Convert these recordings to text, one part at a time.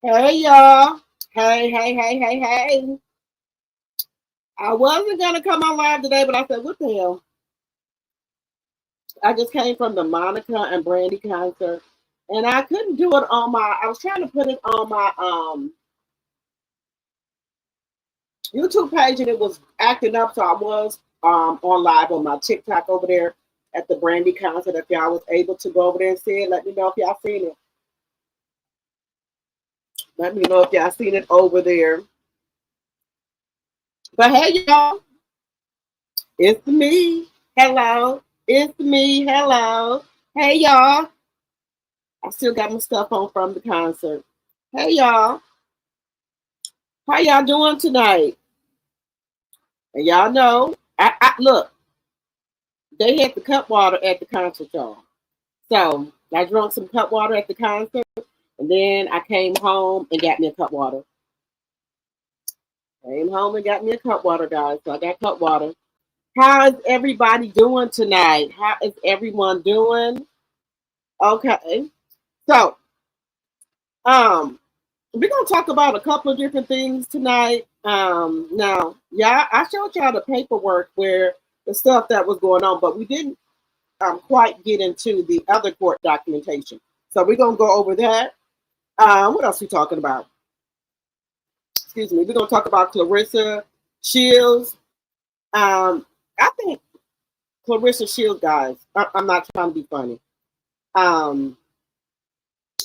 Hey y'all. Hey. I wasn't gonna come on live today, but I said, what the hell? I just came from the Monica and Brandy concert. And I couldn't do it on my I was trying to put it on my YouTube page and it was acting up, so I was on live on my TikTok over there at the Brandy concert. If y'all was able to go over there and see it, let me know if y'all seen it. Let me know if y'all seen it over there. But hey y'all, it's me. Hello. It's me. Hello. Hey y'all. I still got my stuff on from the concert. Hey y'all. How y'all doing tonight? And y'all know, I look, they had the cup water at the concert, y'all. So I drank some cup water at the concert, and then I came home and got me a cup water. Came home and got me a cup water, guys. So I got cup water. How is everybody doing tonight? How is everyone doing? Okay. So, um, we're gonna talk about a couple of different things tonight. Now, yeah, I showed y'all the paperwork where the stuff that was going on, but we didn't quite get into the other court documentation. So we're gonna go over that. What else are we talking about? Excuse me. We're gonna talk about Clarissa Shields. I think Clarissa Shields, guys. I'm not trying to be funny. Um,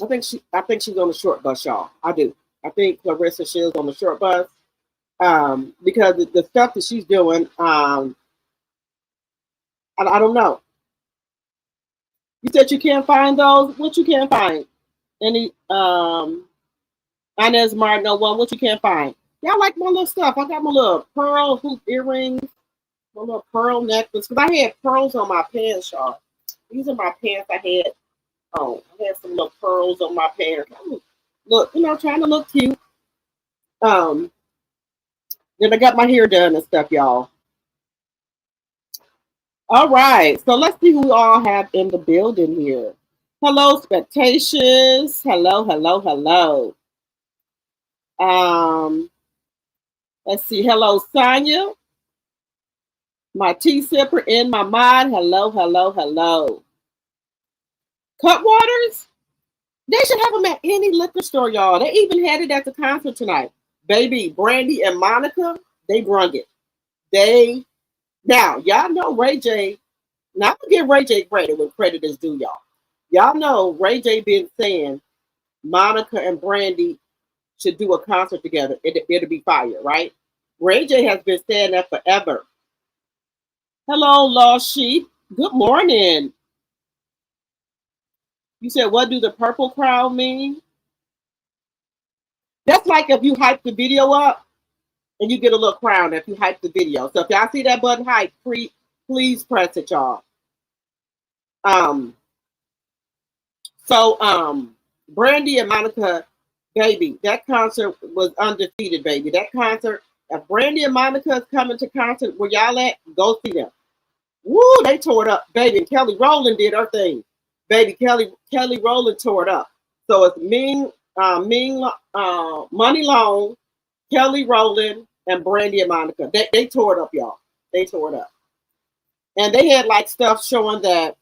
I think she's on the short bus, y'all. I do. I think Clarissa Shields on the short bus. Because the stuff that she's doing, I don't know. You said you can't find those. What you can't find? Any Inez Martin, no one. What you can't find? Y'all like my little stuff. I got my little pearl hoop earrings, my little pearl necklace. Cause I had pearls on my pants, y'all. These are my pants I had. Oh, I had some little pearls on my pants. Look, trying to look cute. Um, then I got my hair done and stuff, y'all. All right, so let's see who we all have in the building here. Hello, Spectations. Hello. Um, let's see. Hello, Sonia. My tea sipper in my mind. Hello. Cut waters. They should have them at any liquor store, y'all. They even had it at the concert tonight. Baby, Brandy and Monica, they brung it. They now y'all know Ray J. Now I'm gonna give Ray J credit when credit is due, y'all. Y'all know Ray J been saying Monica and Brandy should do a concert together. It'll be fire, right? Ray J has been saying that forever. Hello, Lost Sheep. Good morning. You said, what do the purple crowd mean? That's like if you hype the video up and you get a little crown if you hype the video. So if y'all see that button hype, please press it, y'all. Um, so Brandy and Monica, baby, that concert was undefeated, baby. That concert, if Brandy and Monica is coming to concert where y'all at, go see them. Woo, they tore it up, baby. And Kelly Rowland did her thing. Baby, Kelly Rowland tore it up. So it's Money Long, Kelly Rowland, and Brandy and Monica. They tore it up, y'all. They tore it up. And they had like stuff showing that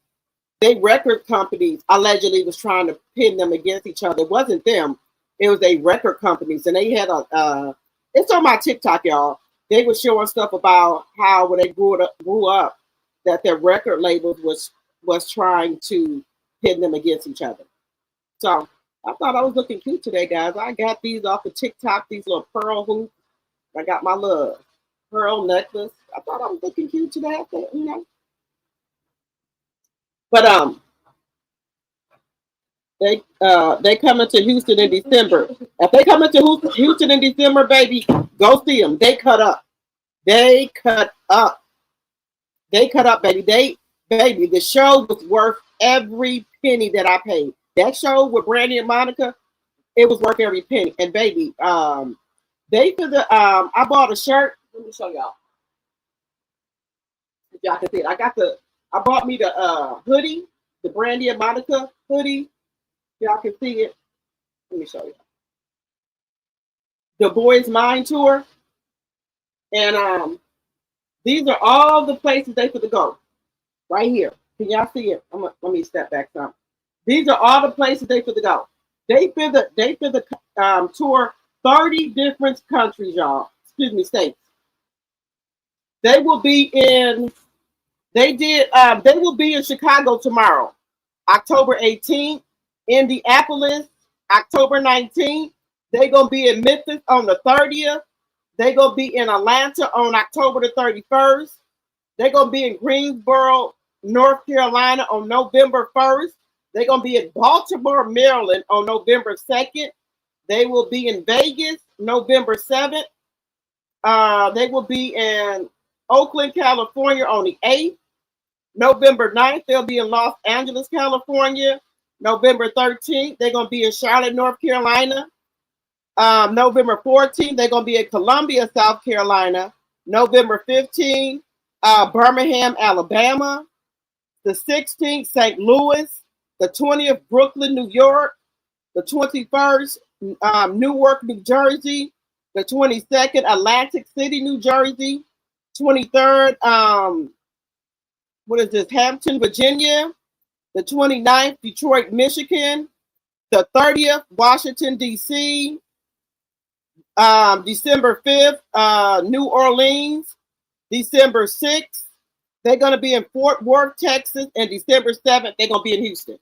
they record companies allegedly was trying to pin them against each other. It wasn't them. It was a record companies. And they had it's on my TikTok, y'all. They were showing stuff about how when they grew up that their record labels was trying to pin them against each other. So I thought I was looking cute today, guys. I got these off of TikTok, these little pearl hoops. I got my little pearl necklace. I thought I was looking cute today, But they coming to Houston in December. If they coming to Houston in December, baby, go see them. They cut up. They cut up. They cut up, baby. Baby, the show was worth every penny that I paid. That show with Brandy and Monica, it was worth every penny. And baby, I bought a shirt. Let me show y'all. If y'all can see it. I bought me the hoodie, the Brandy and Monica hoodie. Y'all can see it. Let me show you. the Boys Mind Tour. And these are all the places they could go. Right here. Can y'all see it? Let me step back some. These are all the places they could go. They tour 30 different countries, y'all. Excuse me, states. They will be in they will be in Chicago tomorrow, October 18th, Indianapolis, October 19th. They're gonna be in Memphis on the 30th. They're gonna be in Atlanta on October the 31st. They're gonna be in Greensboro, North Carolina on November 1st. They're gonna be in Baltimore, Maryland on November 2nd. They will be in Vegas November 7th. They will be in Oakland, California on the 8th. November 9th, they'll be in Los Angeles, California. November 13th, they're going to be in Charlotte, North Carolina. November 14th, they're going to be in Columbia, South Carolina. November 15th, Birmingham, Alabama. The 16th, St. Louis. The 20th, Brooklyn, New York. The 21st, Newark, New Jersey. The 22nd, Atlantic City, New Jersey. 23rd, what is this? Hampton, Virginia. The 29th, Detroit, Michigan. The 30th, Washington, D.C. December 5th, New Orleans. December 6th, they're going to be in Fort Worth, Texas. And December 7th, they're going to be in Houston.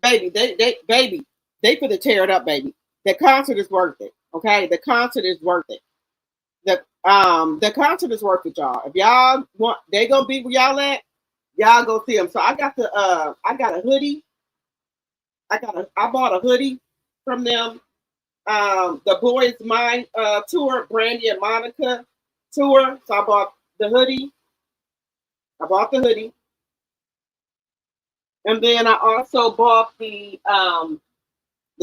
Baby, they could have tear it up, baby. The concert is worth it. Okay, the concert is worth it. The concert is worth it, y'all. If y'all want, they gonna be where y'all at. Y'all go see them. So I got a hoodie. I bought a hoodie from them. The Boys Mind tour, Brandy and Monica tour. So I bought the hoodie. And then I also bought the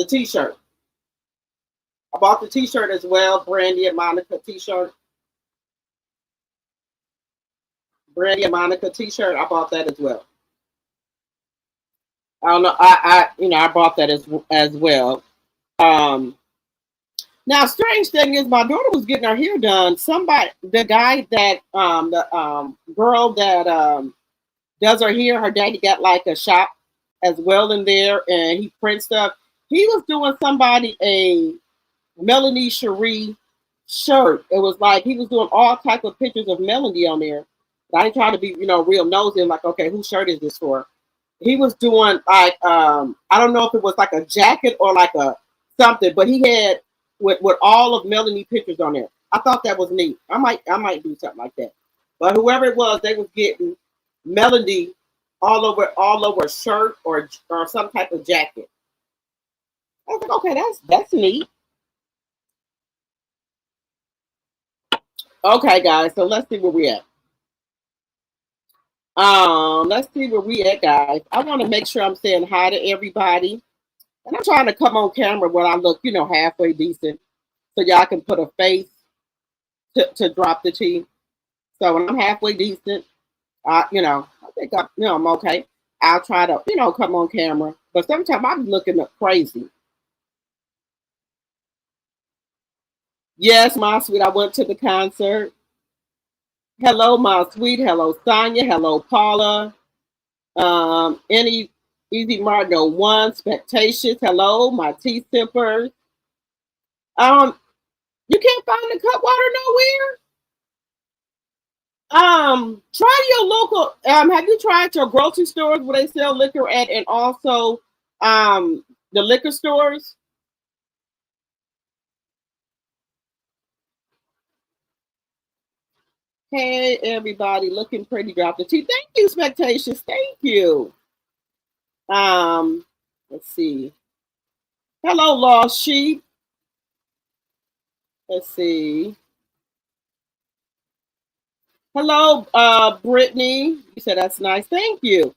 t-shirt. I bought the t-shirt as well, Brandy and Monica t-shirt. Brandy and Monica t-shirt. I bought that as well. I don't know. I bought that as well. Now, strange thing is, my daughter was getting her hair done. The guy that the girl that does her hair, her daddy got like a shop as well in there, and he prints stuff. He was doing somebody a Melanie Cherie shirt. It was like he was doing all type of pictures of Melanie on there. But I ain't trying to be, real nosy. I'm like, okay, whose shirt is this for? He was doing like I don't know if it was like a jacket or like a something, but he had with all of Melanie pictures on there. I thought that was neat. I might do something like that. But whoever it was, they was getting Melanie all over a shirt or some type of jacket. I was like, okay, that's neat. Okay, guys, so let's see where we at. Let's see where we at, guys. I want to make sure I'm saying hi to everybody. And I'm trying to come on camera when I look, halfway decent. So y'all can put a face to drop the tea. So when I'm halfway decent, I think I'm okay. I'll try to, come on camera. But sometimes I'm looking up crazy. Yes, my sweet, I went to the concert. Hello, my sweet. Hello, Sonia. Hello, Paula. Any Easy Martin 01, Spectacious. Hello, my tea sippers. You can't find the cut water nowhere. Try your local. Have you tried your grocery stores where they sell liquor at, and also the liquor stores? Hey, everybody, looking pretty. Drop the tea. Thank you, Spectacious. Thank you. Let's see. Hello, Lost Sheep. Let's see. Hello, Brittany. You said that's nice. Thank you.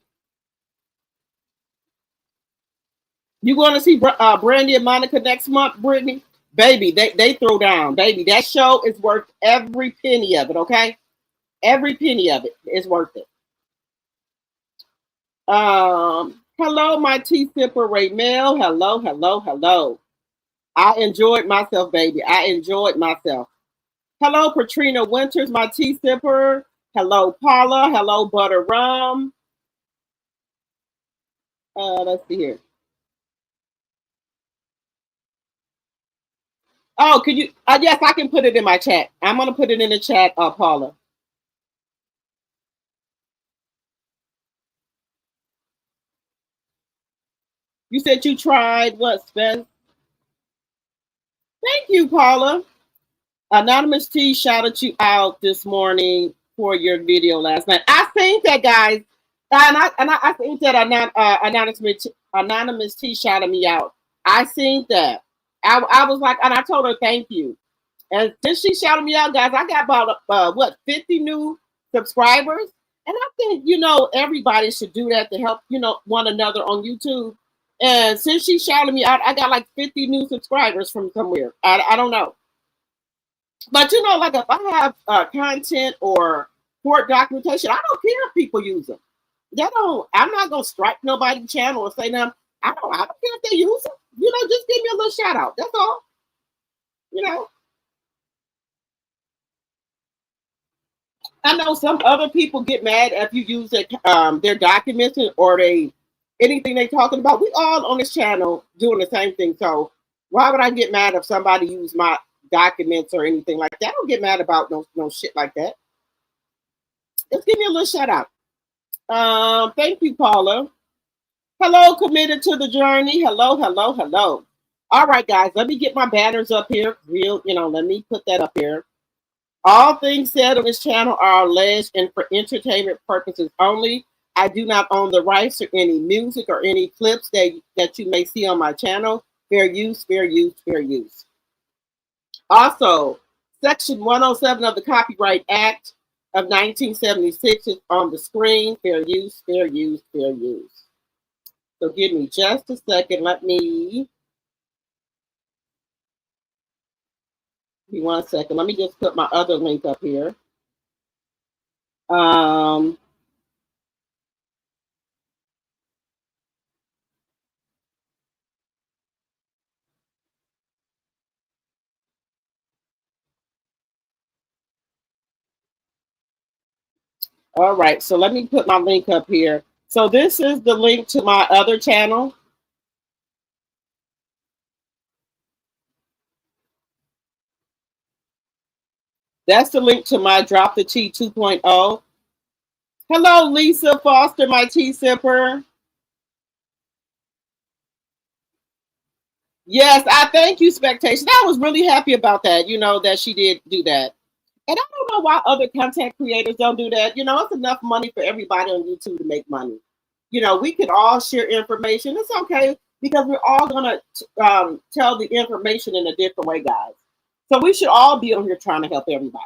You going to see Brandy and Monica next month, Brittany? Baby, they throw down. Baby, that show is worth every penny of it, okay? Every penny of it is worth it. Hello, my tea sipper, Ray Mel. Hello. I enjoyed myself, baby. I enjoyed myself. Hello, Katrina Winters, my tea sipper. Hello, Paula. Hello, Butter Rum. Let's see here. Oh, could you? Yes, I can put it in my chat. I'm gonna put it in the chat, Paula. You said you tried what, Spence? Thank you, Paula. Anonymous T shouted you out this morning for your video last night. I think that, guys, I think that anonymous T shouted me out. I think that. I was like, and I told her thank you. And since she shouted me out, guys, I got about what 50 new subscribers, and I think everybody should do that to help one another on YouTube. And since she shouted me out, I got like 50 new subscribers from somewhere. I don't know. But like if I have content or court documentation, I don't care if people use them. They don't. I'm not gonna strike nobody's channel or say them. I don't care if they use them. Just give me a little shout out. That's all. You know. I know some other people get mad if you use their documents or anything they talking about. We all on this channel doing the same thing. So why would I get mad if somebody use my documents or anything like that? I don't get mad about no shit like that. Just give me a little shout out. Thank you, Paula. Hello, committed to the journey. Hello, hello, hello. All right, guys, let me get my banners up here. Let me put that up here. All things said on this channel are alleged and for entertainment purposes only. I do not own the rights to any music or any clips that you may see on my channel. Fair use, fair use, fair use. Also, Section 107 of the Copyright Act of 1976 is on the screen. Fair use, fair use, fair use. So give me just a second. Let me... Give me 1 second. Let me just put my other link up here. All right, so let me put my link up here. So this is the link to my other channel. That's the link to my Drop the Tea 2.0. Hello, Lisa Foster, my tea sipper. Yes, I thank you, Spectation. I was really happy about that, that she did do that. And I don't know why other content creators don't do that. It's enough money for everybody on YouTube to make money. We could all share information. It's okay because we're all going to tell the information in a different way, guys. So we should all be on here trying to help everybody.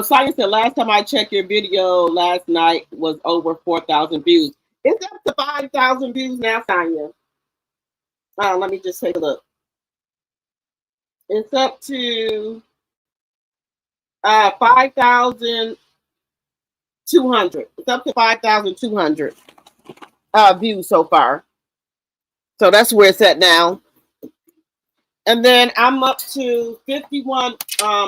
Sonia said, last time I checked your video last night was over 4,000 views. It's up to 5,000 views now, Sonia. Let me just take a look. It's up to 5,200. It's up to 5,200 views so far. So that's where it's at now. And then I'm up to 51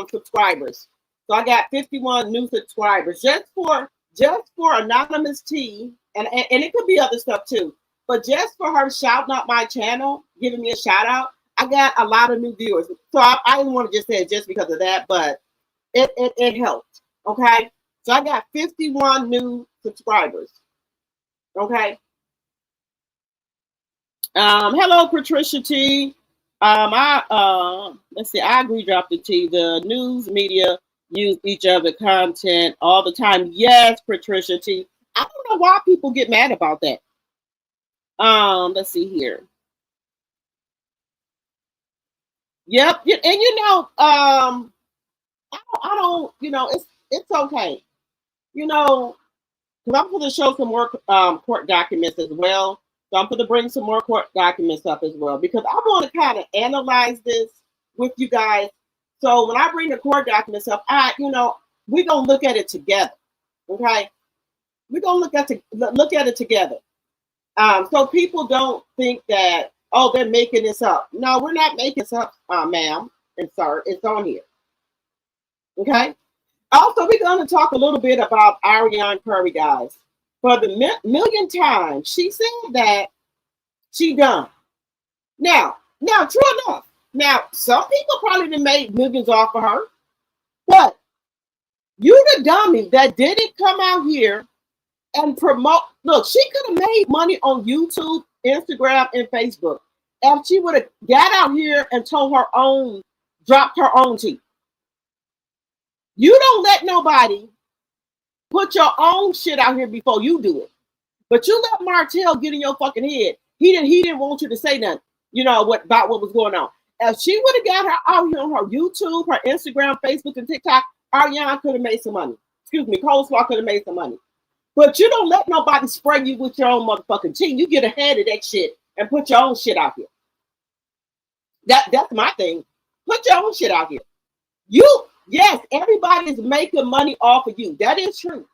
subscribers. So I got 51 new subscribers just for Anonymous T, and it could be other stuff too. But just for her shouting out my channel, giving me a shout out, I got a lot of new viewers. So I didn't want to just say it just because of that, but it helped. Okay, so I got 51 new subscribers. Okay. Hello, Patricia T. Let's see. I agree. Drop the T. The news media use each other content all the time. Yes, Patricia T. I don't know why people get mad about that. Let's see here. Yep, and I don't, it's okay, because I'm going to show some more court documents as well. So I'm going to bring some more court documents up as well because I want to kind of analyze this with you guys. So when I bring the court documents up, we're going to look at it together. Okay. We're gonna look at it together. So people don't think that, oh, they're making this up. No, we're not making this up, ma'am and sir. It's on here. Okay. Also, we're going to talk a little bit about Ariane Curry, guys. For the millionth time, she said that she done. Now, true enough. Now, some people probably done made millions off of her, but you the dummy that didn't come out here and promote. Look, she could have made money on YouTube, Instagram, and Facebook if she would have got out here and dropped her own teeth. You don't let nobody put your own shit out here before you do it. But you let Martell get in your fucking head. He didn't want you to say nothing, about what was going on. If she would have got her out here on her YouTube, her Instagram, Facebook, and TikTok, Ariana could have made some money. Excuse me, Coleslaw could have made some money. But you don't let nobody spray you with your own motherfucking tea. You get ahead of that shit and put your own shit out here. That's my thing. Put your own shit out here. Yes, everybody is making money off of you. That is true.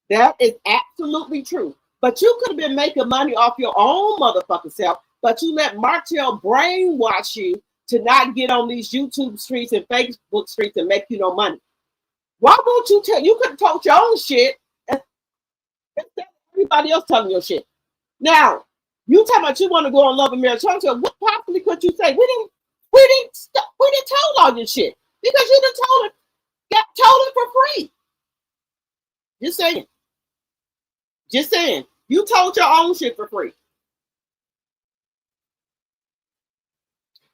That is absolutely true. But you could have been making money off your own motherfucking self, but you let Martell brainwash you to not get on these YouTube streets and Facebook streets and make you no money. Why won't you you could have told your own shit instead of everybody else telling your shit. Now, you talking about you want to go on Love and Marriage. What possibly could you say? We didn't tell all your shit because you done told it for free. Just saying. You told your own shit for free.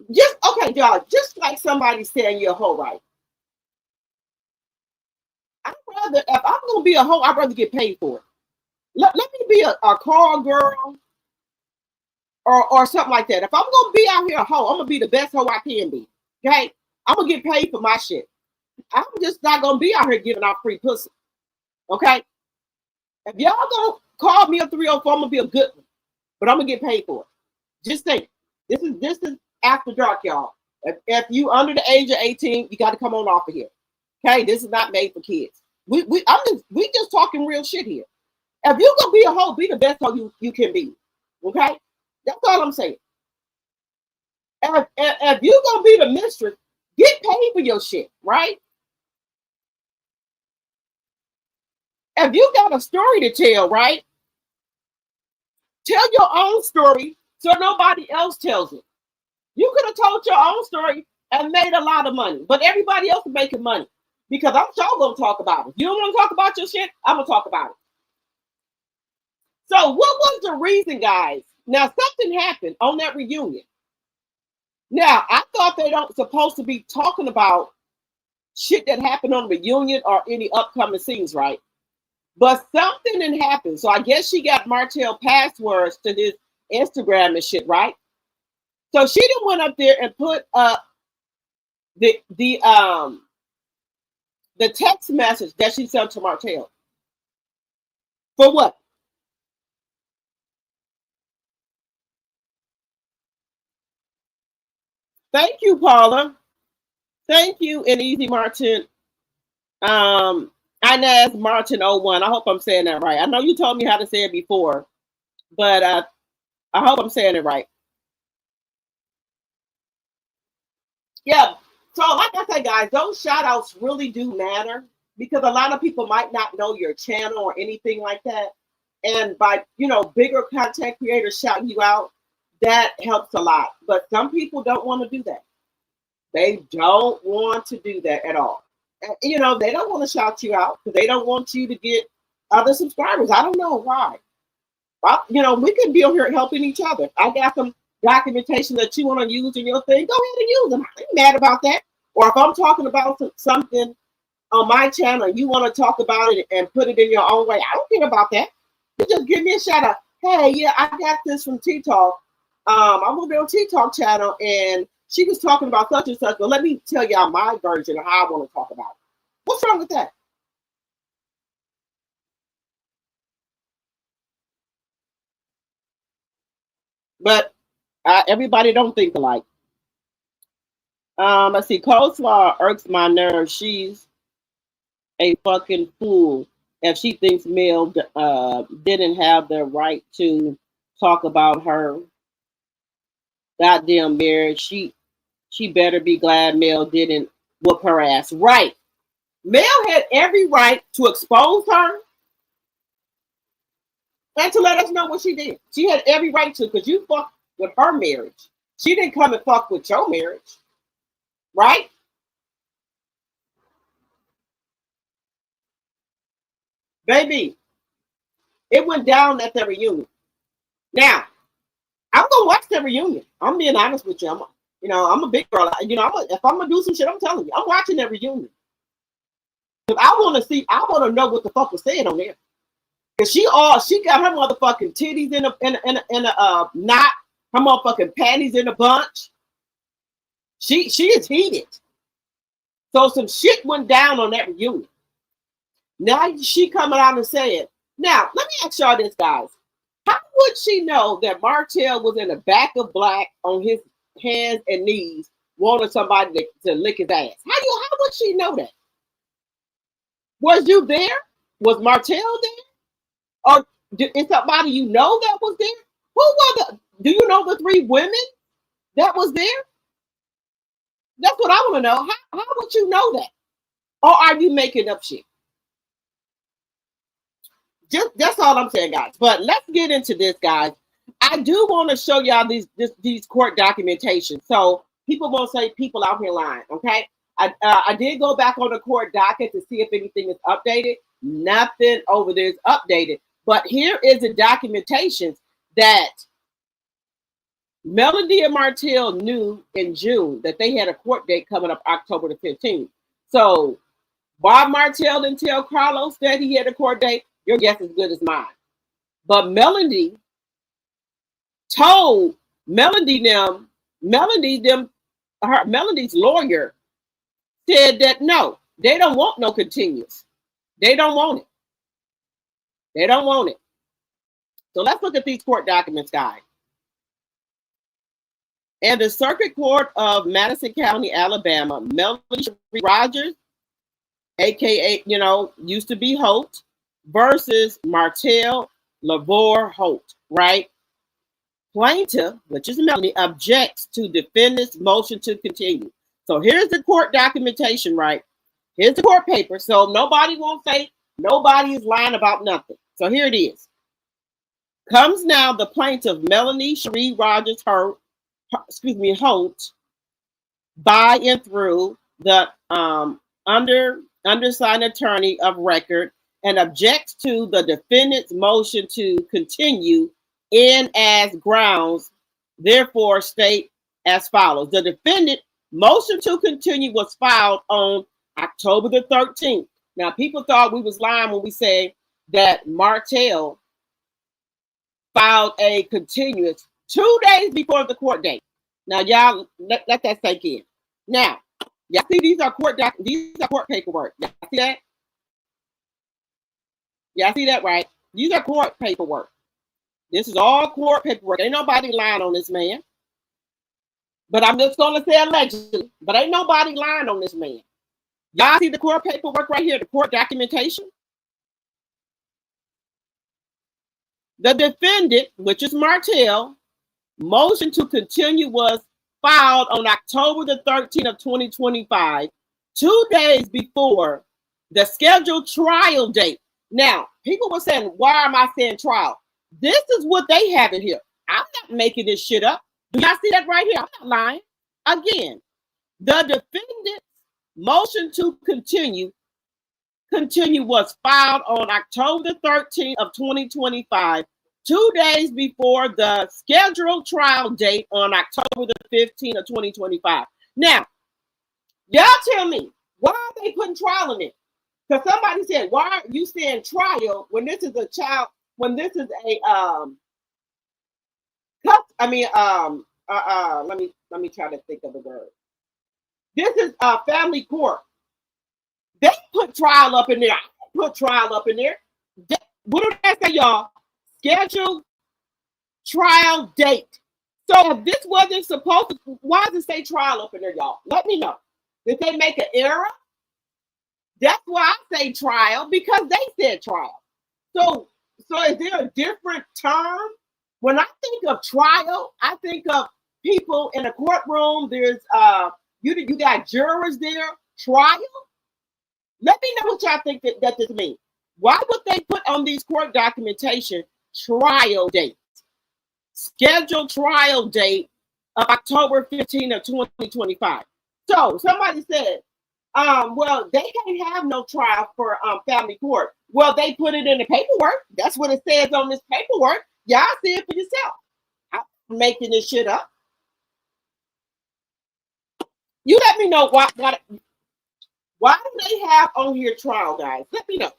Okay, y'all. Just like somebody saying you're a hoe, right? If I'm gonna be a hoe, I'd rather get paid for it. Let me be a call girl or something like that. If I'm gonna be out here a hoe, I'm gonna be the best hoe I can be. Okay, I'm gonna get paid for my shit. I'm just not gonna be out here giving out free pussy. Okay, if y'all gonna call me a 304, I'm gonna be a good one, but I'm gonna get paid for it. Just think, this is after dark, y'all. If you under the age of 18, you got to come on off of here. Okay, this is not made for kids. We just talking real shit here. If you gonna be a hoe, be the best hoe you can be. Okay, that's all I'm saying. If you gonna be the mistress, get paid for your shit, right? If you got a story to tell, right? Tell your own story so nobody else tells it. You could have told your own story and made a lot of money, but everybody else is making money because I'm sure gonna talk about it. You don't want to talk about your shit? I'm gonna talk about it. So, what was the reason, guys? Now, something happened on that reunion. Now, I thought they don't supposed to be talking about shit that happened on the reunion or any upcoming scenes, right? But something didn't happen. So I guess she got Martell passwords to his Instagram and shit, right? So she done went up there and put up the text message that she sent to Martell. For what? Thank you, Paula. Thank you, and Easy Martin. Inez Martin 01. I hope I'm saying that right. I know you told me how to say it before, but I hope I'm saying it right. Yeah. So, like I said, guys, those shout outs really do matter because a lot of people might not know your channel or anything like that. And by, bigger content creators shouting you out, that helps a lot. But some people don't want to do that. They don't want to do that at all. They don't want to shout you out because they don't want you to get other subscribers. I don't know why. Well, we can be over here helping each other. I got some documentation that you want to use in your thing. Go ahead and use them. I ain't mad about that. Or if I'm talking about something on my channel, you want to talk about it and put it in your own way, I don't care about that. You just give me a shout out. Hey, yeah, I got this from T-Talk. I'm going to be on T-Talk channel, and she was talking about such and such, but let me tell y'all my version of how I want to talk about it. What's wrong with that? But everybody don't think alike. Let's see. Coleslaw irks my nerves. She's a fucking fool. if she thinks Mel didn't have the right to talk about her goddamn marriage, she better be glad Mel didn't whoop her ass. Right. Mel had every right to expose her and to let us know what she did. She had every right to, because you fucked with her marriage. She didn't come and fuck with your marriage. Right? Baby, it went down at the reunion. Now, I'm gonna watch the reunion. I'm being honest with you. I'm a big girl. If I'm gonna do some shit, I'm telling you, I'm watching that reunion. Cause I want to see. I want to know what the fuck was said on there. Cause she got her motherfucking titties in a knot. Her motherfucking panties in a bunch. She is heated. So some shit went down on that reunion. Now she coming out and saying, now let me ask y'all this, guys. How would she know that Martell was in the back of black on his hands and knees wanting somebody to lick his ass? How would she know that? Was you there? Was Martell there? Or is somebody you know that was there? Who was do you know the three women that was there? That's what I want to know. How would you know that? Or are you making up shit? Just that's all I'm saying, guys. But let's get into this, guys. I do want to show y'all these court documentation. So people won't say people out here lying. Okay. I did go back on the court docket to see if anything is updated. Nothing over there is updated. But here is the documentation that Melody and Martell knew in June that they had a court date coming up October the 15th. So Bob Martell didn't tell Carlos that he had a court date. Your guess is as good as mine. But Melody told Melody's lawyer said that no, they don't want no continuous. They don't want it. They don't want it. So let's look at these court documents, guys. And the Circuit Court of Madison County, Alabama, Melody Rogers, aka, used to be Holt, versus Martell Lavore Holt, right? Plaintiff, which is Melody, objects to defendant's motion to continue. So here's the court documentation, right? Here's the court paper. So nobody won't say nobody is lying about nothing. So here it is. Comes now the plaintiff, Melanie Cherie Rogers Holt, by and through the undersigned attorney of record, and objects to the defendant's motion to continue in as grounds, therefore state as follows. The defendant motion to continue was filed on October the 13th. Now, people thought we was lying when we said that Martell filed a continuance 2 days before the court date. Now, y'all, let that sink in. Now, y'all see these are court paperwork. Y'all see that? Y'all see that, right? These are court paperwork. This is all court paperwork. Ain't nobody lying on this man. But I'm just going to say allegedly. But ain't nobody lying on this man. Y'all see the court paperwork right here, the court documentation? The defendant, which is Martell, motion to continue was filed on October the 13th of 2025, 2 days before the scheduled trial date. Now, people were saying, why am I saying trial? This is what they have in here. I'm not making this shit up. Do y'all see that right here? I'm not lying. Again, the defendant's motion to continue was filed on October the 13th of 2025, 2 days before the scheduled trial date on October the 15th of 2025. Now, y'all tell me, why are they putting trial in it? Because somebody said, why are you saying trial when this is a child, when this is a let me try to think of the word. This is a family court. They put trial up in there. I put trial up in there. What do they say, y'all? Scheduled trial date. So if this wasn't supposed to, why does it say trial up in there, y'all? Let me know. Did they make an error? That's why I say trial, because they said trial. So, so is there a different term? When I think of trial, I think of people in a courtroom. There's you got jurors there. Trial. Let me know what y'all think that this means. Why would they put on these court documentation trial date, scheduled trial date of October 15 of 2025? So somebody said, well, they can't have no trial for family court. Well, they put it in the paperwork. That's what it says on this paperwork. Y'all see it for yourself. I'm making this shit up. You let me know why do they have on here trial, guys? Let me know.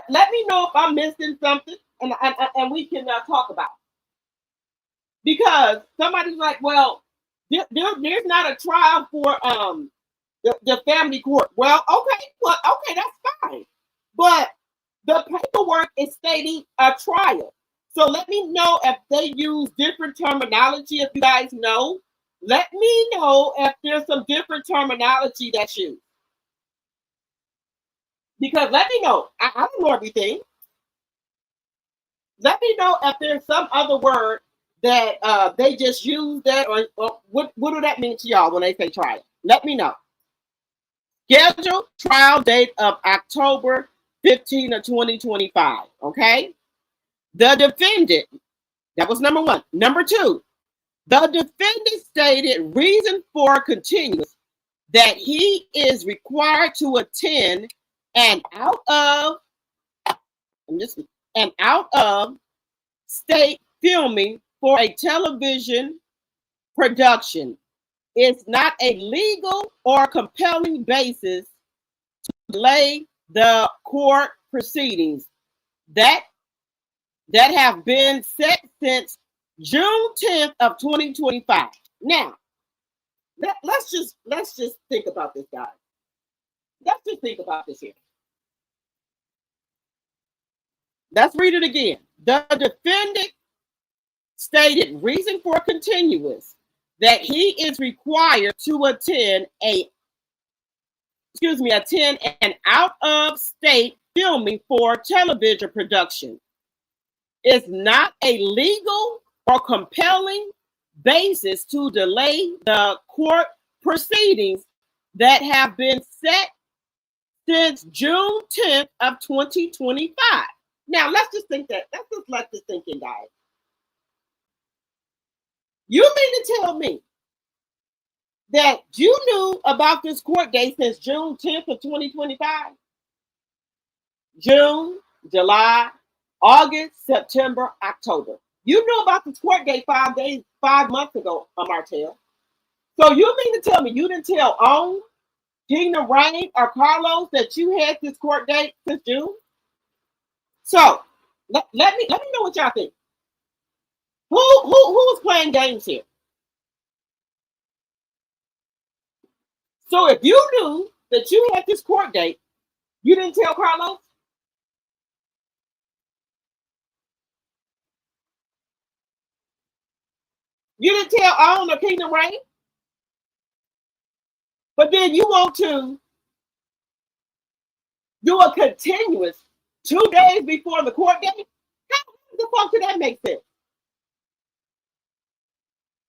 Let me know if I'm missing something, and we can talk about it. Because somebody's like, well, there's not a trial for the family court. Well, okay, that's fine. But the paperwork is stating a trial. So let me know if they use different terminology. If you guys know, let me know if there's some different terminology that's used. Because let me know. I don't know everything. Let me know if there's some other word that they just use that, or what do that mean to y'all when they say trial? Let me know. Scheduled trial date of October 15 of 2025. Okay. The defendant, that was number one. Number two, the defendant stated reason for continuance that he is required to attend and out of state filming for a television production is not a legal or compelling basis to delay the court proceedings that have been set since June 10th of 2025. Now, let's just think about this, guys. Let's just think about this here. Let's read it again. The defendant stated reason for continuance that he is required to attend an out of state filming for television production is not a legal or compelling basis to delay the court proceedings that have been set since June 10th of 2025. Now, let's just think that. Let's just let this think in, guys. You mean to tell me that you knew about this court date since June 10th of 2025? June, July, August, September, October. You knew about this court date 5 months ago, Martell. So you mean to tell me you didn't tell On, Kingdom Reign, or Carlos that you had this court date since June? So let me know what y'all think. Who was playing games here? So if you knew that you had this court date, you didn't tell Carlos? You didn't tell On or Kingdom Reign? But then you want to do a continuous 2 days before the court date? How the fuck did that make sense?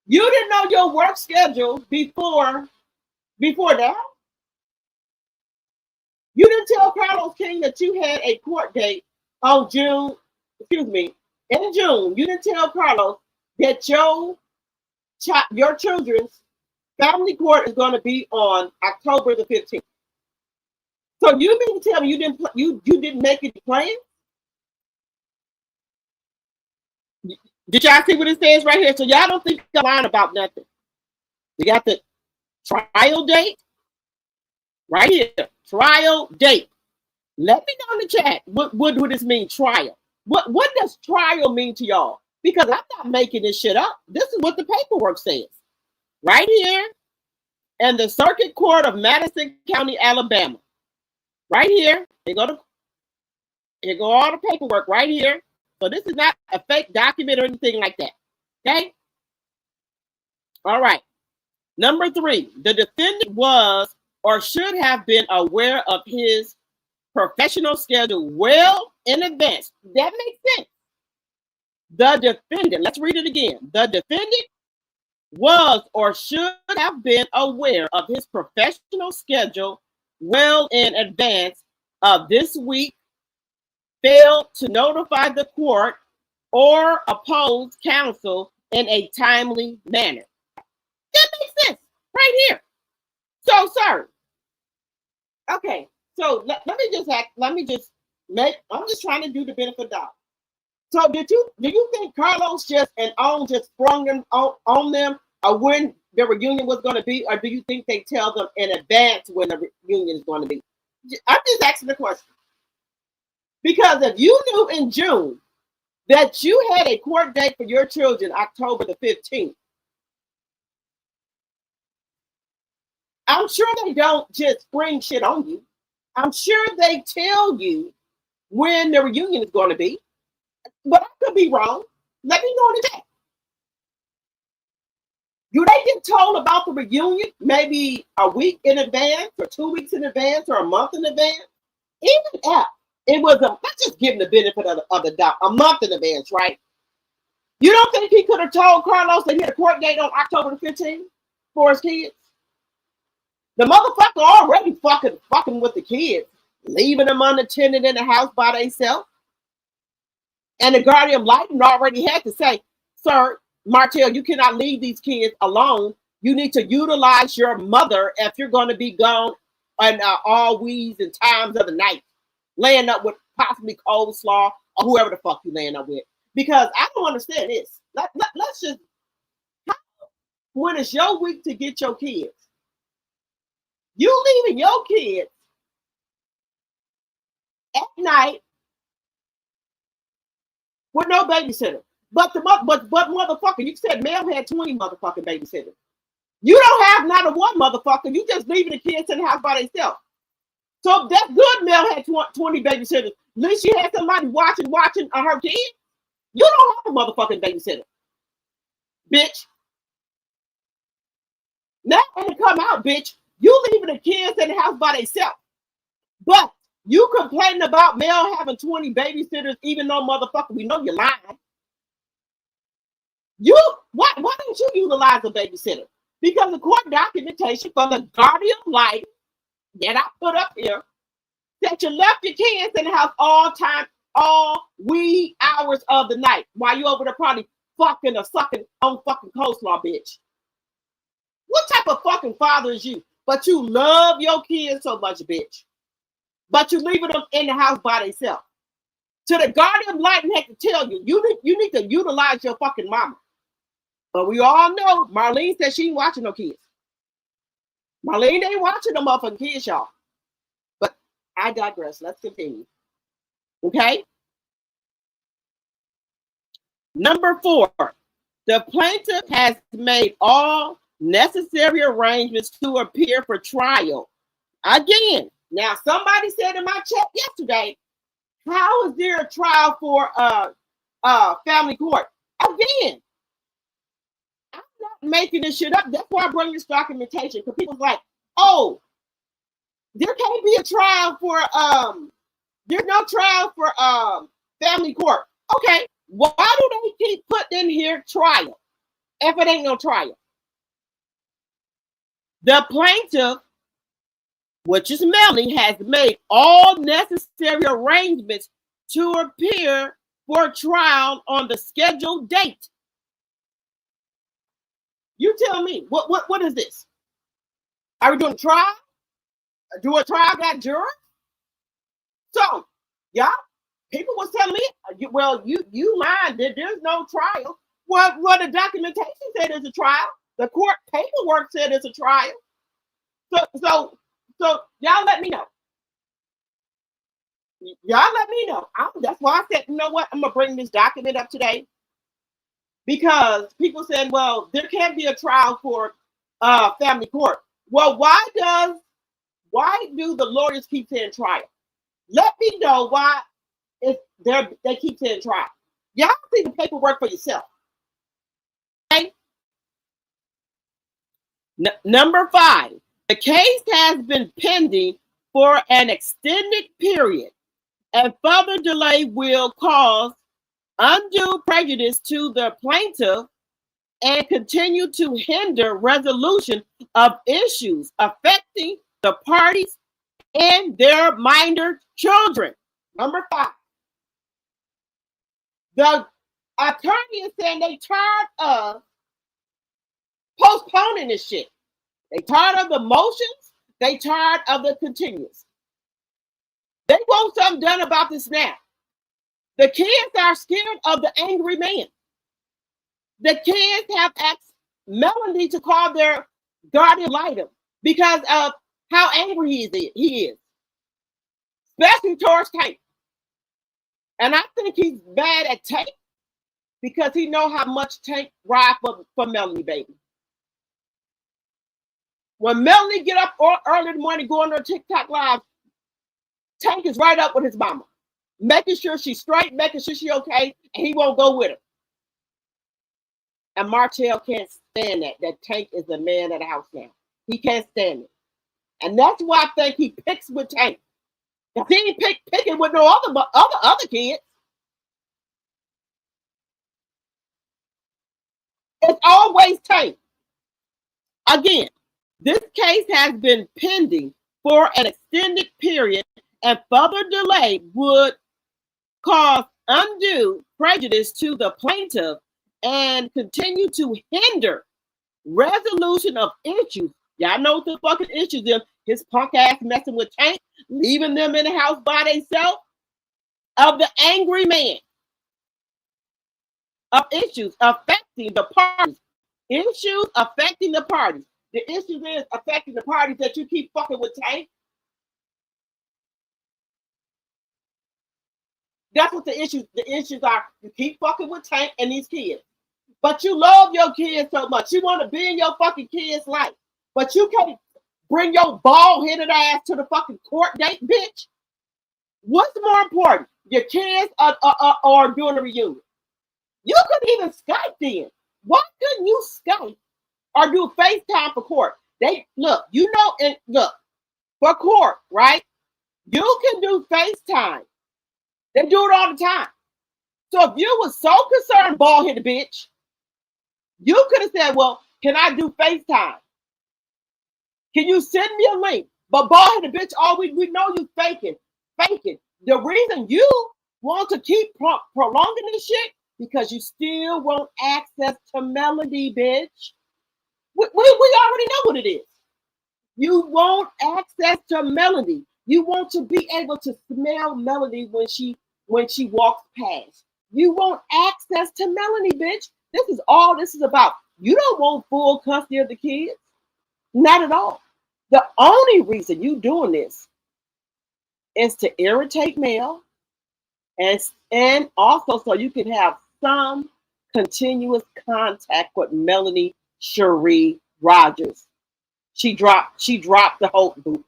You didn't know your work schedule before that? You didn't tell Carlos King that you had a court date on in June. You didn't tell Carlos that your children's family court is going to be on October the 15th. So you mean to tell me you didn't make any plans? Did y'all see what it says right here? So y'all don't think I'm lying about nothing. We got the trial date right here. Trial date. Let me know in the chat. What would this mean, trial? What does trial mean to y'all? Because I'm not making this shit up. This is what the paperwork says. Right here in the Circuit Court of Madison County, Alabama. Right here. Here go all the paperwork right here. So this is not a fake document or anything like that. Okay? All right. Number 3, the defendant was or should have been aware of his professional schedule well in advance. That makes sense. The defendant, let's read it again. The defendant was or should have been aware of his professional schedule well in advance of this week, failed to notify the court or oppose counsel in a timely manner. That makes sense right here. So, sir. Okay, so let me just I'm just trying to do the benefit of doubt. So do you think Carlos just sprung them on them or when the reunion was going to be, or do you think they tell them in advance when the reunion is going to be? I'm just asking the question. Because if you knew in June that you had a court date for your children October the 15th, I'm sure they don't just spring shit on you. I'm sure they tell you when the reunion is going to be. But I could be wrong. Let me know in the chat. Do they get told about the reunion maybe a week in advance or 2 weeks in advance or a month in advance? Even if it was let's just give them the benefit of the doubt, a month in advance, right? You don't think he could have told Carlos that he had a court date on October the 15th for his kids? The motherfucker already fucking with the kids, leaving them unattended in the house by themselves. And the guardian lighting already had to say, sir, Martell, you cannot leave these kids alone. You need to utilize your mother if you're going to be gone on all wees and times of the night, laying up with possibly coleslaw or whoever the fuck you laying up with. Because I don't understand this. Let's just, when it's your week to get your kids, you leaving your kids at night with no babysitter. But motherfucker, you said Mel had 20 motherfucking babysitters. You don't have not a one motherfucker. You just leaving the kids in the house by themselves. So that's good. Mel had 20 babysitters. At least she had somebody watching her kids. You don't have a motherfucking babysitter, bitch. Now when it come out, bitch, you leaving the kids in the house by themselves. But you complaining about Mel having 20 babysitters, even though motherfucker, we know you're lying. Why don't you utilize a babysitter? Because the court documentation for the guardian light that I put up here that you left your kids in the house all wee hours of the night while you over there probably fucking or sucking on fucking coleslaw, bitch. What type of fucking father is you? But you love your kids so much, bitch. But you leaving them in the house by themselves. To the guardian light had to tell you, you need to utilize your fucking mama. But we all know Marlene said she ain't watching no kids. Marlene ain't watching no motherfucking kids, y'all. But I digress. Let's continue. Okay? Number 4, the plaintiff has made all necessary arrangements to appear for trial. Again, now somebody said in my chat yesterday, how is there a trial for family court? Again, I'm not making this shit up. That's why I bring this documentation, because people's like, oh, there can't be a trial for there's no trial for family court. Okay, why do they keep putting in here trial if it ain't no trial? The plaintiff, which is Melanie, has made all necessary arrangements to appear for trial on the scheduled date. You tell me, what is this? Are we doing a trial? Do a trial got jurors? So, y'all, people was telling me, well, you lied. There's no trial. Well, the documentation said it's a trial. The court paperwork said it's a trial. So y'all let me know. Y'all let me know. That's why I said, you know what? I'm going to bring this document up today. Because people said, well, there can't be a trial for family court. Well, why do the lawyers keep saying trial? Let me know why they keep saying trial. Y'all see the paperwork for yourself. Okay? Number 5. The case has been pending for an extended period, and further delay will cause undue prejudice to the plaintiff and continue to hinder resolution of issues affecting the parties and their minor children. Number 5. The attorney is saying they tired of postponing this shit. They tired of the motions. They tired of the continuous. They want something done about this now. The kids are scared of the angry man. The kids have asked Melanie to call their guardian lighter because of how angry he is, especially towards Tank. And I think he's bad at Tank because he know how much Tank ride for Melanie, baby. When Melanie get up early in the morning, go on her TikTok live, Tank is right up with his mama, making sure she's straight, making sure she's okay, and he won't go with her. And Martell can't stand that Tank is the man of the house now. He can't stand it. And that's why I think he picks with Tank. Because he ain't picking with no other kids. It's always Tank. Again, this case has been pending for an extended period, and further delay would cause undue prejudice to the plaintiff and continue to hinder resolution of issues. Y'all know what the fucking issues is. His punk ass messing with Tank, leaving them in the house by themselves, of the angry man, of issues affecting the parties. Issues affecting the parties. The issue is affecting the parties that you keep fucking with Tank. That's what the issues are. You keep fucking with Tank and these kids. But you love your kids so much. You want to be in your fucking kids' life. But you can't bring your bald-headed ass to the fucking court date, bitch. What's more important? Your kids or doing a reunion? You couldn't even Skype then. Why couldn't you Skype or do FaceTime for court? Look, for court, right? You can do FaceTime. They do it all the time. So if you were so concerned, bald-headed bitch, you could have said, well, can I do FaceTime? Can you send me a link? But bald-headed bitch, we know you faking. The reason you want to keep prolonging this shit, because you still want access to Melody, bitch. We already know what it is. You want access to Melody. You want to be able to smell Melody when she walks past. You want access to Melanie, bitch. This is all this is about. You don't want full custody of the kids. Not at all. The only reason you doing this is to irritate Mel and also so you can have some continuous contact with Melanie Cherie Rogers. She dropped the Holt boot.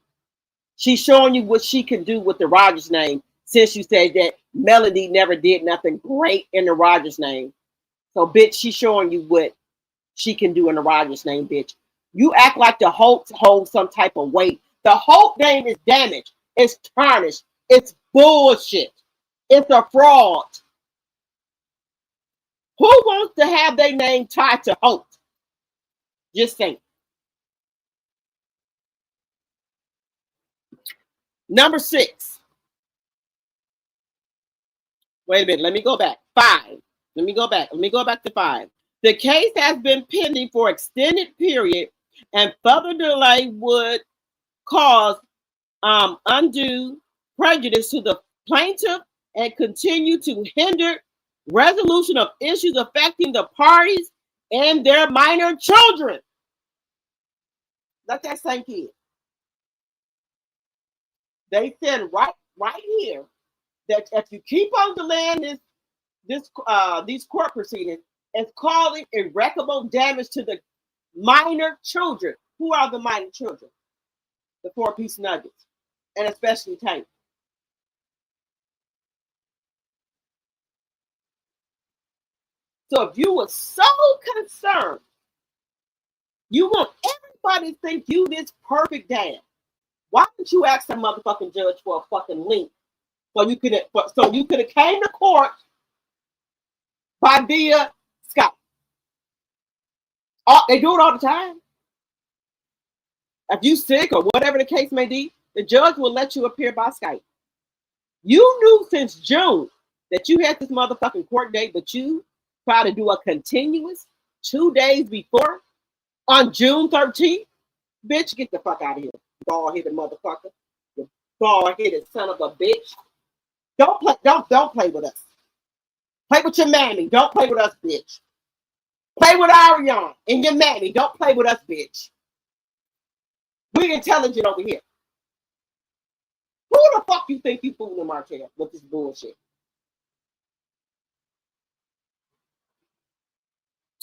She's showing you what she can do with the Rogers name, since you said that Melody never did nothing great in the Rogers name. So, bitch, she's showing you what she can do in the Rogers name, bitch. You act like the Holt holds some type of weight. The Holt name is damaged. It's tarnished. It's bullshit. It's a fraud. Who wants to have their name tied to Holt? Just think. Number 6. Wait a minute. Let me go back. 5. Let me go back to 5. The case has been pending for extended period, and further delay would cause undue prejudice to the plaintiff and continue to hinder resolution of issues affecting the parties and their minor children. Let that sink in. They said right here that if you keep on delaying these court proceedings, it's causing irreparable damage to the minor children. Who are the minor children? The 4-piece nuggets, and especially Tank. So if you were so concerned, you want everybody think you this perfect dad. Why didn't you ask that motherfucking judge for a fucking link so you could have came to court by via Skype? They do it all the time. If you sick or whatever the case may be, the judge will let you appear by Skype. You knew since June that you had this motherfucking court date, but you try to do a continuous 2 days before on June 13th. Bitch, get the fuck out of here, bald-headed motherfucker. You bald-headed son of a bitch. Don't play with us. Play with your mammy. Don't play with us, bitch. Play with Ariane and your mammy. Don't play with us, bitch. We're intelligent over here. Who the fuck you think you fooling, Martell, with this bullshit?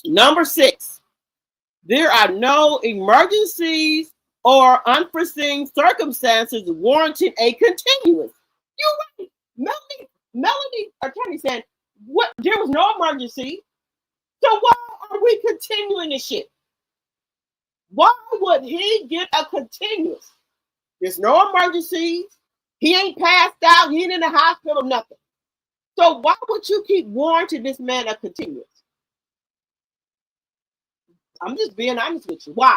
Number 6, there are no emergencies or unforeseen circumstances warranting a continuance. You're right. Melanie, attorney said, what? There was no emergency. So why are we continuing this shit? Why would he get a continuance? There's no emergencies. He ain't passed out. He ain't in the hospital, nothing. So why would you keep warranting this man a continuance? I'm just being honest with you. Why?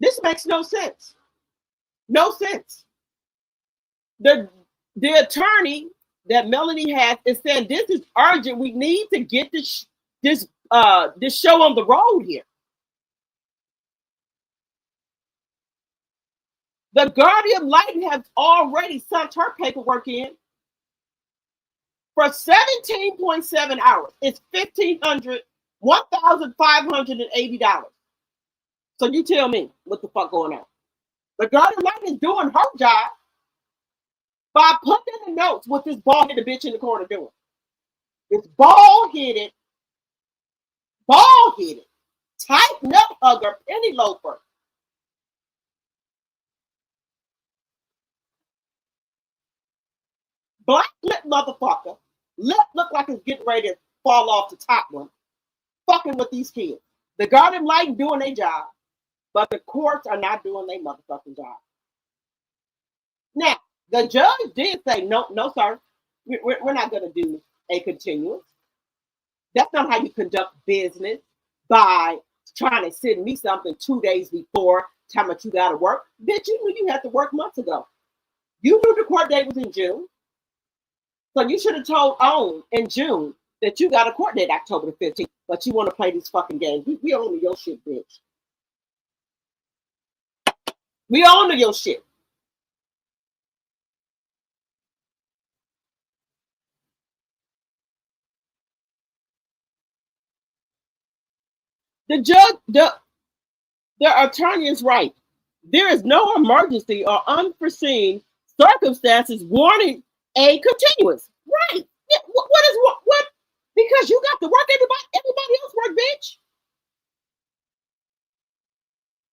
This makes no sense. No sense. The attorney that Melanie has is saying this is urgent. We need to get this show on the road here. The Guardian Light has already sent her paperwork in for 17.7 hours. It's $1,580. So you tell me what the fuck going on. The Guardian Light is doing her job by putting in the notes what this bald-headed bitch in the corner doing. This bald-headed, tight nut hugger, penny loafer. Black lip motherfucker. Lip look like it's getting ready to fall off the top one. Fucking with these kids. The Guardian Light doing their job, but the courts are not doing their motherfucking job. Now, the judge did say, no, sir, we're not going to do a continuance. That's not how you conduct business by trying to send me something 2 days before time that you got to work. Bitch, you knew you had to work months ago. You knew the court date was in June. So you should have told OWN in June that you got a court date October the 15th, but you want to play these fucking games. We own your shit, bitch. We own your shit. The judge, the attorney is right. There is no emergency or unforeseen circumstances warranting a continuance. Right. What? Because you got to work, everybody else work, bitch.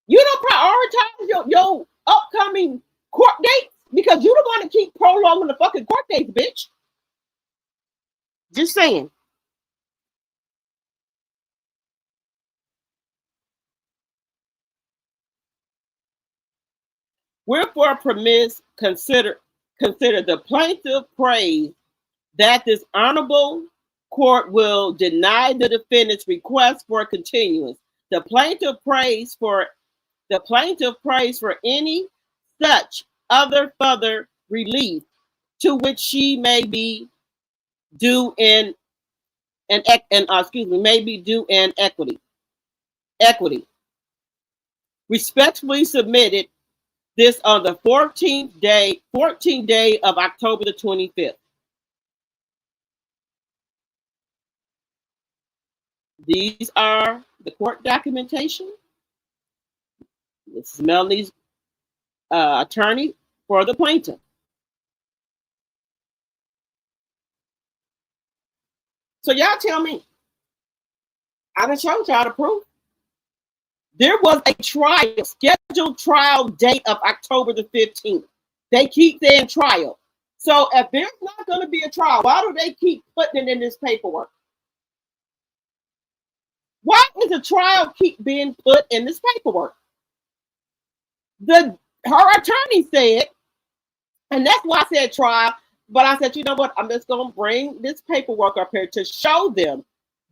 You don't prioritize your upcoming court dates because you don't want to keep prolonging the fucking court dates, bitch. Just saying. Wherefore permits consider the plaintiff prays that this honorable court will deny the defendant's request for continuance. The plaintiff prays for any such other further relief to which she may be due in equity. Respectfully submitted this on the 14th day of October the 25th. These are the court documentation. This is Melanie's attorney for the plaintiff. So y'all tell me. I done showed y'all the proof. There was a trial scheduled scheduled trial date of October the 15th. They keep saying trial. So if there's not going to be a trial, why do they keep putting it in this paperwork? Why is a trial keep being put in this paperwork? Her attorney said, and that's why I said trial, but I said, you know what? I'm just going to bring this paperwork up here to show them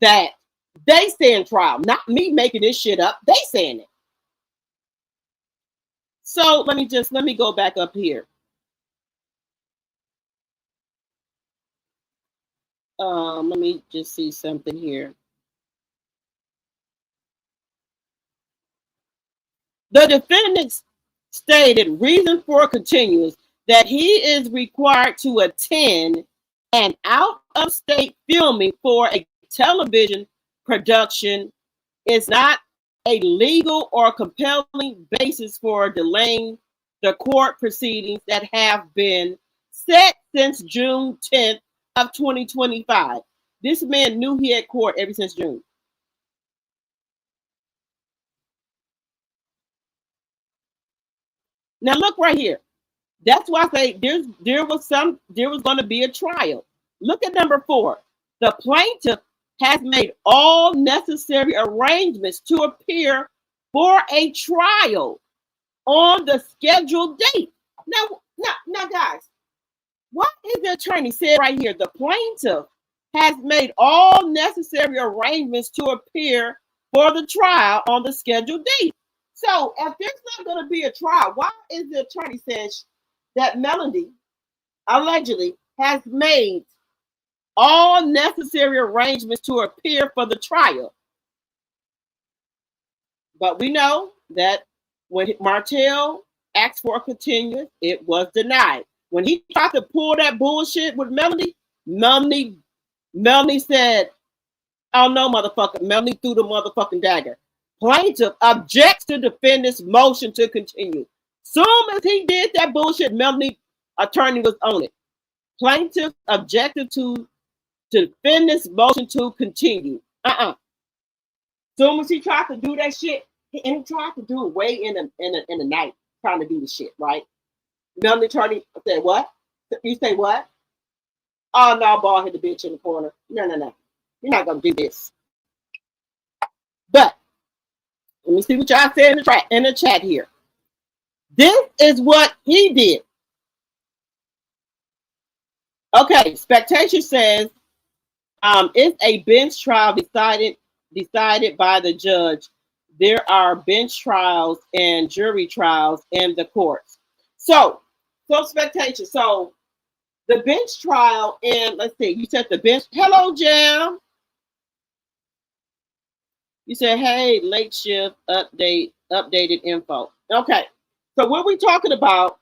that they stand trial, not me making this shit up. They saying it. So let me go back up here. Let me just see something here. The defendant stated reason for continuance that he is required to attend an out-of-state filming for a television production is not a legal or compelling basis for delaying the court proceedings that have been set since June 10th of 2025. This man knew he had court ever since June. Now look right here. That's why I say there was going to be a trial. Look at number 4. The plaintiff has made all necessary arrangements to appear for a trial on the scheduled date. Now, guys, what is the attorney said right here? The plaintiff has made all necessary arrangements to appear for the trial on the scheduled date. So if there's not going to be a trial, why is the attorney saying that Melody allegedly has made all necessary arrangements to appear for the trial? But we know that when Martell asked for a continuance, it was denied. When he tried to pull that bullshit with Melody said, oh no, motherfucker. Melody threw the motherfucking dagger. Plaintiff objects to defendant's motion to continue. Soon as he did that bullshit, Melody attorney was on it. Plaintiff objected to defendant's motion to continue. Soon as he tried to do that shit, and he tried to do it way in the night, trying to do the shit, right? Melody attorney said, what? You say what? Oh no, ball hit the bitch in the corner. No. You're not gonna do this. But let me see what y'all said in the chat here. This is what he did. Okay, Spectator says, it's a bench trial decided by the judge. There are bench trials and jury trials in the courts. So Spectator, so the bench trial, and let's see, you said the bench. Hello, Jam. You said, hey, late shift updated info. Okay, so what we talking about?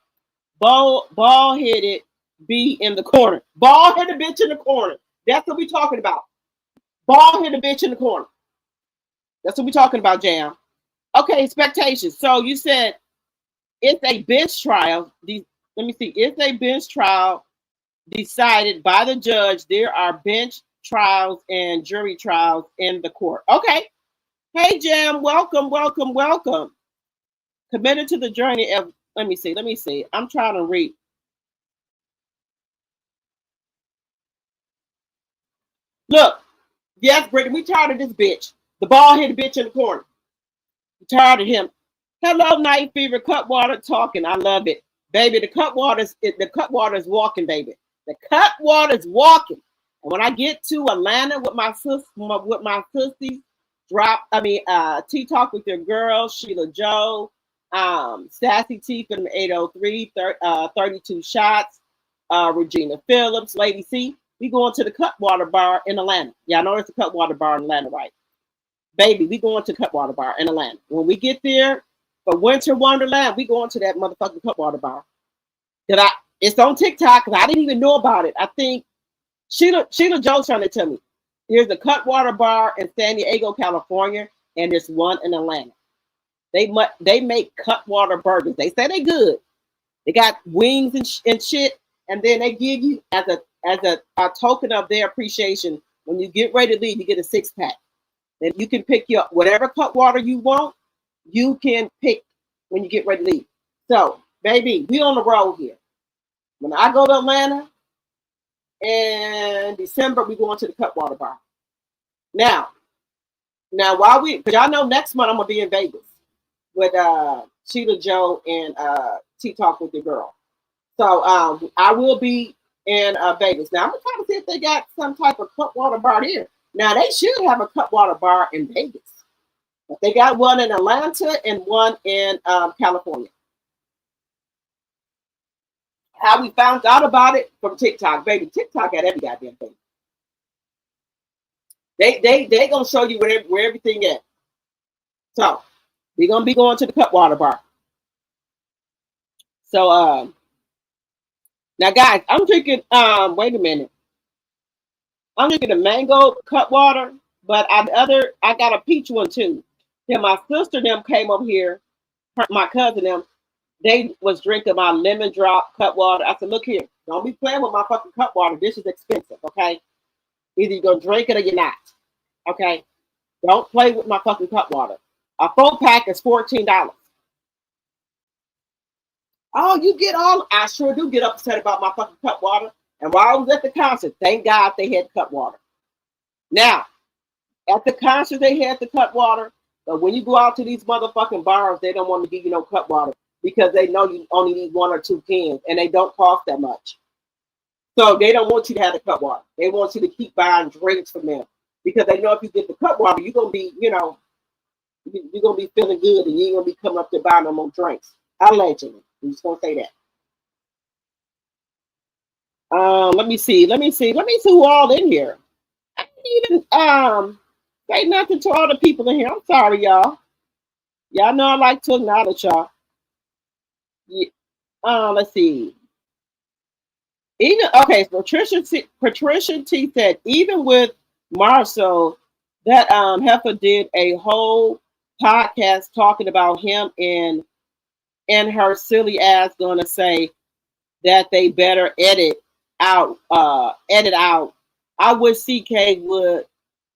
Ball headed B in the corner. Ball headed bitch in the corner. That's what we talking about. Ball headed bitch in the corner. That's what we talking about, Jam. Okay, expectations. So you said it's a bench trial. Let me see. It's a bench trial decided by the judge. There are bench trials and jury trials in the court. Okay. Hey, Jam, welcome. Committed to the journey of, let me see. I'm trying to read. Look, yes, Brittany, we tired of this bitch. The bald-headed bitch in the corner. We tired of him. Hello, Night Fever, Cutwater talking. I love it. Baby, the Cutwater is walking, baby. The Cutwater is walking. And when I get to Atlanta with my sissies, Tea Talk with your girl, Sheila Joe, Sassy T from 803, 32 Shots, Regina Phillips, Lady C. We going to the Cutwater Bar in Atlanta. Y'all know it's a Cutwater Bar in Atlanta, right? Baby, we going to Cutwater Bar in Atlanta. When we get there for Winter Wonderland, we going to that motherfucking Cutwater Bar. It's on TikTok because I didn't even know about it. I think Sheila Joe's trying to tell me. There's a Cutwater Bar in San Diego, California, and there's one in Atlanta. They make Cutwater burgers. They say they good. They got wings and shit, and then they give you as a token of their appreciation. When you get ready to leave, you get a 6-pack. Then you can pick your whatever Cutwater you want. You can pick when you get ready to leave. So, baby, we on the road here. When I go to Atlanta in December, we going to the Cutwater Bar. Now, while because y'all know next month I'm gonna be in Vegas with Sheila Joe and T Talk with the girl. So I will be in Vegas. Now I'm gonna try to see if they got some type of Cutwater bar here. Now they should have a Cutwater bar in Vegas. But they got one in Atlanta and one in California. How we found out about it from TikTok, baby. TikTok got every goddamn thing. They gonna show you where everything is. So we're gonna be going to the Cutwater bar. So now guys, I'm drinking wait a minute. I'm drinking a mango Cutwater, but I got a peach one too. Then my sister them came over here, my cousin them, they was drinking my lemon drop Cutwater. I said, look here, don't be playing with my fucking Cutwater. This is expensive, okay? Either you're gonna drink it or you're not. Okay? Don't play with my fucking Cutwater. A 4-pack is $14. Oh, you get all I sure do get upset about my fucking Cutwater. And while I was at the concert, thank God they had Cutwater. Now, at the concert they had the Cutwater, but when you go out to these motherfucking bars, they don't want to give you no Cutwater because they know you only need 1 or 2 cans and they don't cost that much. So they don't want you to have the Cutwater. They want you to keep buying drinks from them because they know if you get the Cutwater, you're gonna be, you're gonna be feeling good and you ain't gonna be coming up to buy no more drinks. Allegedly, I'm just gonna say that. Let me see who all in here. I didn't even say nothing to all the people in here. I'm sorry, y'all. Y'all know I like to acknowledge y'all. Yeah. Let's see. Even okay, so Patricia T said even with Marcel, that heifer did a whole podcast talking about him and her silly ass gonna say that they better edit out. I wish CK would.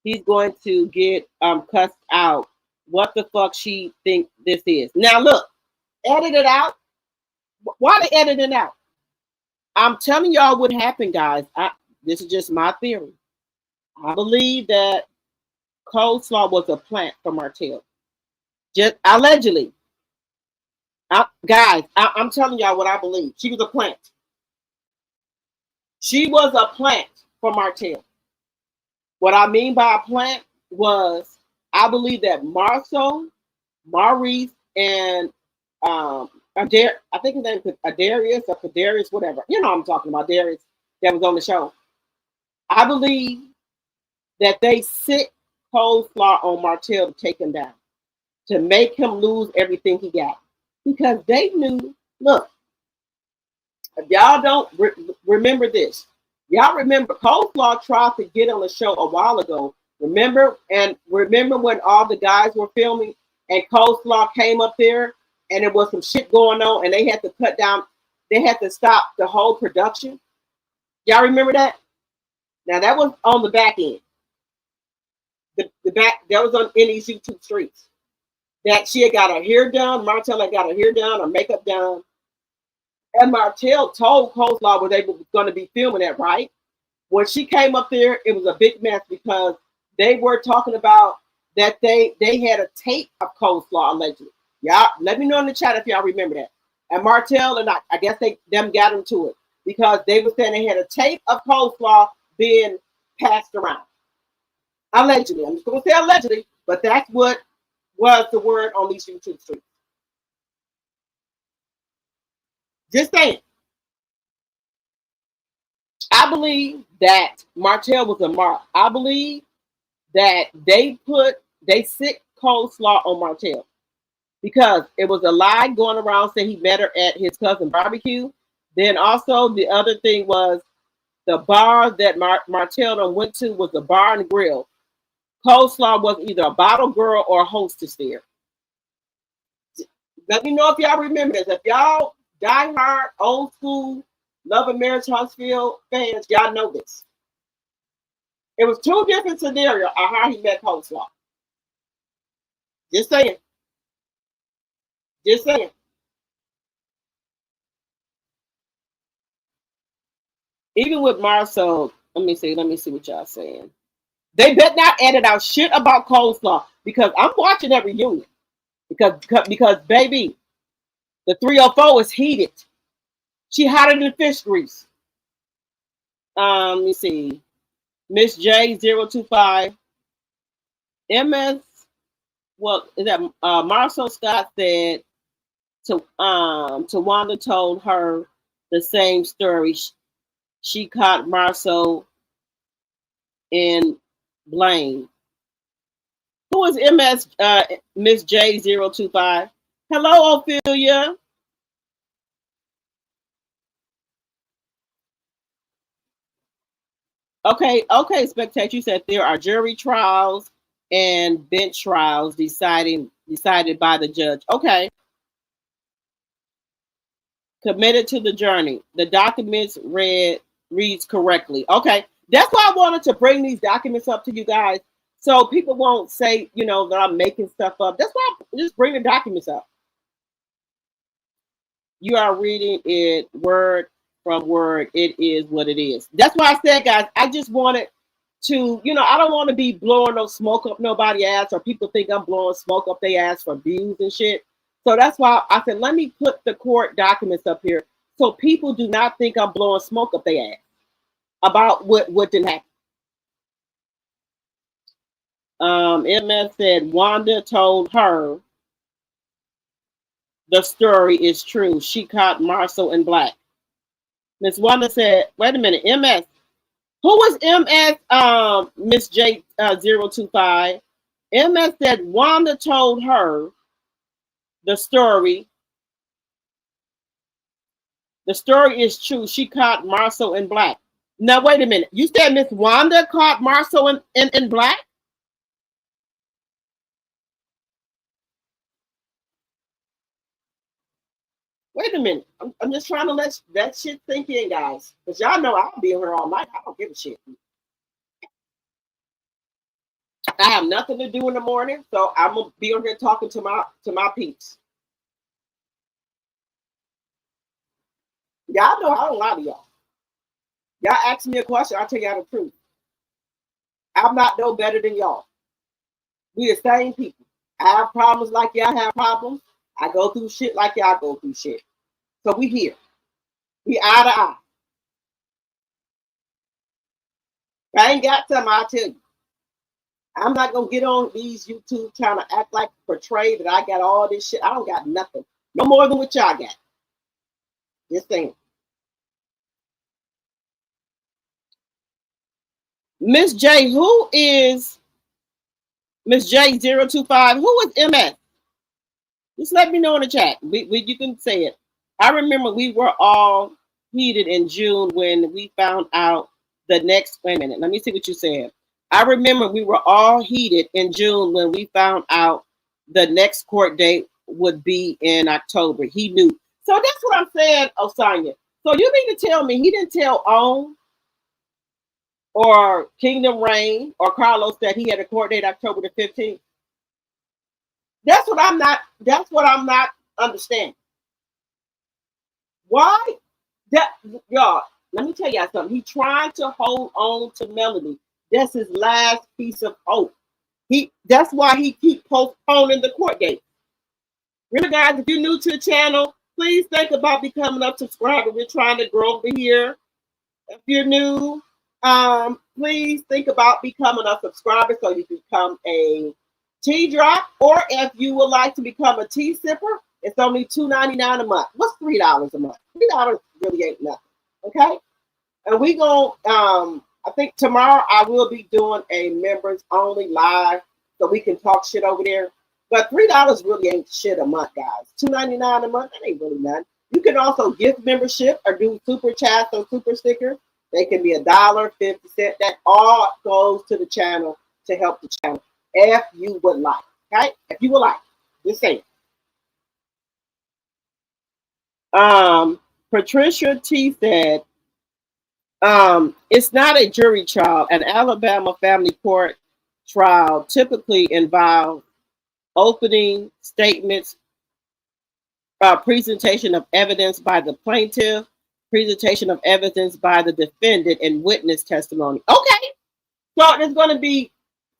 He's going to get cussed out. What the fuck she think this is? Now look, edit it out. Why they edit it out? I'm telling y'all what happened, guys. This is just my theory. I believe that coleslaw was a plant from Martell. Just allegedly. Guys, I'm telling y'all what I believe. She was a plant. She was a plant for Martell. What I mean by a plant was I believe that Marceau, Maurice, and I think his name is Adarius or Kadarius, whatever. You know what I'm talking about, Darius, that was on the show. I believe that they sick coleslaw on Martell to take him down, to make him lose everything he got. Because they knew, look, if y'all don't remember this, y'all remember Coleslaw tried to get on the show a while ago. Remember when all the guys were filming and Coleslaw came up there and there was some shit going on and they had to cut down, they had to stop the whole production. Y'all remember that? Now that was on the back end. The back that was on in these YouTube streets. That she had got her hair done, Martell had got her hair done, her makeup done. And Martell told Coleslaw was going to be filming that, right? When she came up there, it was a big mess because they were talking about that they had a tape of Coleslaw allegedly. Y'all, let me know in the chat if y'all remember that. And Martell and I guess them got into it because they were saying they had a tape of Coleslaw being passed around. Allegedly. I'm just going to say allegedly, but that's what was the word on these YouTube streets. Just saying. I believe that Martell was a mark. I believe that they sick coleslaw on Martell because it was a lie going around saying he met her at his cousin barbecue. Then also the other thing was the bar that Martell went to was the bar and grill. Coleslaw was either a bottle girl or a hostess there. Let me know if y'all remember this. If y'all diehard, old school, Love and Marriage Huntsville fans, y'all know this. It was 2 different scenarios of how he met Coleslaw. Just saying. Just saying. Even with Marcel, let me see what y'all saying. They bet not edit out shit about coleslaw because I'm watching that reunion. Because baby, the 304 is heated. She hotter than fish grease. Let me see. Miss J025. MS, well, is that Marcel Scott said to Wanda told her the same story. She caught Marcel in blame. Who is MS Miss J025? Hello, Ophelia. Okay, spectator. You said there are jury trials and bench trials decided by the judge. Okay. Committed to the journey. The documents reads correctly. Okay. That's why I wanted to bring these documents up to you guys so people won't say, that I'm making stuff up. That's why I just bring the documents up. You are reading it word from word. It is what it is. That's why I said, guys, I just wanted to, I don't want to be blowing no smoke up nobody's ass or people think I'm blowing smoke up their ass for views and shit. So that's why I said, let me put the court documents up here so people do not think I'm blowing smoke up their ass about what didn't happen. MS said Wanda told her the story is true. She caught Marcel in black. Miss Wanda said, wait a minute, MS. Who was MS Miss J025? MS said Wanda told her the story. The story is true. She caught Marcel in black. Now, wait a minute. You said Miss Wanda caught Marcel in black? Wait a minute. I'm just trying to let that shit sink in, guys. Because y'all know I'll be in here all night. I don't give a shit. I have nothing to do in the morning, so I'm gonna be on here talking to my peeps. Y'all know I don't lie to y'all. Y'all ask me a question, I'll tell y'all the truth. I'm not no better than y'all. We the same people. I have problems like y'all have problems. I go through shit like y'all go through shit. So we here. We eye to eye. If I ain't got something, I'll tell you. I'm not gonna get on these YouTube trying to act like portray that I got all this shit. I don't got nothing. No more than what y'all got. Just saying. Miss J, who is Miss J025? Who is MS? Just let me know in the chat. You can say it. I remember we were all heated in June when we found out the next. Wait a minute. Let me see what you said. I remember we were all heated in June when we found out the next court date would be in October. He knew. So that's what I'm saying, Osanya. So you mean to tell me he didn't tell OWN or Kingdom Reign or Carlos that he had a court date October the 15th? That's what I'm not understanding. Why? That y'all, let me tell y'all something. He tried to hold on to Melody. That's his last piece of hope. That's why he keep postponing the court date. Remember, guys, if you're new to the channel, please think about becoming a subscriber. We're trying to grow over here. If you're new, please think about becoming a subscriber so you can become a tea drop, or if you would like to become a tea sipper, it's only $2.99 a month. What's $3 a month? $3 really ain't nothing. Okay, and we go. I think tomorrow I will be doing a members only live so we can talk shit over there. But $3 really ain't shit a month, guys. $2.99 a month, that ain't really nothing. You can also gift membership or do super chats or super stickers. They can be $1.50. That all goes to the channel to help the channel. If you would like, okay? If you would like, just say it. Patricia T said, it's not a jury trial. An Alabama family court trial typically involves opening statements presentation of evidence by the plaintiff, presentation of evidence by the defendant, and witness testimony. Okay, so there's going to be,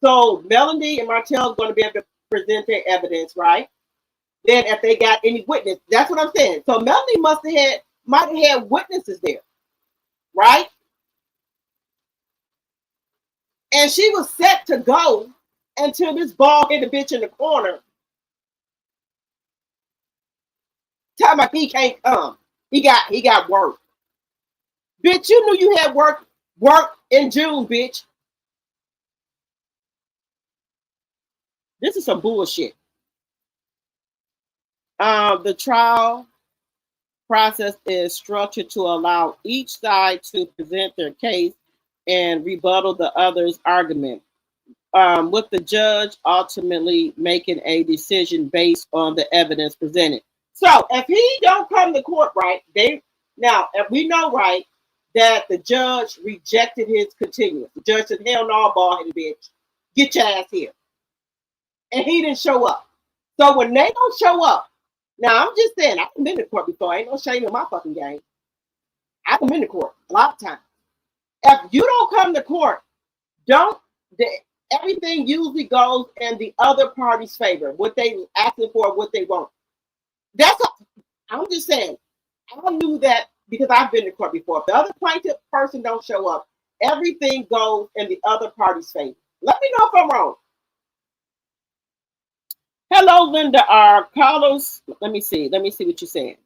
so Melanie and Martell are going to be able to present their evidence, right? Then if they got any witness, that's what I'm saying. So Melanie might have had witnesses there, right? And she was set to go until this ball hit the bitch in the corner. Talking about he can't come. He got work. Bitch, you knew you had work in June, bitch. This is some bullshit. The trial process is structured to allow each side to present their case and rebuttal the other's argument, with the judge ultimately making a decision based on the evidence presented. So if he don't come to court, right? If we know, right, that the judge rejected his continuance. The judge said, "Hell no, ball headed bitch, get your ass here," and he didn't show up. So when they don't show up, now I'm just saying, I've been to court before. Ain't no shame in my fucking game. I've been to court a lot of times. If you don't come to court, don't the, everything usually goes in the other party's favor. What they asking for, what they want. That's all. I'm just saying. I knew that because I've been to court before. If the other plaintiff person don't show up, everything goes in the other party's favor. Let me know if I'm wrong. Hello, Linda R. Carlos. Let me see. Let me see what you're saying.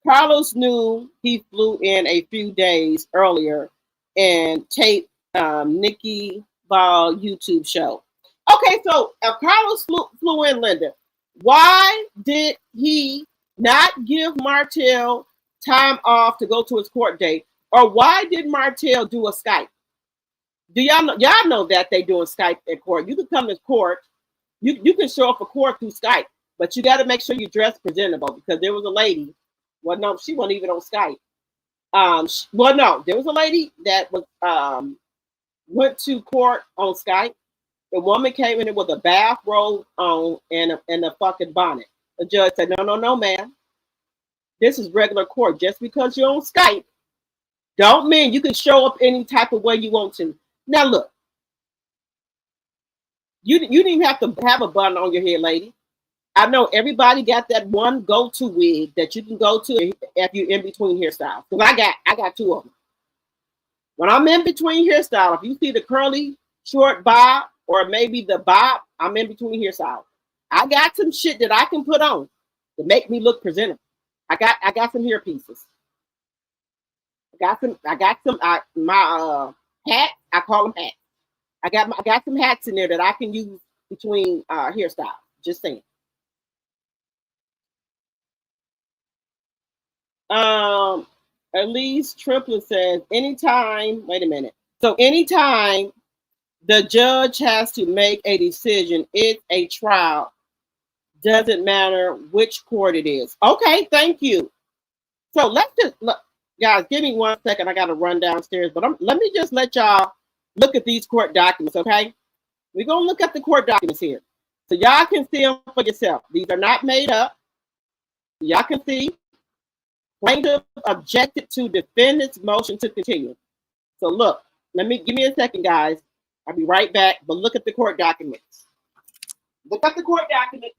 Carlos knew he flew in a few days earlier and taped Nikki Ball YouTube show. Okay, so if Carlos flew in, Linda, why did he not give Martell time off to go to his court date? Or why did Martell do a Skype? Do y'all know that they doing Skype at court? You can come to court, you can show up for court through Skype, but you got to make sure you dress presentable because there was a lady. Well, no, she wasn't even on Skype. Well, no, there was a lady that was went to court on Skype. The woman came in with a bathrobe on and a fucking bonnet. The judge said, "No, no, no, ma'am. This is regular court. Just because you're on Skype, don't mean you can show up any type of way you want to." Now, look, you didn't even have to have a bun on your head, lady. I know everybody got that one go-to wig that you can go to if you're in between hairstyles. Because I got two of them. When I'm in between hairstyles, if you see the curly short bob or maybe the bob, I'm in between hairstyles. I got some shit that I can put on to make me look presentable. I got some hair pieces. I got some my hat. I call them hats. I got some hats in there that I can use between hairstyles. Just saying. Um, Elise Triplett says, anytime, wait a minute. So anytime the judge has to make a decision, it's a trial. Doesn't matter which court it is. Okay, thank you. So let's just look, guys, give me 1 second. I gotta run downstairs, but let me just let y'all look at these court documents, okay? We're gonna look at the court documents here. So y'all can see them for yourself. These are not made up. Y'all can see plaintiff objected to defendant's motion to continue. So look, give me a second, guys. I'll be right back. But look at the court documents. Look at the court documents.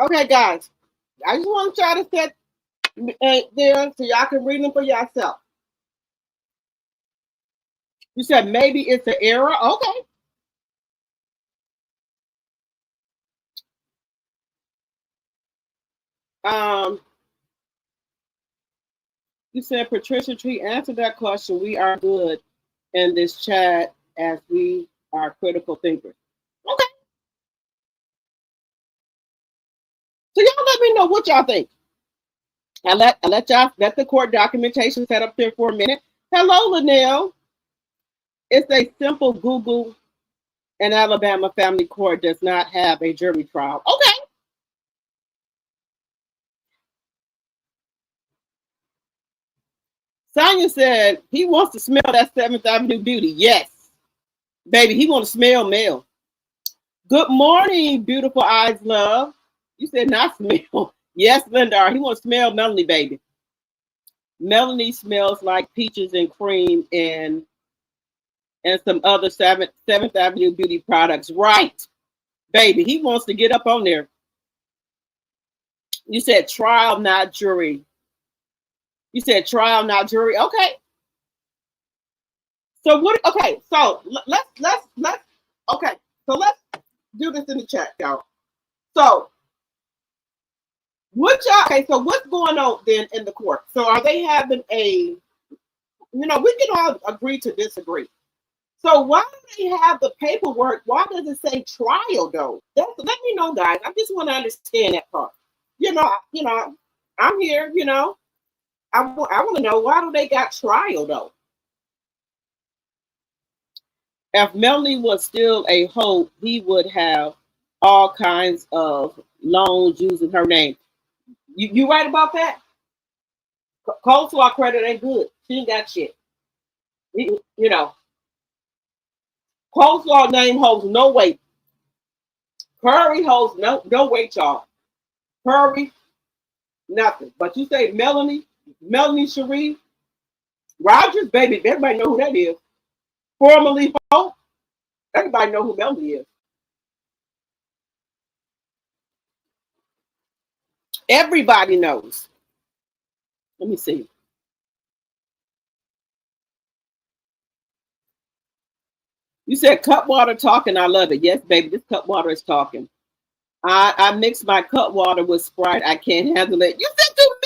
Okay, guys. I just want y'all to set there so y'all can read them for yourself. You said maybe it's an error. Okay. Um, you said Patricia Tree answered that question. We are good in this chat as we are critical thinkers. Okay. So y'all let me know what y'all think. I let y'all let the court documentation set up there for a minute. Hello, Linnell. It's a simple Google. An Alabama family court does not have a jury trial. Okay. Sonia said he wants to smell that Seventh Avenue beauty. Yes, baby, he wants to smell Mel. Good morning, beautiful eyes, love. You said not smell. Yes, Lindar, he wants to smell Melanie, baby. Melanie smells like peaches and cream and some other Seventh Avenue beauty products. Right, baby, he wants to get up on there. You said trial, not jury. You said trial, not jury. Okay. So what? Okay, so let's. Okay, so let's do this in the chat, y'all. So what y'all? Okay, so what's going on then in the court? So are they having a? We can all agree to disagree. So why do they have the paperwork? Why does it say trial though? Let me know, guys. I just want to understand that part. I'm here. I want to know why do they got trial though? If Melanie was still a Holt, he would have all kinds of loans using her name. You right about that? Coleslaw credit ain't good. She ain't got shit. You know, Coleslaw name holds no weight. Curry holds no weight, y'all. Curry, nothing. But you say Melanie Cherie Rogers, baby, everybody know who that is. Formerly Holt, everybody know who Melanie is. Everybody knows. Let me see. You said Cutwater talking. I love it. Yes, baby, this Cutwater is talking. I mixed my Cutwater with Sprite. I can't handle it. You said you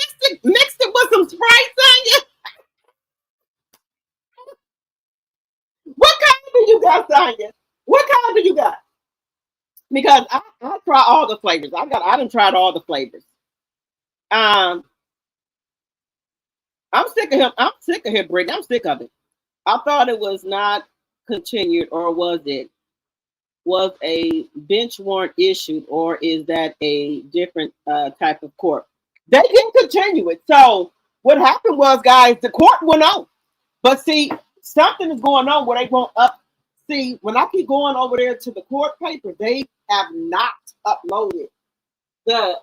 mixed it with some Sprite, Sonya? What kind do you got, Sonya? What kind do you got? Because I try all the flavors. I done tried all the flavors. Um, I'm sick of him. I'm sick of him, Brittany. I'm sick of it. I thought it was not continued, or was it? Was a bench warrant issued, or is that a different type of court? They didn't continue it. So what happened was, guys, the court went on. But see, something is going on where they won't up. See, when I keep going over there to the court paper, they have not uploaded the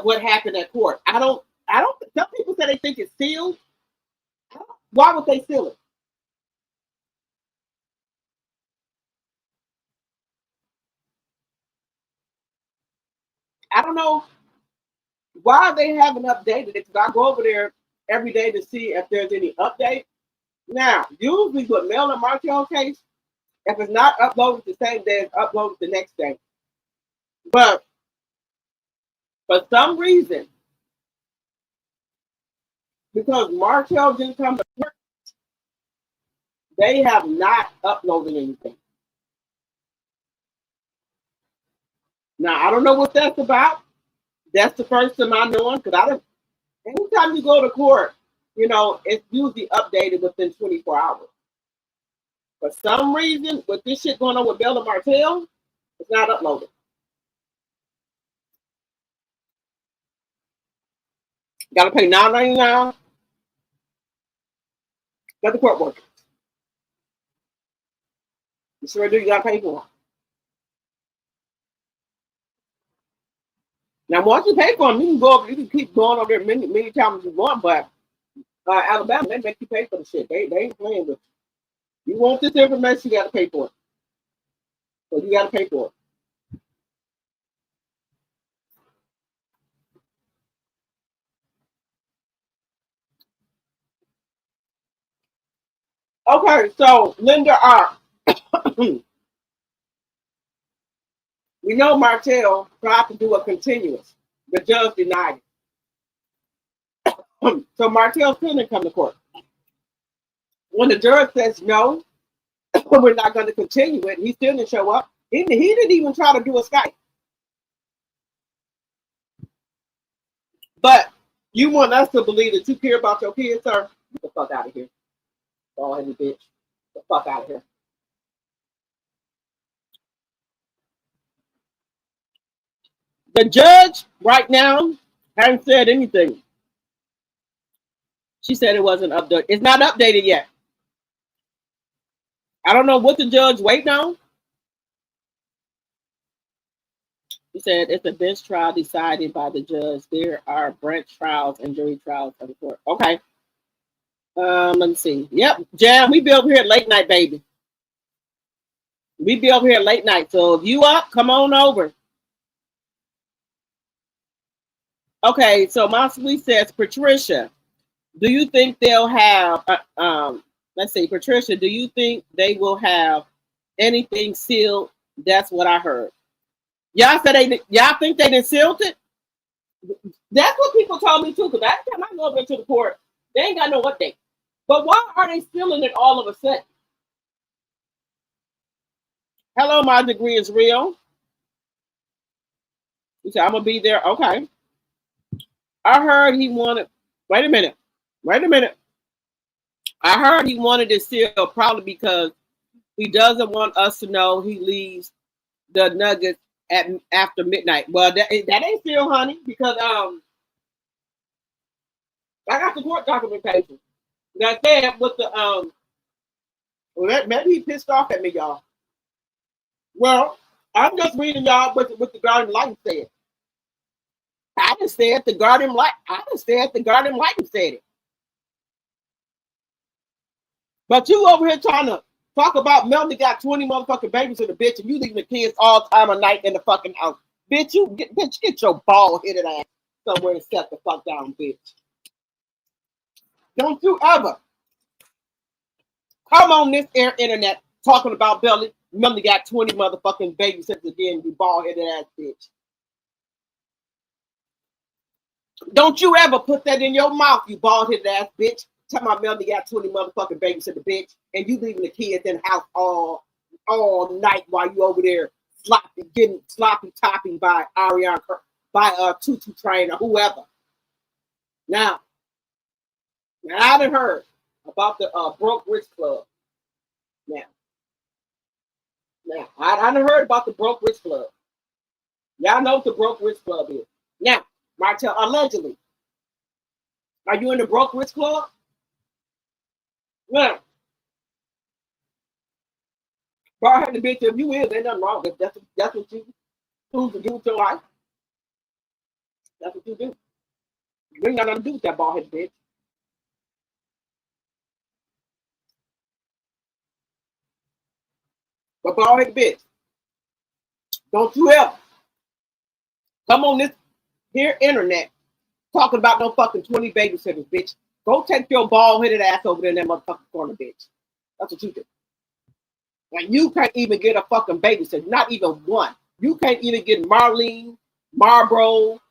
what happened at court. I don't. Some people say they think it's sealed. Why would they seal it? I don't know why they haven't updated it. Because I go over there every day to see if there's any update. Now, usually with Mel and Martell case, if it's not uploaded the same day, it's uploaded the next day. But for some reason, because Martell didn't come to court, they have not uploaded anything. Now, I don't know what that's about. That's the first time I know because I don't. Anytime you go to court, it's usually updated within 24 hours. For some reason, with this shit going on with Bell and Martell, it's not uploaded. Got to pay $9.99. Let the court work. You sure do. You got to pay for it. Now, once you pay for them, you can go up. You can keep going over there many times you want. But Alabama, they make you pay for the shit. They ain't playing with you. You want this information, you got to pay for it. So you got to pay for it. Okay, so Linda R. We know Martell tried to do a continuous. The judge denied it. So Martell couldn't come to court. When the judge says no, we're not going to continue it, he still didn't show up. He didn't even try to do a Skype. But you want us to believe that you care about your kids, sir? Get the fuck out of here. Ball headed bitch. Get the fuck out of here. The judge right now hasn't said anything. She said it wasn't updated. It's not updated yet. I don't know what the judge waiting on. She said it's a bench trial decided by the judge. There are branch trials and jury trials of the court. Okay. Let me see. Yep, Jam, we be over here late night, baby. We be over here late night. So if you up, come on over. Okay, so my sweet says, Patricia, do you think they'll have let's see, Patricia, do you think they will have anything sealed? That's what I heard. Y'all said y'all think they didn't sealed it? That's what people told me too, because last time I go over to the court, they ain't got no update. But why are they sealing it all of a sudden? Hello, my degree is real. He said, I'm gonna be there. Okay. I heard he wanted, wait a minute. I heard he wanted it sealed probably because he doesn't want us to know he leaves the Nuggets at after midnight. Well, that ain't sealed, honey, because I got the court documentation. That said with the well, maybe he pissed off at me, y'all. Well, I'm just reading y'all what the Guardian Light said. I just said the Guardian Light. I just said the Guardian Light said it. But you over here trying to talk about Melody got 20 motherfucking babies in the bitch, and you leaving the kids all time of night in the fucking house. Bitch, get your bald headed ass somewhere and set the fuck down, bitch. Don't you ever come on this internet talking about Melody got 20 motherfucking babies again, you bald headed ass bitch. Don't you ever put that in your mouth, you bald headed ass bitch. Tell my Melody got 20 motherfucking babies in the bitch, and you leaving the kids in the house all night while you over there getting sloppy topping by Ariana, by Tutu Train or whoever. Now I done heard about the Broke Rich Club. Now I done heard about the Broke Rich Club. Y'all know what the Broke Rich Club is. Now, Martell, allegedly, are you in the Broke Rich Club? Now, bar the bitch, if you is, ain't nothing wrong with that. That's what you choose to do with your life. That's what you do. You ain't got nothing to do with that bald headed bitch. But bald headed bitch, don't you ever come on this here internet talking about no fucking 20 babysitters, bitch. Go take your bald headed ass over there in that motherfucking corner, bitch. That's what you do. And you can't even get a fucking babysitter, not even one. You can't even get Marlene, Marlboro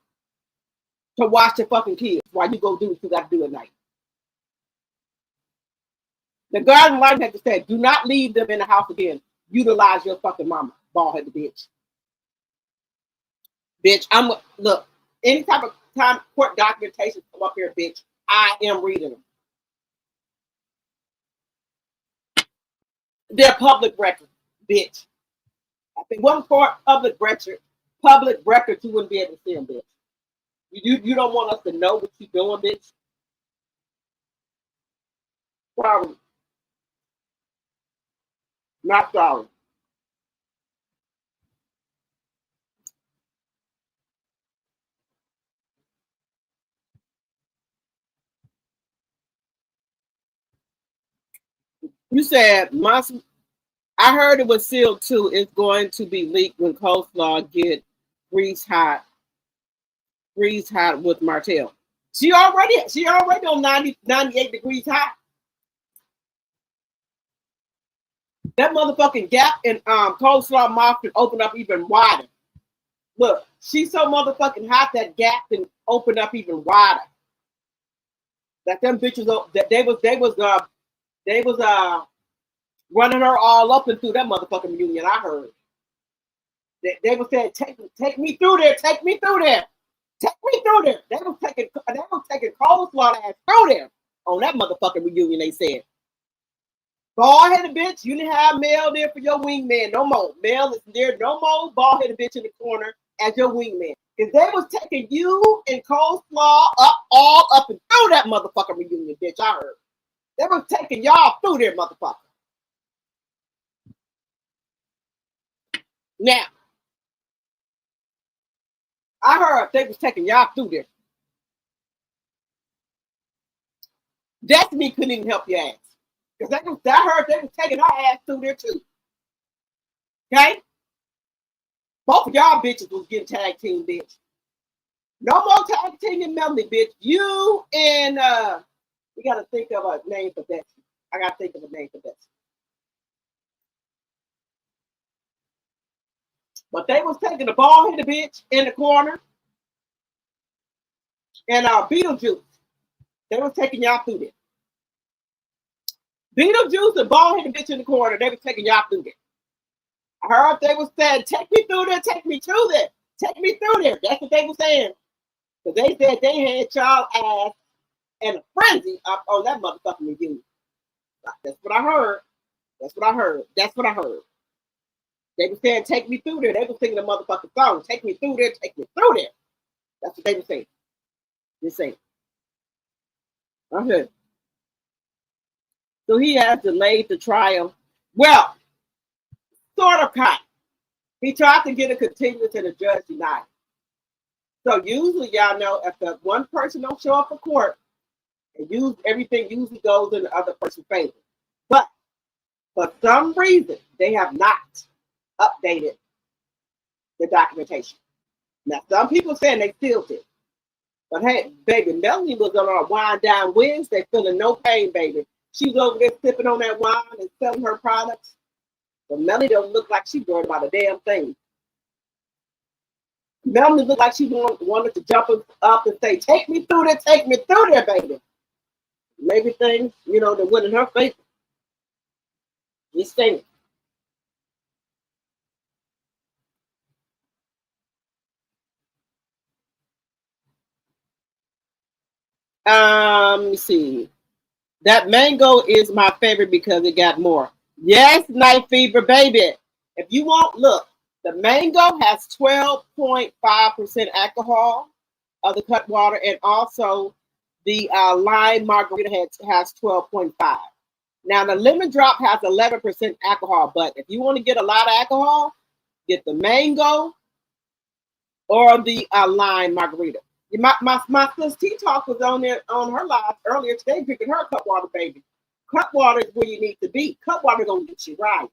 to watch the fucking kids while you go do what you got to do at night. The Guardian Light had to say, do not leave them in the house again. Utilize your fucking mama, bald headed bitch. Bitch, look, any type of time court documentation come up here, bitch. I am reading them. They're public record, bitch. If it wasn't for public record, you wouldn't be able to see them, bitch. You don't want us to know what you're doing, bitch. Sorry. Not sorry. You said I heard it was sealed too. It's going to be leaked when coleslaw get grease hot with Martell. She already on 98 degrees hot. That motherfucking gap in coleslaw mouth can open up even wider. Look, she's so motherfucking hot that gap can open up even wider. That them bitches that they was running her all up and through that motherfucking reunion. I heard they was saying, take me through there, take me through there, take me through there. They was taking coleslaw ass through there on that motherfucking reunion. They said, bald-headed bitch, you didn't have Mel there for your wingman no more. Mel is there no more. Bald-headed bitch in the corner as your wingman. Because they was taking you and coleslaw all up and through that motherfucking reunion, bitch. I heard. They was taking y'all through there, motherfucker. Now, I heard they was taking y'all through there. Destiny couldn't even help your ass. Because I heard they was taking our ass through there too. Okay? Both of y'all bitches was getting tag team, bitch. No more tag team and Melanie, bitch. You and we gotta think of a name for Betsy. I gotta think of a name for Betsy. But they was taking the bald-headed bitch in the corner and Beetlejuice. They was taking y'all through there. Beetlejuice and bald-headed bitch in the corner, they was taking y'all through there. I heard they was saying, take me through there, take me through there, take me through there. That's what they were saying. Because they said they had y'all ass and a frenzy up on that motherfucking reunion. That's what I heard. That's what I heard. That's what I heard. They were saying, take me through there. They were singing the motherfucking song. Take me through there, take me through there. That's what they were saying. They're saying. Okay. So he has delayed the trial. Well, sort of kind. He tried to get a continuance and the judge denied. So usually, y'all know, if the one person don't show up for court, and everything usually goes in the other person's favor. But for some reason, they have not updated the documentation. Now, some people saying they filled it. But hey, baby, Melanie was on our wine down Wednesday feeling no pain, baby. She was over there sipping on that wine and selling her products. But Melanie don't look like she's worried about a damn thing. Melanie looked like she wanted to jump up and say, take me through there, baby. Maybe things, that went in her favor. Just saying. Let me see. That mango is my favorite because it got more. Yes, Night Fever, baby. If you want, look, the mango has 12.5% alcohol of the cut water, and also the lime margarita has 12.5. Now, the lemon drop has 11% alcohol, but if you want to get a lot of alcohol, get the mango or the lime margarita. My sis T-Talk was on her live earlier today drinking her cut water, baby. Cut water is where you need to be. Cut water gonna get you right.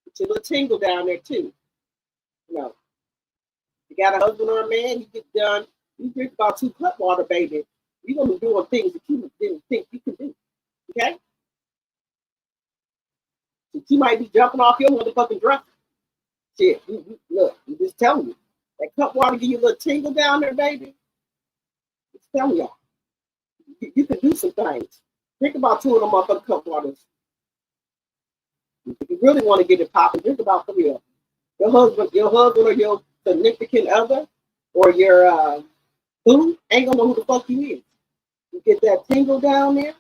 Get your little tingle down there too. You got a husband or a man, you get done. You drink about 2 cut water, baby. You're gonna be doing things that you didn't think you could do. Okay? You might be jumping off your motherfucking dresser. Shit, look, I'm just telling you. That cut water give you a little tingle down there, baby. Just telling y'all. You can do some things. Drink about 2 of them motherfucking cut waters. If you really want to get it popping, drink about 3 of them. Your husband or your significant other or your boo ain't gonna know who the fuck you is. You get that tingle down there,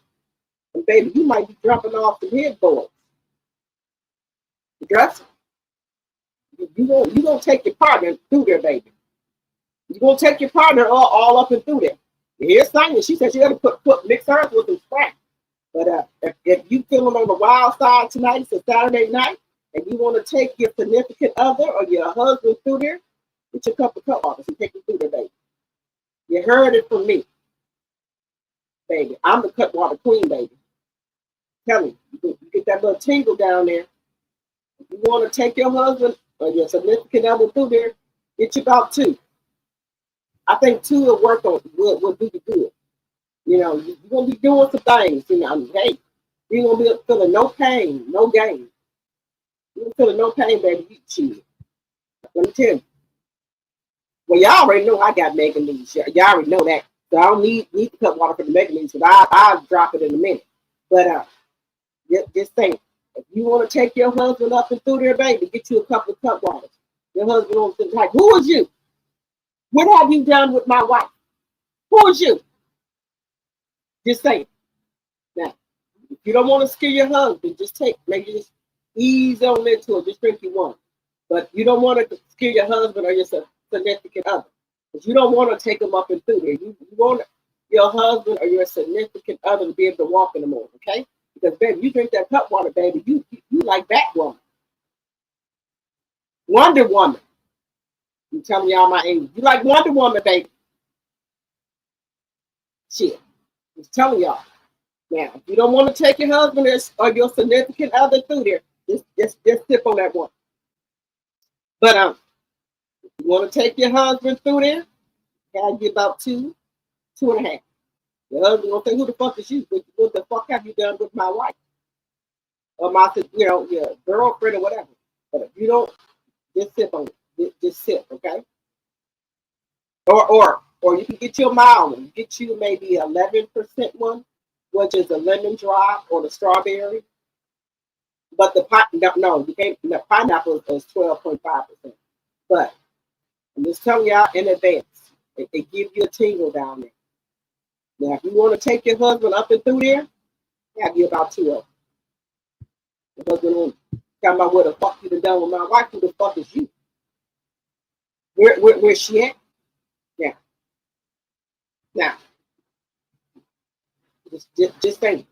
and baby, you might be dropping off the headboards. The dresser. You gonna take your partner through there, baby. You gonna take your partner all up and through there. Here's Sonya. She said she got to mix hers with some scratch. But if you feeling on the wild side tonight, it's a Saturday night, and you want to take your significant other or your husband through there, get your cup of cut water and take you through there, baby. You heard it from me, baby. I'm the cut water queen, baby. Tell me, you get that little tingle down there. If you want to take your husband or your significant other through there, get you about 2. I think 2 will work on will do you good. You're gonna be doing some things. Hey, you're gonna be feeling no pain, no gain. You feel no pain, baby. You shit. Let me tell you. Well, y'all already know I got mega needs. Y'all already know that. So I don't need to cut water for the mega needs, but I'll drop it in a minute. But just think, if you want to take your husband up and through there, baby, get you a couple of cut waters. Your husband won't think like, who is you? What have you done with my wife? Who is you? Just say it. Now, if you don't want to scare your husband, maybe just ease on into it. Just drink you one. But you don't want to scare your husband or your significant other. Because you don't want to take them up and through there. You want your husband or your significant other to be able to walk in the morning, okay? Because, baby, you drink that cut water, baby, you like Batwoman. Wonder Woman. I'm telling y'all my age. You like Wonder Woman, baby. Shit. I'm telling y'all. Now, if you don't want to take your husband or your significant other through there, just sip on that one. But if you want to take your husband through there, gotta get about 2.5. Your husband gonna say, "Who the fuck is you? What the fuck have you done with my wife or my, your girlfriend or whatever?" But if you don't, just sip on it. Just sip, okay? Or you can get you a mild one. Get you maybe 11% one, which is a lemon drop or the strawberry. But the you can't. The pineapple is 12.5%. But I'm just telling y'all in advance, it give you a tingle down there. Now, if you want to take your husband up and through there, I'll give about 2 of them. The husband will talking about what the fuck you done with my wife. Who the fuck is you? Where's she at? Yeah. Now, just think.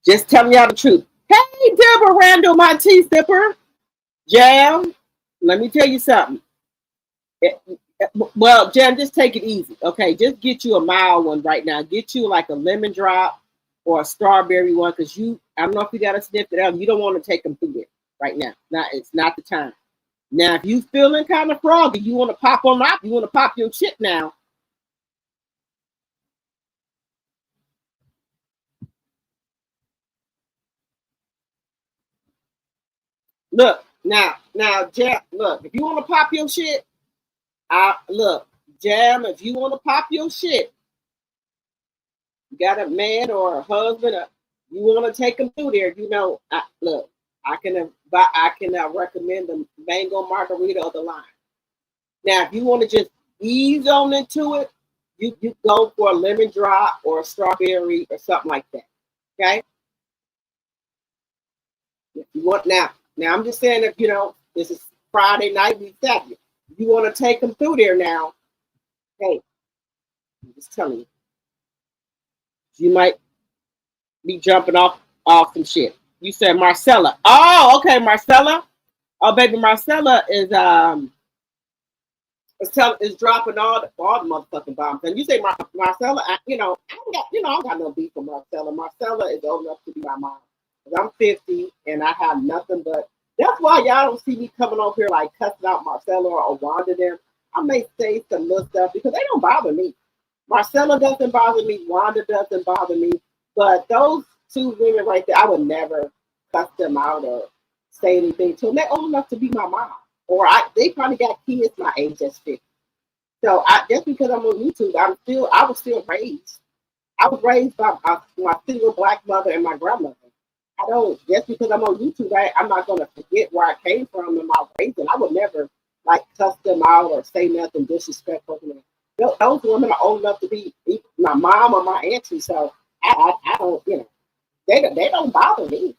Just tell me all the truth. Hey, Deborah Randall, my tea sipper. Jam, let me tell you something. Well, Jam, just take it easy. Okay, just get you a mild one right now. Get you like a lemon drop or a strawberry one, because I don't know if you got to sniff it out. You don't want to take them through there right now. It's not the time. Now, if you feeling kind of froggy, you want to pop on up, you want to pop your shit now. Look, now, Jam, look, if you want to pop your shit, look, Jam, if you want to pop your shit, you got a man or a husband, you want to take them through there, look, I can recommend the mango margarita of the line. Now, if you want to just ease on into it, you go for a lemon drop or a strawberry or something like that. Okay? If you want now I'm just saying, if this is Friday night, we Saturday. You want to take them through there now. Hey, I'm just telling you. You might be jumping off some shit. You said Marcella. Oh, okay, Marcella. Oh, baby, Marcella is dropping all the motherfucking bombs. And you say Marcella, I don't got no beef with Marcella. Marcella is old enough to be my mom. I'm 50 and I have nothing but. That's why y'all don't see me coming over here like cussing out Marcella or Wanda them. I may say some little stuff because they don't bother me. Marcella doesn't bother me. Wanda doesn't bother me. But those two women right there, I would never cuss them out or say anything to them. They're old enough to be my mom. Or they probably got kids my age that's 50. So just because I'm on YouTube, I was still raised. I was raised by my single black mother and my grandmother. I don't, just because I'm on YouTube, I'm not going to forget where I came from and my raising. I would never like cuss them out or say nothing disrespectful to them. Those women are old enough to be my mom or my auntie, so I don't, they don't bother me.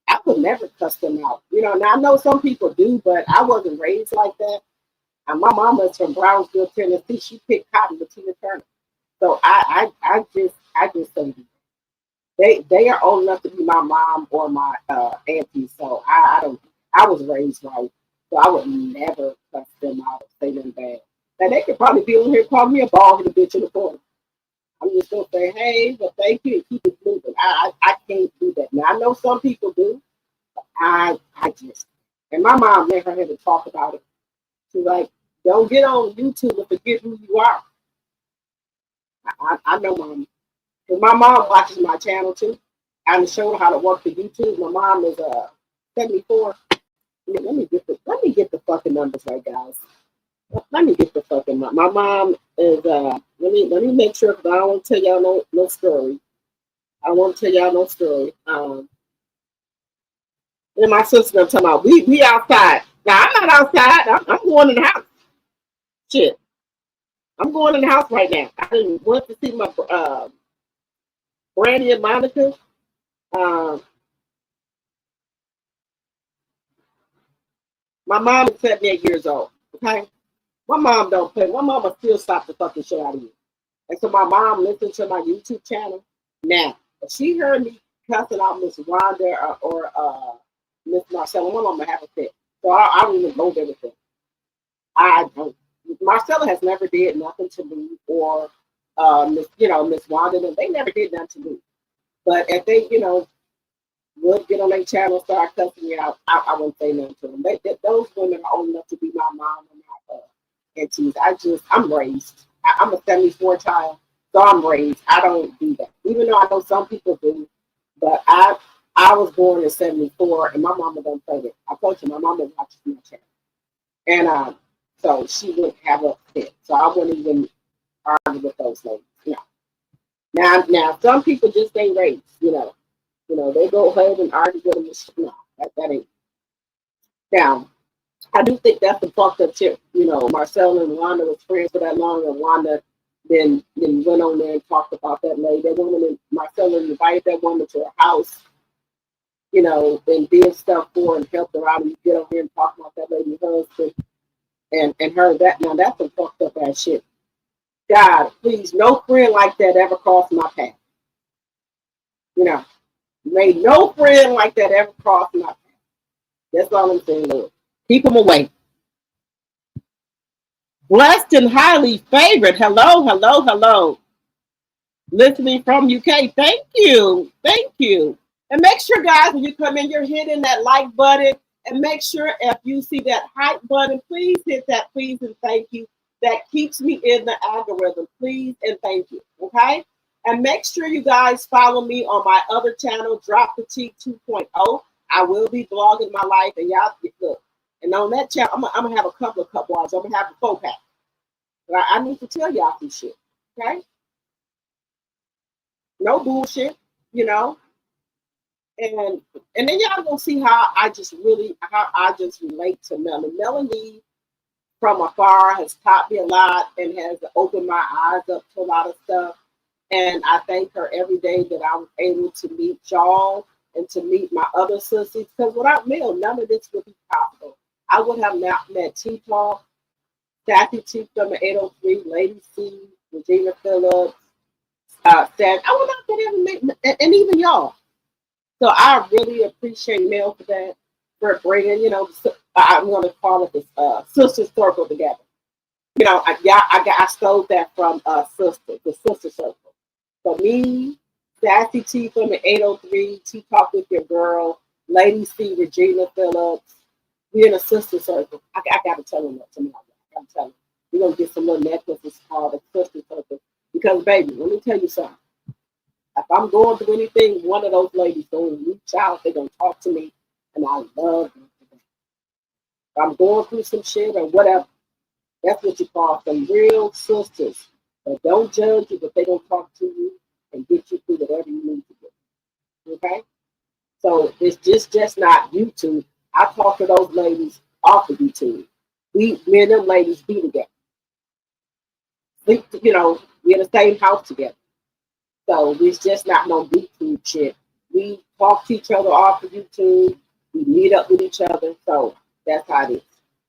I would never cuss them out. Now I know some people do, but I wasn't raised like that. And my mama's from Brownsville, Tennessee. She picked cotton with Tina Turner. So I just say they are old enough to be my mom or my auntie. So I was raised right. So I would never cuss them out or say them bad. Now they could probably be on here calling me a bald-headed bitch in the corner. I'm just gonna say, hey, well, thank you, and keep it moving. I can't do that. Now I know some people do. I just, and my mom never had to talk about it. She's like, don't get on YouTube and forget who you are. I know, mom, because my mom watches my channel too. I showed her how to work the YouTube. My mom is 74. Let me get the fucking numbers right, guys. Let me get the fucking my mom is let me make sure because I don't want to tell y'all no story. I won't tell y'all no story. And my sister I'm talking about we outside. Now I'm not outside. I'm going in the house. Shit. I'm going in the house right now. I didn't want to see my Brandy and Monica. Um, my mom is 78 years old. Okay, my mom don't play. My mama still stop the fucking shit out of you. And so my mom listened to my YouTube channel. Now, if she heard me cussing out Miss Wanda or Miss Marcella, my mama have a fit. So I don't even go there with them. I don't. Marcella has never did nothing to me, or Miss Wanda. They never did nothing to me. But if they, would get on their channel and start cussing me out, I wouldn't say nothing to them. Those women are old enough to be my mom and my aunties. I'm raised. I'm a 74 child, so I'm raised. I don't do that. Even though I know some people do, but I was born in 74, and my mama don't play it. I told you, my mama watches my channel. And so she would have a fit. So I wouldn't even argue with those ladies. No. Now some people just ain't raised, they go ahead and argue with them. No, that ain't. Now, I do think that's the fucked up tip. Marcella and Wanda was friends for that long, and Wanda then went on there and talked about that lady. That woman, and Marcella invited that woman to her house, and did stuff for her and helped her out. And you get over here and talk about that lady's husband and her. Now that's some fucked up ass shit. God, please, no friend like that ever crossed my path. May no friend like that ever cross my path. That's all I'm saying, Lord. Keep them away. Blessed and highly favored. Hello, hello, hello. Listening from UK. Thank you. Thank you. And make sure, guys, when you come in, you're hitting that like button. And make sure if you see that hype button, please hit that, please, and thank you. That keeps me in the algorithm. Please and thank you. Okay? And make sure you guys follow me on my other channel, Drop the T 2.0. I will be blogging my life, and y'all look. And on that channel, I'm gonna have a couple of cup waters. I'm gonna have a 4-pack. But I need to tell y'all some shit. Okay? No bullshit, And then y'all gonna see how I just relate to Melanie. Melanie from afar has taught me a lot and has opened my eyes up to a lot of stuff. And I thank her every day that I was able to meet y'all and to meet my other sisters. Because without Mel, none of this would be possible. I would have not met T-Talk, Kathy T from 803, Lady C, Regina Phillips, Stan. I would not have ever met, and even y'all. So I really appreciate Mel for that, for bringing, I'm going to call it this sister circle together. I stole that from the sister circle. So me, Sassy T from the 803, T Talk with your girl, Lady C, Regina Phillips. We in a sister circle. I got to tell them that tomorrow. I got to tell them. We're going to get some little necklaces called a sister circle. Because, baby, let me tell you something. If I'm going through anything, one of those ladies going to reach out. They're going to talk to me. And I love them for that. If I'm going through some shit or whatever, that's what you call some real sisters that don't judge you, but they don't talk to you and get you through whatever you need to do. Okay? So it's just not YouTube. I talk to those ladies off of YouTube. Me and them ladies be together. We in the same house together. So it's just not no YouTube shit. We talk to each other off of YouTube. We meet up with each other. So that's how it is.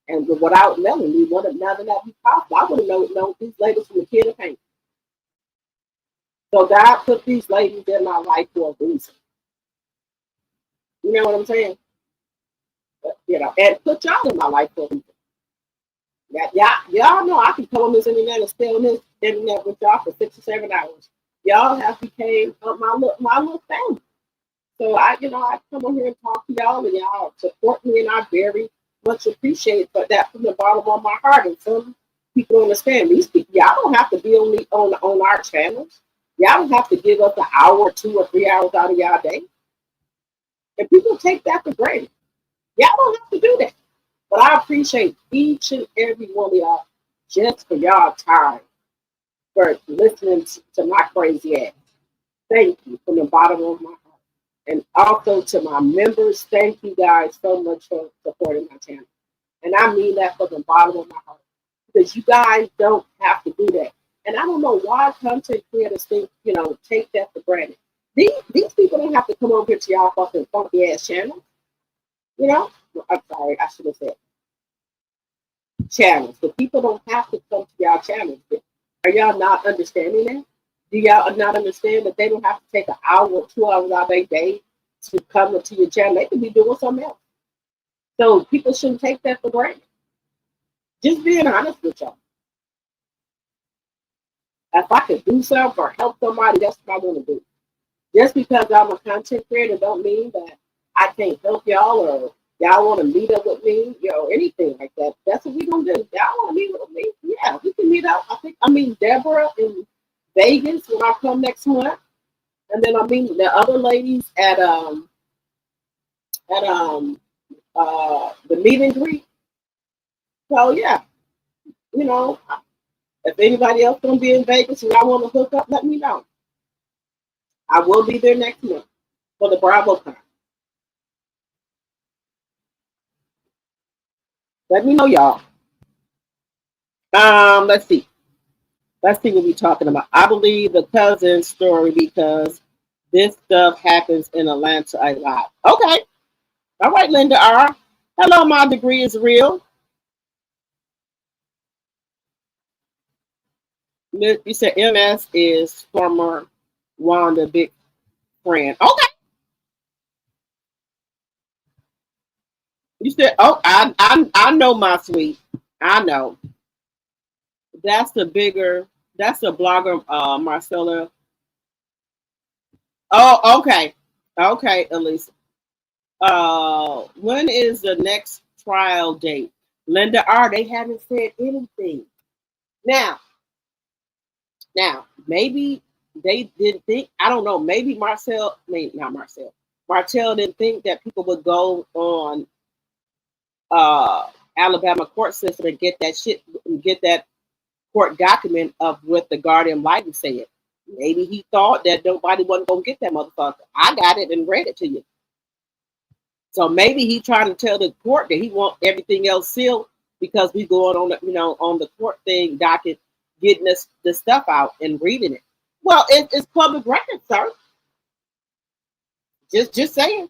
And without Melanie, none of that be possible. I would have known these ladies from the Kid of Paint. So God put these ladies in my life for a reason. You know what I'm saying? But, and put y'all in my life for a reason. Y'all know I can come on this internet and stay on this internet with y'all for 6 or 7 hours. Y'all have became my little family. So I come on here and talk to y'all, and y'all support me, and I very much appreciate that from the bottom of my heart. And some people understand these people. Y'all don't have to be on our channels. Y'all don't have to give us an hour or 2 or 3 hours out of y'all day. And people take that for granted. Y'all don't have to do that. But I appreciate each and every one of y'all just for y'all time for listening to my crazy ass. Thank you from the bottom of my heart. And also to my members, thank you guys so much for supporting my channel. And I mean that from the bottom of my heart. Because you guys don't have to do that. And I don't know why content creators think, take that for granted. These people don't have to come over here to y'all fucking funky ass channels. You know? I'm sorry, I should have said channels. The people don't have to come to y'all channels. Are y'all not understanding that? Do y'all not understand that they don't have to take an hour or 2 hours out of their day to come to your channel? They could be doing something else. So people shouldn't take that for granted. Just being honest with y'all. If I could do something or help somebody, that's what I want to do. Just because I'm a content creator don't mean that I can't help y'all or y'all want to meet up with me, anything like that. That's what we gonna do. Y'all want to meet with me? Yeah, we can meet up. I mean Deborah in Vegas when I come next month, and then I meet the other ladies at the meet and greet. So yeah, you know, if anybody else gonna be in Vegas and I want to hook up, let me know. I will be there next month for the BravoCon. Let me know, y'all. Let's see. Let's see what we're talking about. I believe the cousin story because this stuff happens in Atlanta a lot. Okay. All right, Linda R. Hello, my degree is real. You said MS is former Wanda big friend. Okay. You said, oh, I know my sweet. I know. That's the blogger, Marcella. Oh, okay. Okay, Elisa. When is the next trial date? Linda R, they haven't said anything. Now, maybe they didn't think, I don't know, maybe not Marcel. Martell didn't think that people would go on Alabama court system and get that shit, get that court document of what the Guardian Lighting said. Maybe he thought that nobody wasn't gonna get that motherfucker. I got it and read it to you. So maybe he trying to tell the court that he want everything else sealed because we going on on the court thing docket, getting this the stuff out and reading it. Well, it's public record, sir. Just saying.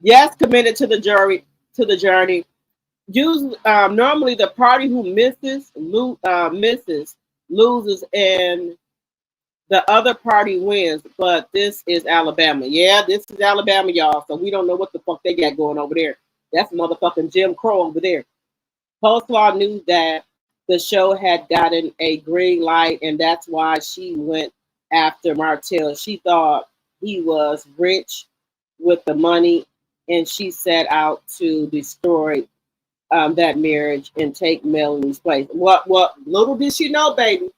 Yes, committed to the jury to the journey. Usually, normally the party who misses loses, and the other party wins. But this is Alabama. Yeah, this is Alabama, y'all. So we don't know what the fuck they got going over there. That's motherfucking Jim Crow over there. Postlaw knew that the show had gotten a green light, and that's why she went after Martell. She thought he was rich with the money, and she set out to destroy that marriage and take Melanie's place. What little did she know, baby?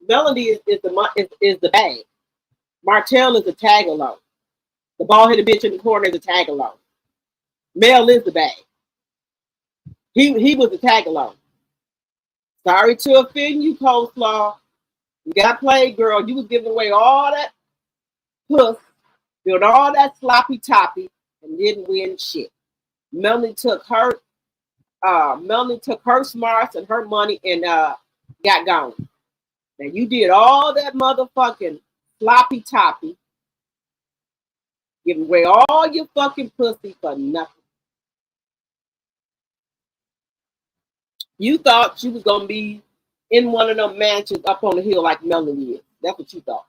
Melanie is the bag. Martell is the tag along. The bald headed bitch in the corner is the tag along. Mel is the bag. He was the tag along. Sorry to offend you, Coleslaw. You got played, girl. You was giving away all that puss, doing all that sloppy toppy, and didn't win shit. Melanie took her smarts and her money and got gone. Now you did all that motherfucking sloppy toppy, giving away all your fucking pussy for nothing. You thought you was gonna be in one of them mansions up on the hill like Melanie is. That's what you thought.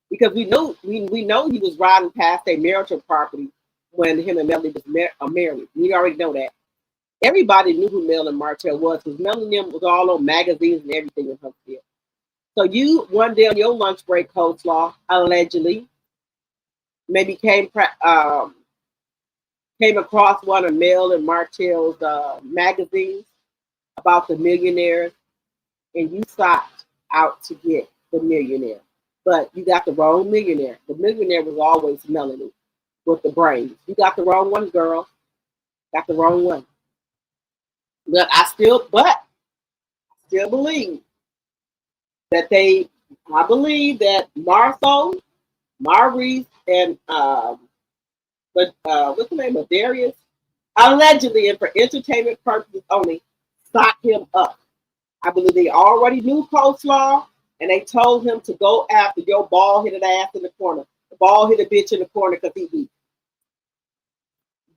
Because we know he was riding past a marital property when him and Melanie was married. We already know that. Everybody knew who Mel and Martell was because Melanie was all on magazines and everything in her field. So you one day on your lunch break, Coleslaw, allegedly, maybe came across one of Mel and Martell's magazines about the millionaires and you sought out to get the millionaire. But you got the wrong millionaire. The millionaire was always Melanie with the braids. You got the wrong one, girl. Got the wrong one. But I still believe that I believe that Martho, Maurice, and what's the name of Darius, allegedly and for entertainment purposes only, sought him up. I believe they already knew coleslaw, and they told him to go after your bald headed ass in the corner, the bald headed bitch in the corner, because he weak.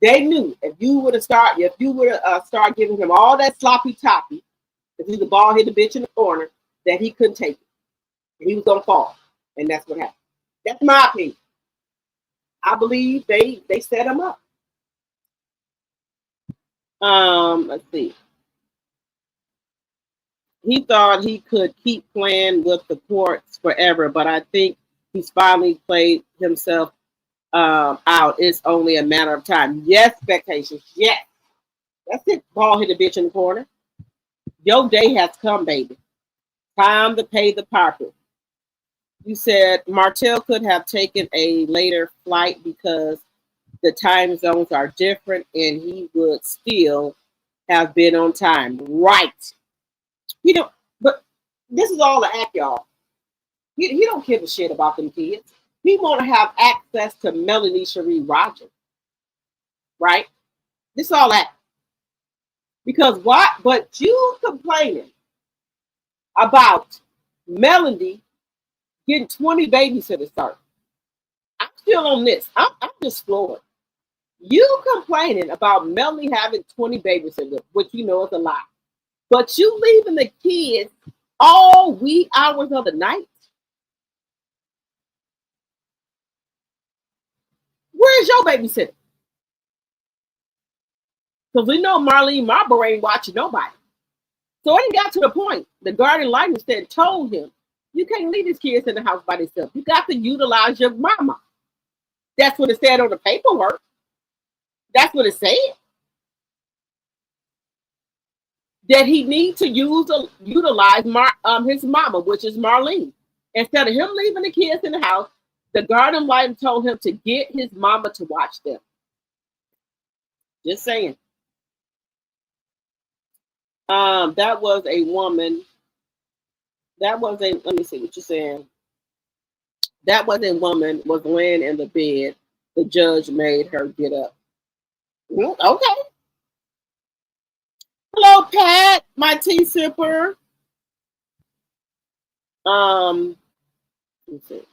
They knew if you would have started giving him all that sloppy toppy, because he's a bald headed bitch in the corner, that he couldn't take it. And he was gonna fall. And that's what happened. That's my opinion. I believe they set him up. Let's see. He thought he could keep playing with the courts forever, but I think he's finally played himself out. It's only a matter of time. Yes, expectations. Yes. That's it. Ball hit a bitch in the corner. Your day has come, baby. Time to pay the piper. You said Martell could have taken a later flight because the time zones are different and he would still have been on time. Right. You know, but this is all the act, y'all. He don't give a shit about them kids. He want to have access to Melanie Cherie Rogers. Right? This is all that. Because what? But you complaining about Melanie getting 20 babysitters started. I'm still on this. I'm just floored. You complaining about Melanie having 20 babysitters, which you know is a lie. But you leaving the kids all wee hours of the night? Where's your babysitter? Because we know Marlene Marlborough ain't watching nobody. So it got to the point. The guardian light instead told him, you can't leave these kids in the house by themselves. You got to utilize your mama. That's what it said on the paperwork. That's what it said. That he needs to utilize his mama, which is Marlene. Instead of him leaving the kids in the house, the guardian light told him to get his mama to watch them. Just saying. That was a woman. That was a. Let me see what you're saying. That was a woman was laying in the bed. The judge made her get up. Okay. Hello, Pat, my tea sipper. Let's see.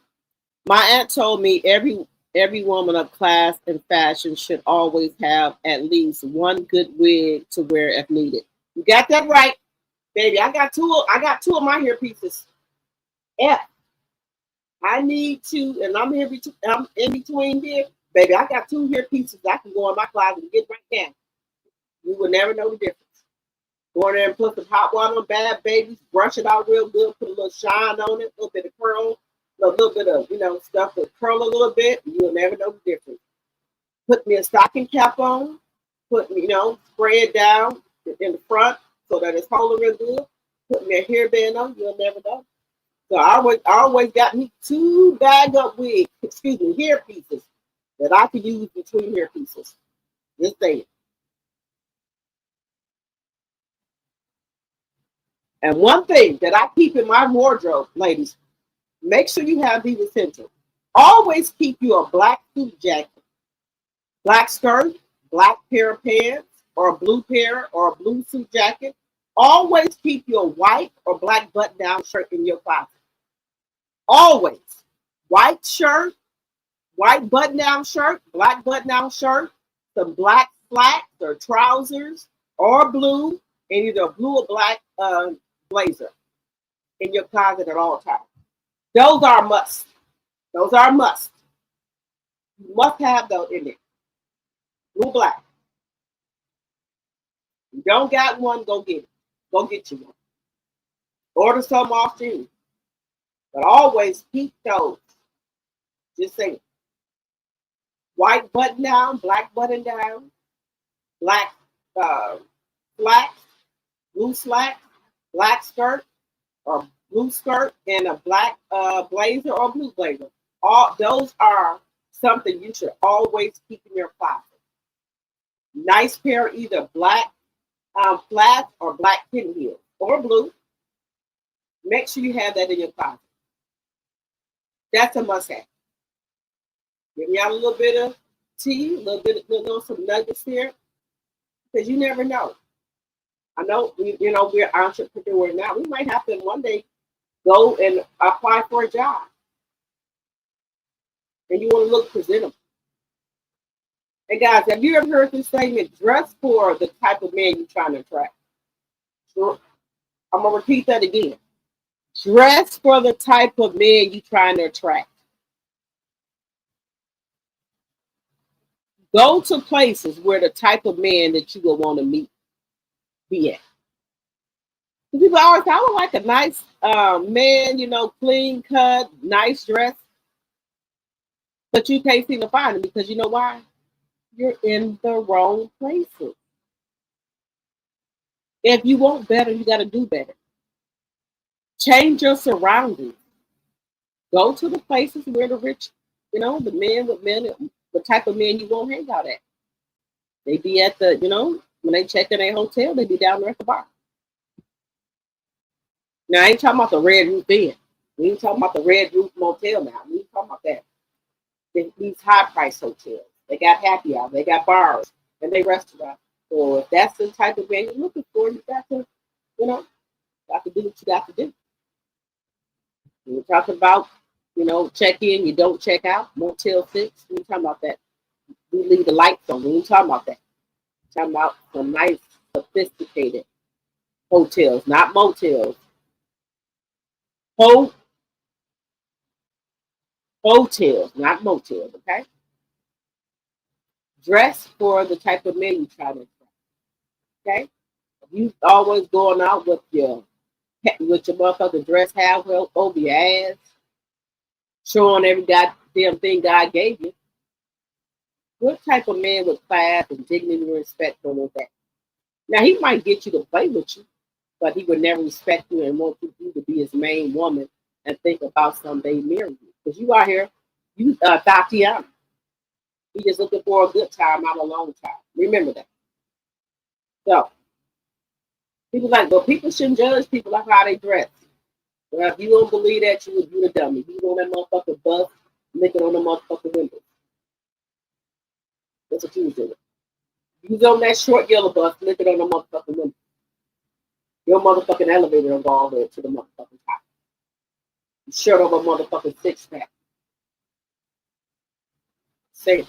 My aunt told me every woman of class and fashion should always have at least one good wig to wear if needed. You got that right, baby. I got two of my hair pieces. Yeah. I need to, and I'm in between here, baby. I got two hair pieces I can go in my closet and get right now. You will never know the difference. Go in there and put some hot water on bad babies, brush it out real good, put a little shine on it, a little bit of curl, a little bit of stuff that curl a little bit, and you'll never know the difference. Put me a stocking cap on, spray it down in the front so that it's holding real good. Put me a hairband on, you'll never know. So I always got me two hair pieces that I could use between hair pieces. Just saying. And one thing that I keep in my wardrobe, ladies, make sure you have these essentials. Always keep you a black suit jacket, black skirt, black pair of pants, or a blue pair or a blue suit jacket. Always keep your white or black button-down shirt in your closet. Always. White shirt, white button-down shirt, black button-down shirt, some black slacks or trousers, or blue, and either a blue or black blazer in your closet at all times. Those are must. Those are must. You must have those in there. Blue, black. You don't got one, go get it. Go get you one. Order some off too. But always keep those. Just say white button down, black button down, black slacks, blue slacks, black skirt, or blue skirt and a black blazer or blue blazer. All those are something you should always keep in your closet. Nice pair of either black flats or black kitten heels or blue. Make sure you have that in your closet. That's a must have. Give me out a little bit of tea, a little bit of some nuggets here, because you never know. I know we're entrepreneurs now. We might have to one day go and apply for a job, and you want to look presentable. And guys, have you ever heard this statement? Dress for the type of man you're trying to attract. So I'm gonna repeat that again. Dress for the type of man you're trying to attract. Go to places where the type of man that you will want to meet be at. People always say, I would like a nice man, clean cut, nice dress, but you can't seem to find him because you know why? You're in the wrong places. If you want better, you got to do better. Change your surroundings. Go to the places where the rich, the men, the type of men you won't hang out at. They be at the, when they check in a hotel, they be down there at the bar. Now, I ain't talking about the Red Roof Inn. We ain't talking about the Red Roof Motel now. We ain't talking about that. These high price hotels. They got happy hour. They got bars and they restaurants. So if that's the type of man you're looking for, you got to, got to do what you got to do. We're talking about, check in, you don't check out. Motel 6. We ain't talking about that. We leave the lights on. We ain't talking about that. We're talking about some nice, sophisticated hotels, not motels. Hotels, not motels, okay? Dress for the type of men you try to attract, okay? If you always going out with your motherfucking dress half over your ass, showing every goddamn thing God gave you, what type of man with class and dignity and respect for that? Now, he might get you to play with you, but he would never respect you and want you to be his main woman and think about someday marrying you. Because you out here, you Tatiana. You just looking for a good time, not a long time. Remember that. So, people shouldn't judge people like how they dress. Well, if you don't believe that, you a dummy. You on that motherfucking bus, licking on the motherfucking window. That's what you was doing. You was on that short yellow bus, licking on the motherfucking window. Your motherfucking elevator will go all the way to the motherfucking top. You shirt over a motherfucking six-pack. Say,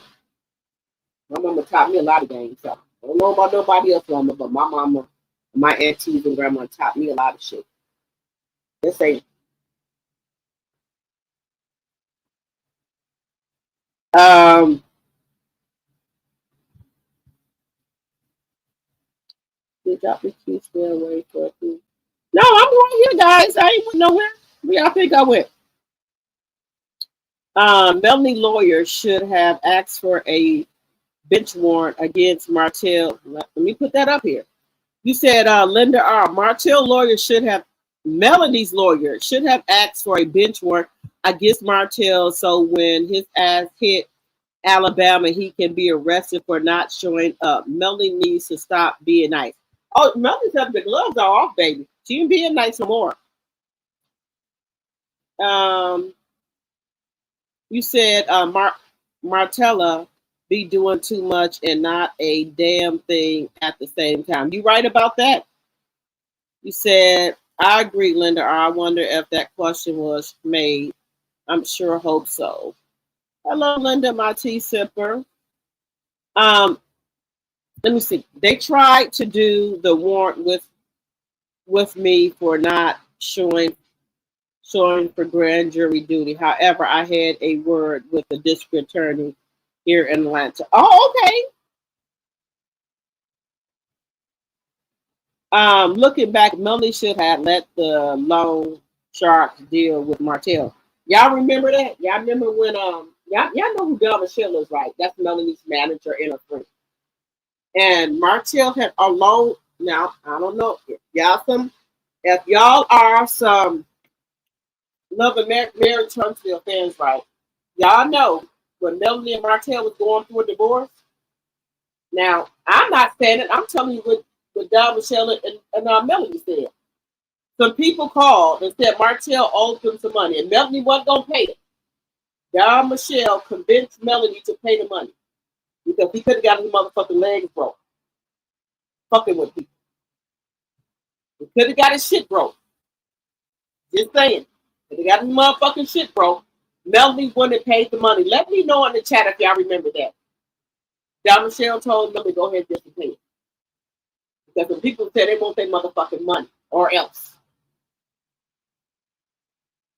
my mama taught me a lot of games. So I don't know about nobody else, mama, but my mama, my aunties and grandma taught me a lot of shit. Let's say, did y'all please stay away for a few? No, I'm right here, guys. I ain't went nowhere. Where y'all think I went? Melanie lawyer should have asked for a bench warrant against Martell. Let me put that up here. You said Linda R. Martell lawyer should have, Melanie's lawyer should have asked for a bench warrant against Martell so when his ass hit Alabama, he can be arrested for not showing up. Melanie needs to stop being nice. Oh, Melanie's up, the gloves are off, baby. She ain't being nice no more. You said Martella be doing too much and not a damn thing at the same time. You right about that? You said, I agree, Linda. I wonder if that question was made. I'm sure, hope so. Hello, Linda, my tea sipper. Let me see. They tried to do the warrant with me for not showing for grand jury duty. However, I had a word with the district attorney here in Atlanta. Oh, okay. Looking back, Melanie should have let the loan sharks deal with Martell. Y'all remember that? Y'all remember when y'all know who Delma Schiller is, right? That's Melanie's manager and a friend. And Martell had a loan. Now I don't know if y'all some If y'all are some Love and Mary Tunstall fans, right? Y'all know when Melanie and Martell was going through a divorce. Now, I'm not saying it. I'm telling you what Don Michelle and Melanie said. Some people called and said Martell owed them some money, and Melanie wasn't going to pay it. Don Michelle convinced Melanie to pay the money because he could have got his motherfucking legs broke. Fucking with people. He could have got his shit broke. Just saying. If he got his motherfucking shit broke, Melanie wouldn't have paid the money. Let me know in the chat if y'all remember that. Don Michelle told Melanie go ahead and just pay it. Because when people said they want their motherfucking money or else.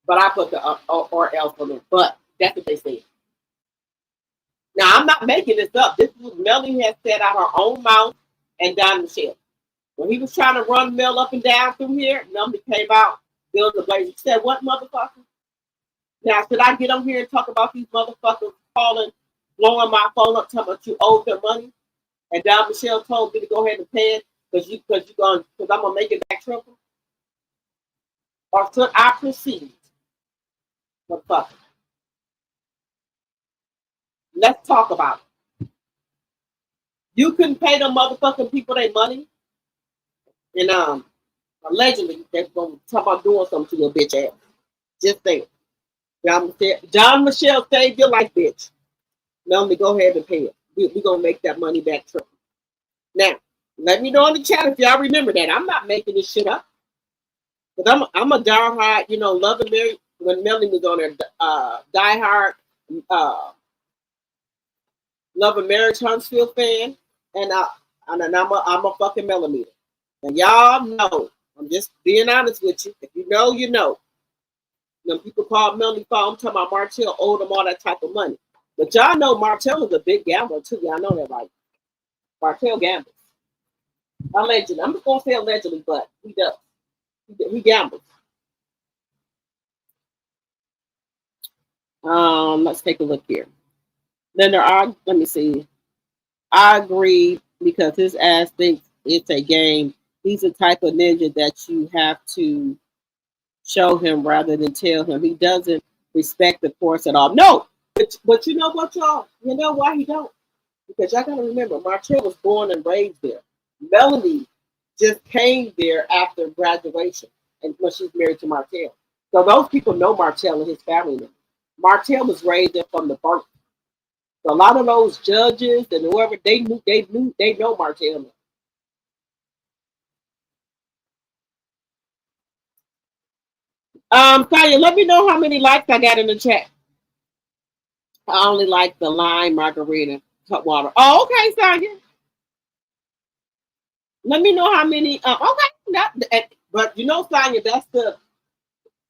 But I put the or else on it. But that's what they said. Now, I'm not making this up. This is what Melanie has said out her own mouth and Don Michelle. When he was trying to run Mel up and down through here, Melanie came out, Bill the Blazer. She said, what motherfucker? Now, should I get on here and talk about these motherfuckers calling, blowing my phone up, talking about you owe their money? And Don Michelle told me to go ahead and pay it because I'm gonna make it back triple. Or should I proceed? Motherfucker. Let's talk about it. You couldn't pay them motherfucking people their money, and allegedly they're gonna talk about doing something to your bitch ass. Just think. John Michelle saved your life, bitch. Melanie, go ahead and pay it. We're gonna make that money back triple. Now, let me know in the chat if y'all remember that. I'm not making this shit up. But I'm a diehard, Love and Mary when Melanie was on there, diehard Love and Mary Huntsville fan, and I'm a fucking millimeter. And y'all know, I'm just being honest with you. If you know, you know. When people call Melanie phone, I'm talking about Martell owed them all that type of money. But y'all know Martell is a big gambler too. Y'all know that, right? Martell gambles. Allegedly. I'm just gonna say allegedly, but he does. He gambles. Let's take a look here. Then let me see. I agree because his ass thinks it's a game. He's the type of ninja that you have to show him rather than tell him. He doesn't respect the course at all. No, but you know what, y'all? You know why he don't? Because y'all gotta remember, Martell was born and raised there. Melanie just came there after graduation, and when she's married to Martell. So those people know Martell and his family members. Martell was raised there from the birth. So a lot of those judges and whoever they know Martell. Kaya, let me know how many likes I got in the chat. I only like the lime margarita cut water. Oh, okay, Sonya. Let me know how many. But Sonya, that's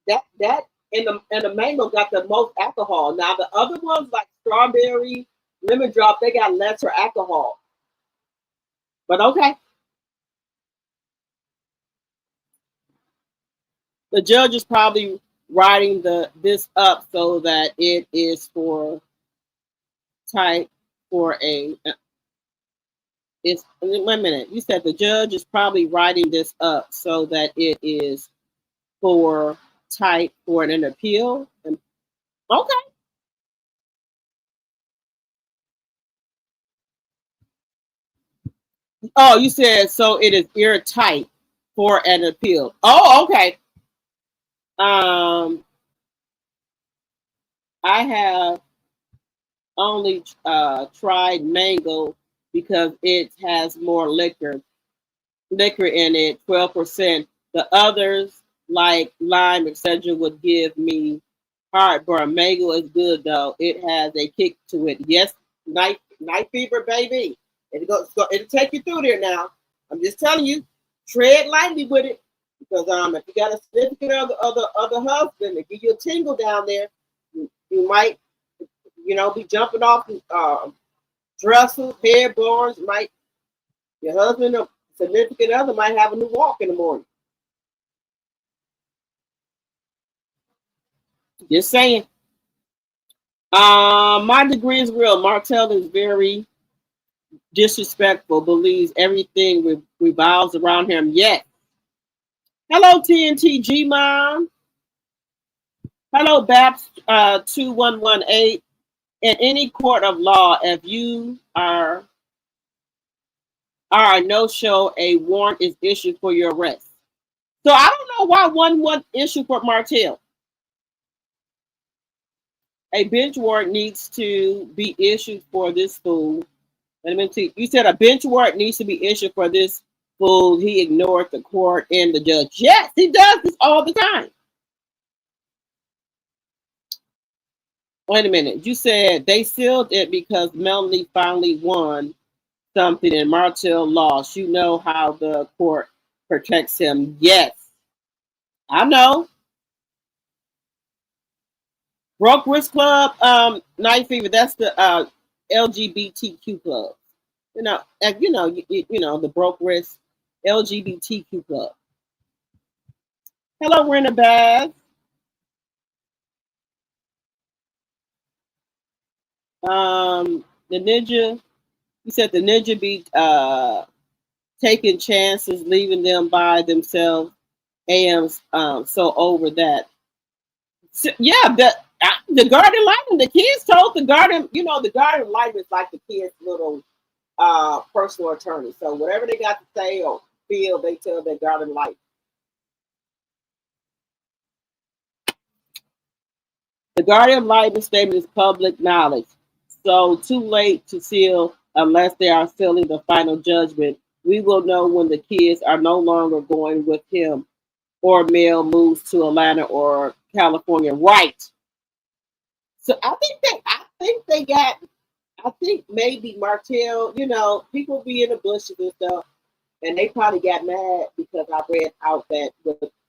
that and the mango got the most alcohol. Now the other ones like strawberry, lemon drop, they got lesser alcohol. But okay. The judge is probably writing this up so that it is for type for a. Wait a minute. You said the judge is probably writing this up so that it is for type for an appeal. Okay. Oh, you said so it is airtight for an appeal. Oh, okay. I have only tried mango because it has more liquor in it, 12%. The others like lime, etc., would give me heartburn. Mango is good though; it has a kick to it. Yes, night fever, baby. It'll take you through there now. I'm just telling you, tread lightly with it because if you got a significant other husband and give you a tingle down there, you might be jumping off dressers, headboards. Your husband or significant other might have a new walk in the morning. Just saying. My degree is real. Martell is very disrespectful, believes everything revolves around him. Yes. Hello, TNTG Mom. Hello, BAPS 2118. In any court of law, if you are a no-show, a warrant is issued for your arrest. So I don't know why one issue for Martell. A bench warrant needs to be issued for this fool. Let me see. You said a bench warrant needs to be issued for this fool. He ignored the court and the judge. Yes, he does this all the time. Wait a minute. You said they sealed it because Melanie finally won something and Martell lost. You know how the court protects him. Yes, I know. Broke Risk Club, Night Fever. That's the LGBTQ club. The Broke Risk LGBTQ club. Hello, Rena Baz. The ninja. You said the ninja be taking chances, leaving them by themselves. AM's so over that. So, yeah, the guardian life, the kids told the guardian, the guardian life is like the kids' little personal attorney. So whatever they got to say or feel, they tell their guardian life. The guardian life statement is public knowledge. So too late to seal unless they are sealing the final judgment. We will know when the kids are no longer going with him or Mel moves to Atlanta or California. Right. So I think maybe Martell, people be in the bushes and stuff, and they probably got mad because I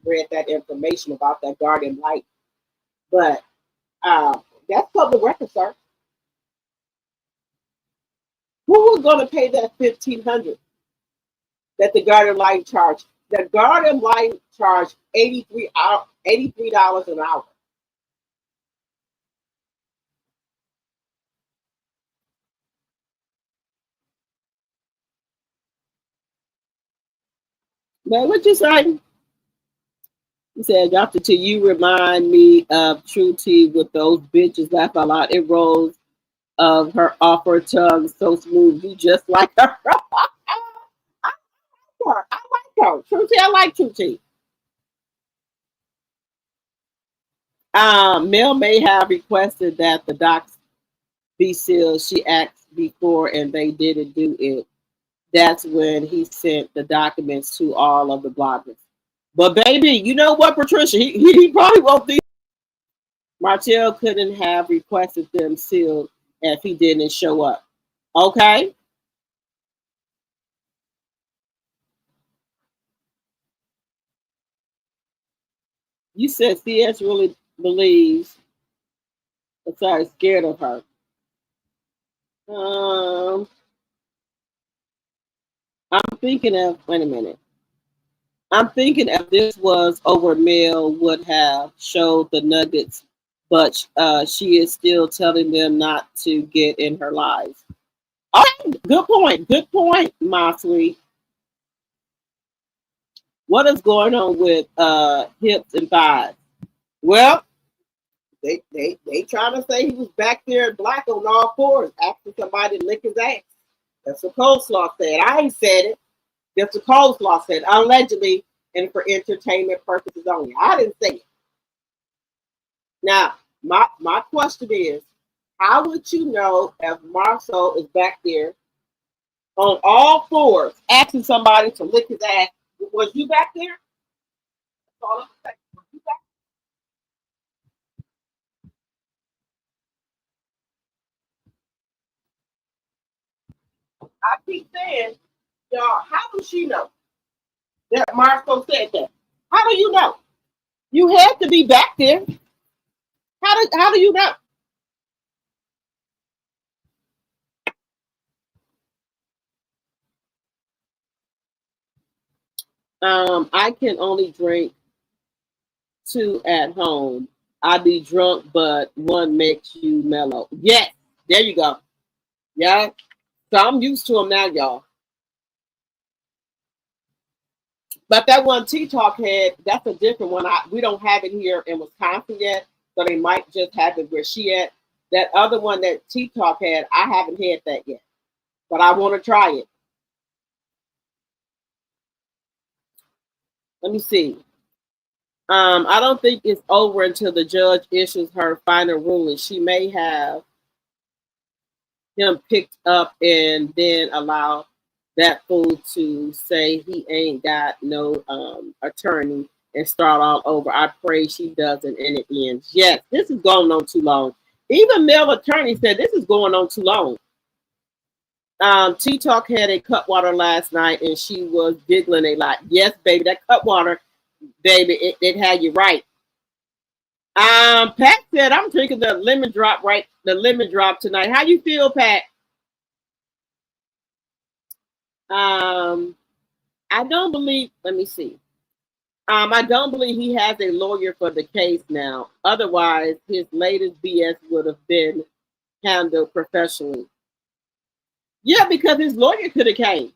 read that information about that guardian light. But that's public record, sir. Who was going to pay that 1,500 that the guardian light charged? The guardian light charged $83 an hour. Man, what you say? He said, Dr. T, you remind me of True T with those bitches laugh a lot. It rolls of her off her tongue so smooth. You just like her. I like her. True T, I like True T. Mel may have requested that the docs be sealed. She asked before and they didn't do it. That's when he sent the documents to all of the bloggers. But baby, you know what, Patricia? He probably won't think Martell couldn't have requested them sealed if he didn't show up. Okay? You said CS really believes, sorry, scared of her. Um, I'm thinking of, wait a minute. I'm thinking if this was over, Mel would have showed the nuggets, but she is still telling them not to get in her lives. Okay, good point, my sweet. What is going on with hips and thighs? Well, they trying to say he was back there black on all fours, asking somebody to lick his ass. That's what Coleslaw said. I ain't said it. That's what Coleslaw said. Allegedly, and for entertainment purposes only. I didn't say it. Now, my question is, how would you know if Marceau is back there on all fours asking somebody to lick his ass? Was you back there? That's all I'm saying. Was you back? I keep saying, y'all, how does she know that Marceau said that? How do you know? You had to be back there. How do you know? I can only drink two at home. I be drunk, but one makes you mellow. Yes, there you go. Yeah, so I'm used to them now, y'all. But that one Tea Talk had, that's a different one. We don't have it here in Wisconsin yet, so they might just have it where she at. That other one that Tea Talk had, I haven't had that yet, but I want to try it. Let me see. I don't think it's over until the judge issues her final ruling. She may have him picked up and then allow that fool to say he ain't got no attorney and start all over. I pray she doesn't and it ends. Yes, this is going on too long. Even male attorney said this is going on too long. T Talk had a Cutwater last night and she was giggling a lot. Yes, baby, that Cutwater, baby, it had you right. Pat said I'm drinking the lemon drop tonight. How you feel, Pat? I don't believe. Let me see. I don't believe he has a lawyer for the case now. Otherwise, his latest BS would have been handled professionally. Yeah, because his lawyer could have came.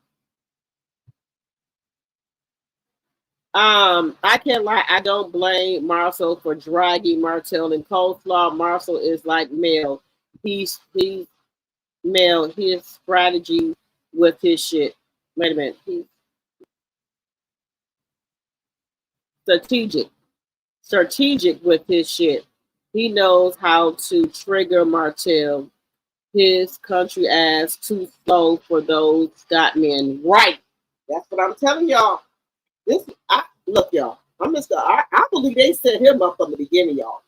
I can't lie. I don't blame Marcel for dragging Martell in coleslaw. Marcel is like Mel. He's Mel. His strategy with his shit. Wait a minute. He's strategic with his shit. He knows how to trigger Martell. His country ass too slow for those Scotsmen. Right. That's what I'm telling y'all. Look, y'all. I believe they set him up from the beginning, y'all.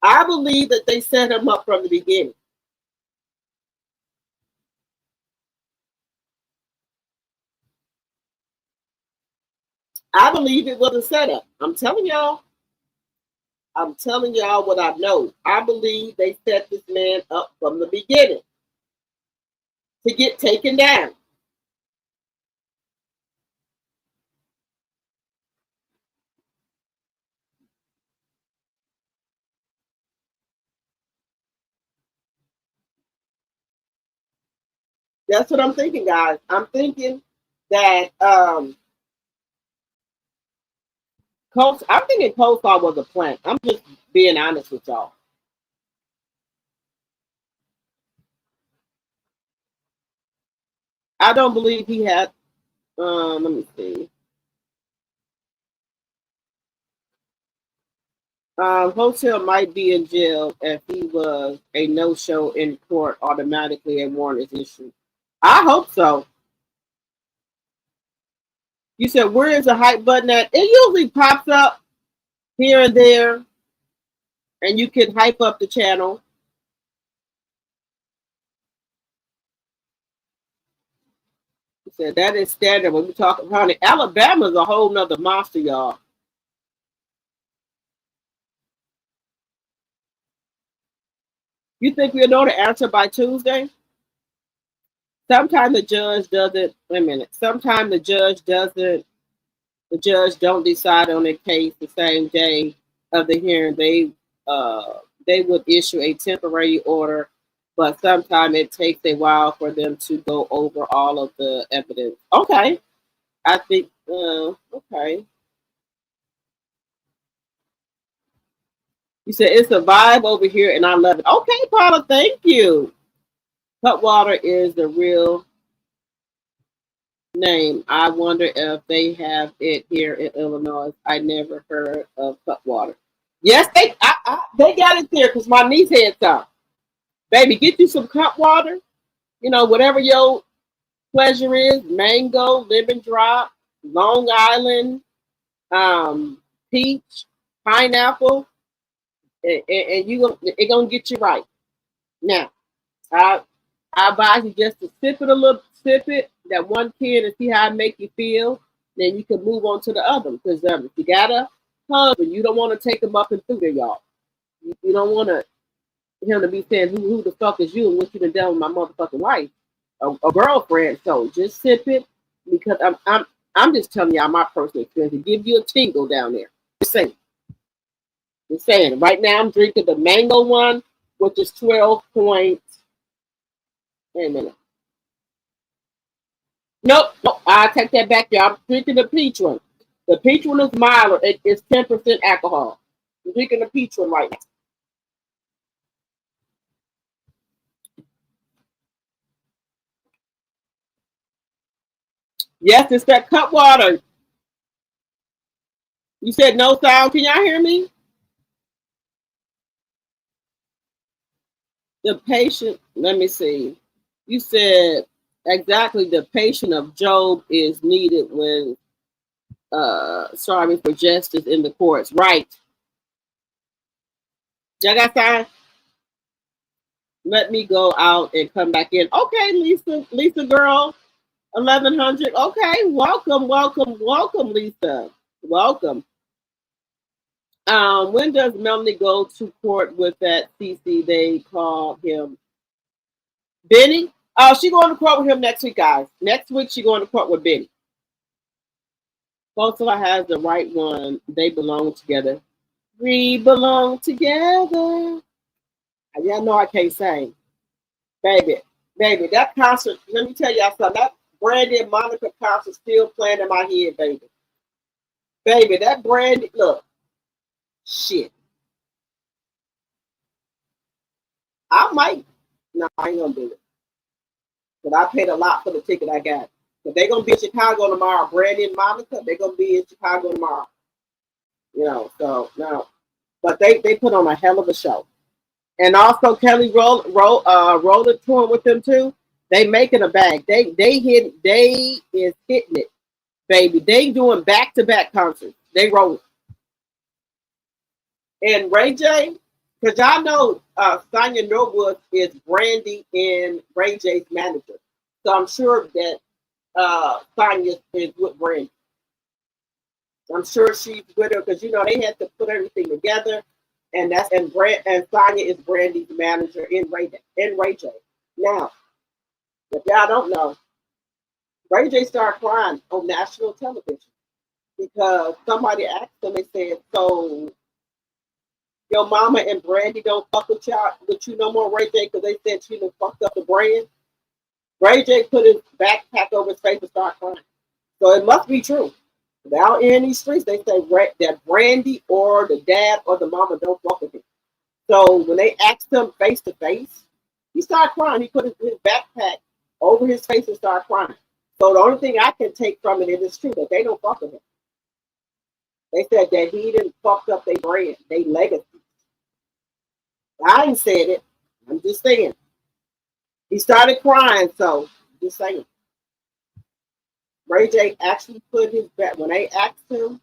I believe that they set him up from the beginning. I believe it was a setup. I'm telling y'all what I know. I believe they set this man up from the beginning to get taken down. That's what I'm thinking, guys. I'm thinking that I'm thinking coleslaw was a plant. I'm just being honest with y'all. I don't believe he had. Let me see. Hotel might be in jail if he was a no-show in court. Automatically, a warrant is issued. I hope so. You said where is the hype button at? It usually pops up here and there, and you can hype up the channel. He said that is standard when we talk about it. Alabama's a whole nother monster, y'all. You think we'll know the answer by Tuesday? Sometimes the judge doesn't. Wait a minute. Sometimes the judge doesn't. The judge don't decide on a case the same day of the hearing. They would issue a temporary order, but sometimes it takes a while for them to go over all of the evidence. Okay, I think. Okay. You said it's a vibe over here, and I love it. Okay, Paula, thank you. Cutwater is the real name. I wonder if they have it here in Illinois. I never heard of Cutwater. Yes, they got it there because my niece had some. Baby, get you some Cutwater. You know, whatever your pleasure is: mango, lemon drop, Long Island, peach, pineapple, and it gonna get you right. Now, I advise you just to sip it, that one can, and see how it make you feel. Then you can move on to the other. Because if you got a husband, you don't want to take him up and through there, y'all. You don't want him to be saying who the fuck is you and what you done done with my motherfucking wife, a girlfriend. So just sip it because I'm just telling y'all my personal experience to give you a tingle down there. Just saying. Just saying. Right now I'm drinking the mango one, which is 12 point. Wait a minute. Nope, I take that back, y'all. I'm drinking the peach one. The peach one is milder. It's 10% alcohol. I'm drinking the peach one right now. Yes, it's that cut water. You said no sound. Can y'all hear me? The patient, let me see. You said exactly the patient of Job is needed when striving for justice in the courts. Right. Y'all got time? Let me go out and come back in. Okay, Lisa girl, 1100. Okay, welcome, welcome, welcome, Lisa. Welcome. When does Melanie go to court with that CC? They call him Benny. Oh, she going to court with him next week, guys. Next week she going to court with Benny. Both has the right one. They belong together. We belong together. Y'all know I can't sing. Baby, baby, that concert, let me tell y'all something. That Brandy and Monica concert still playing in my head, baby. Baby, that Brandy, look, shit. I might, no, I ain't gonna do it. But I paid a lot for the ticket I got. But they're gonna be in Chicago tomorrow. Brandy and Monica, they're gonna be in Chicago tomorrow. You know, so no. But they put on a hell of a show. And also Kelly Rowland touring with them too. They making a bag. They is hitting it, baby. They doing back-to-back concerts. They rolling. And Ray J, because y'all know Sonya Norwood is Brandy and Ray J's manager. So I'm sure that Sonya is with Brandy. I'm sure she's with her because you know they had to put everything together, and Sonya is Brandy's manager in Ray J. Now, if y'all don't know, Ray J started crying on national television because somebody asked him. They said, "So your mama and Brandy don't fuck with you no more, Ray J, because they said she done fucked up the brand." Ray J put his backpack over his face and started crying. So it must be true. Out in these streets, they say that Brandy or the dad or the mama don't fuck with him. So when they asked him face to face, he started crying. He put his backpack over his face and started crying. So the only thing I can take from it is true that they don't fuck with him. They said that he didn't fuck up their brand, their legacy. I ain't said it. I'm just saying. He started crying, so just saying. Ray J actually put his back when they asked him.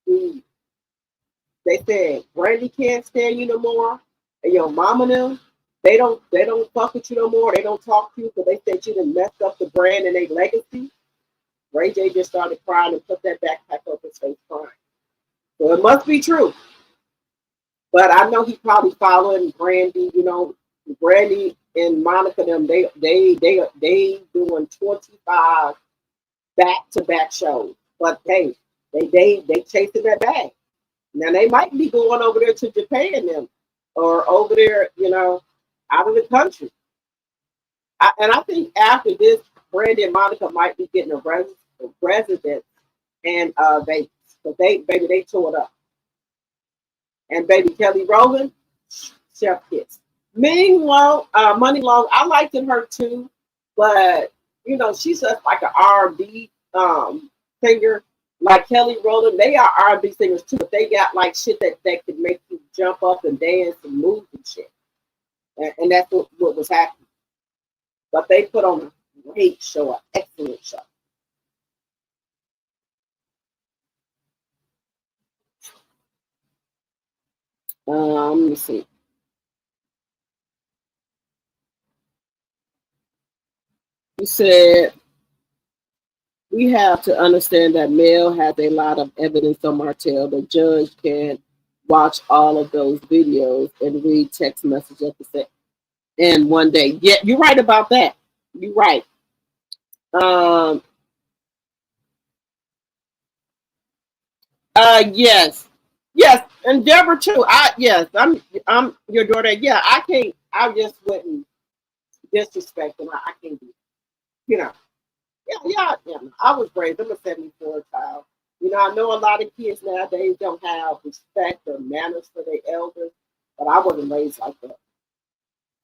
They said Brandy can't stand you no more, and your mama them. They don't fuck with you no more. They don't talk to you because they said you done messed up the brand and their legacy. Ray J just started crying and put that backpack over his face crying. So it must be true. But I know he probably following Brandy. You know, Brandy and Monica them. They doing 25 back-to-back shows. But hey, they chasing that bag. Now they might be going over there to Japan them or over there, you know, out of the country. And I think after this, Brandy and Monica might be getting a residence in Vegas. But they tore it up. And baby Kelly Rowland, chef kiss. Meanwhile, Money Long, I liked her too, but you know, she's just like an R&B singer. Like Kelly Rowland, they are R&B singers too, but they got like shit that could make you jump up and dance and move and shit. And that's what was happening. But they put on a great show, an excellent show. Let me see. You said we have to understand that Mel has a lot of evidence on Martell. The judge can watch all of those videos and read text messages at the same in one day. Yeah, you're right about that. You're right. Um. Yes. Yes. And Deborah too. Yes. I'm your daughter. Yeah. I can't. I just wouldn't disrespect them. I can't do. You know. Yeah. Yeah. Yeah. I was raised. I'm a 74 child. I know a lot of kids nowadays don't have respect or manners for their elders, but I wasn't raised like that.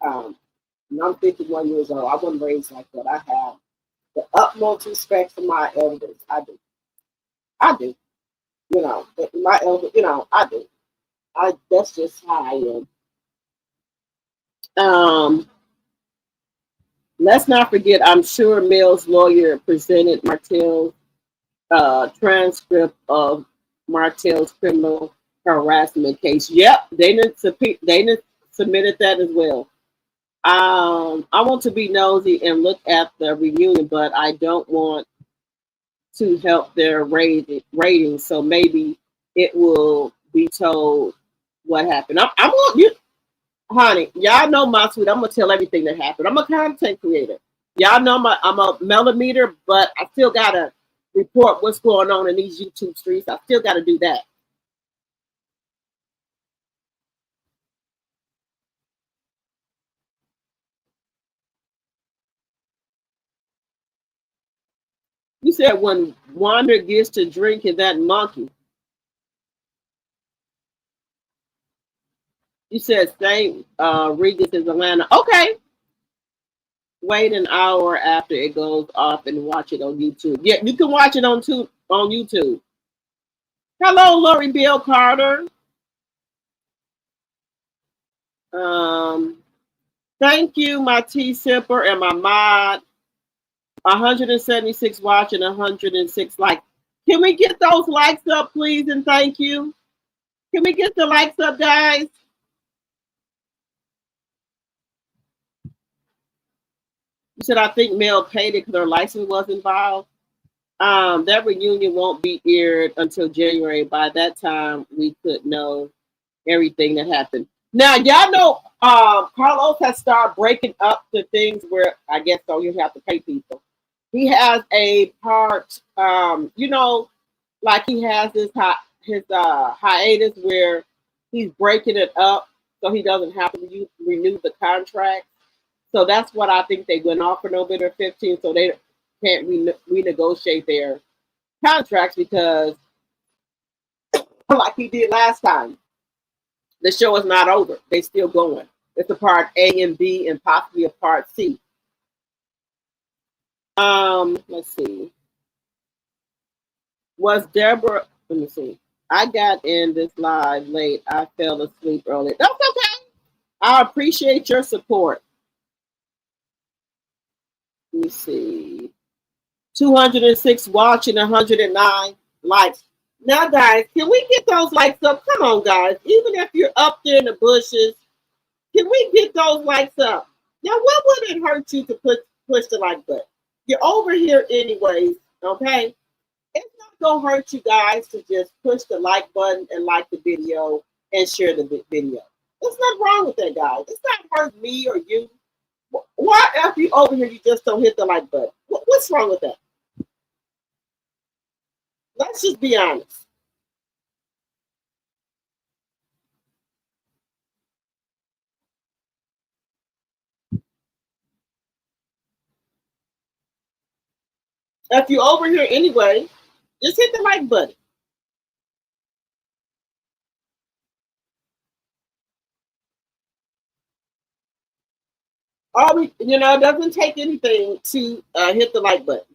Um, and I'm 51 years old. I wasn't raised like that. I have the utmost respect for my elders. I do. I do. My elder, I do. That's just how I am. Um, let's not forget, I'm sure Mill's lawyer presented Martell's transcript of Martell's criminal harassment case. Yep, they didn't submitted that as well. I want to be nosy and look at the reunion, but I don't want to help their ratings. So maybe it will be told what happened. I'm on you, honey. Y'all know my sweet. I'm gonna tell everything that happened. I'm a content creator. Y'all know I'm a millimeter, but I still gotta report what's going on in these YouTube streets. I still gotta do that. You said when Wanda gets to drinking that monkey. You said St. Regis is Atlanta. Okay. Wait an hour after it goes off and watch it on YouTube. Yeah, you can watch it on YouTube. Hello, Lori Bill Carter. Um, thank you, my tea sipper and my mod. 176 watching, 106 likes. Can we get those likes up, please, and thank you? Can we get the likes up, guys? You said I think Mel paid it because her license was involved. That reunion won't be aired until January. By that time, we could know everything that happened. Now, y'all know Carlos has started breaking up the things where I guess so you have to pay people. He has a part, like he has his hiatus where he's breaking it up so he doesn't have to renew the contract. So that's what I think they went off for November 15th, so they can't renegotiate their contracts because, like he did last time, the show is not over. They still going. It's a part A and B and possibly a part C. Let's see. Was Deborah? Let me see. I got in this live late. I fell asleep early. That's okay. I appreciate your support. Let me see. 206 watching, 109 likes. Now, guys, can we get those likes up? Come on, guys. Even if you're up there in the bushes, can we get those likes up? Now, what would it hurt you to push the like button? You're over here anyways, okay? It's not gonna hurt you guys to just push the like button and like the video and share the video. There's nothing wrong with that, guys. It's not hurt me or you. Why after you over here you just don't hit the like button? What's wrong with that? Let's just be honest. If you're over here anyway, just hit the like button. It doesn't take anything to hit the like button.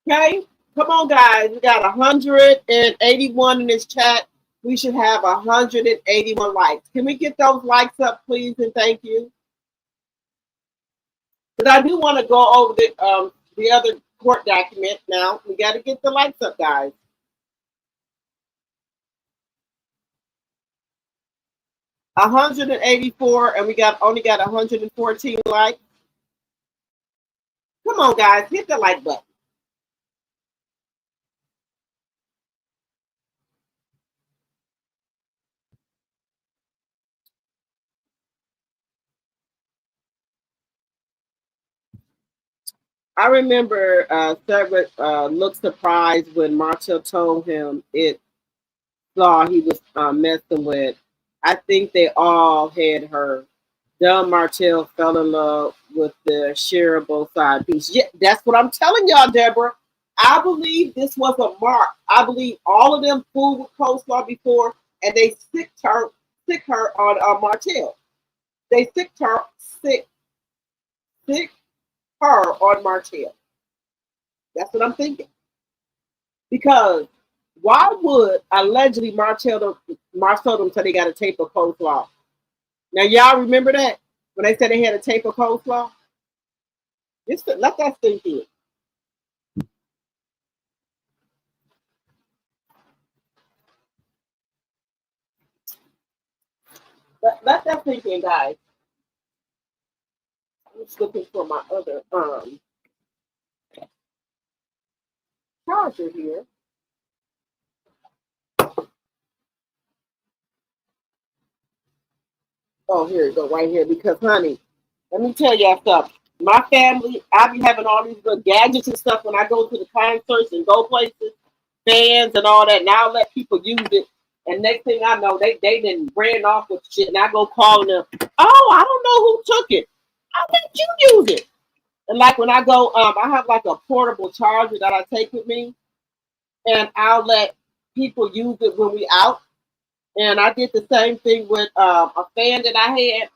Okay, come on, guys. We got 181 in this chat. We should have 181 likes. Can we get those likes up, please, and thank you? Because I do want to go over the other court document now. We got to get the likes up, guys. 184, and we only got 114 likes. Come on, guys, hit the like button. I remember Cedric looked surprised when Martell told him it saw he was messing with. I think they all had her. Del Martell fell in love with the shareable side piece. Yeah, that's what I'm telling y'all, Deborah. I believe this was a mark. I believe all of them fooled with coleslaw before, and they sick her on Martell. They sick, sick her on Martell. That's what I'm thinking. Because why would allegedly Marcel them say they got a tape of coleslaw? Now y'all remember that when they said they had a tape of coleslaw? Just let that sink in. Let that sink in, guys. I'm just looking for my other charger here. Oh, here you go, right here. Because, honey, let me tell y'all something. My family, I be having all these little gadgets and stuff when I go to the concerts and go places, fans and all that. Now I let people use it. And next thing I know, they didn't ran off with shit. And I go calling them, oh, I don't know who took it. I let you use it. And like when I go, I have like a portable charger that I take with me. And I'll let people use it when we out. And I did the same thing with a fan that I had.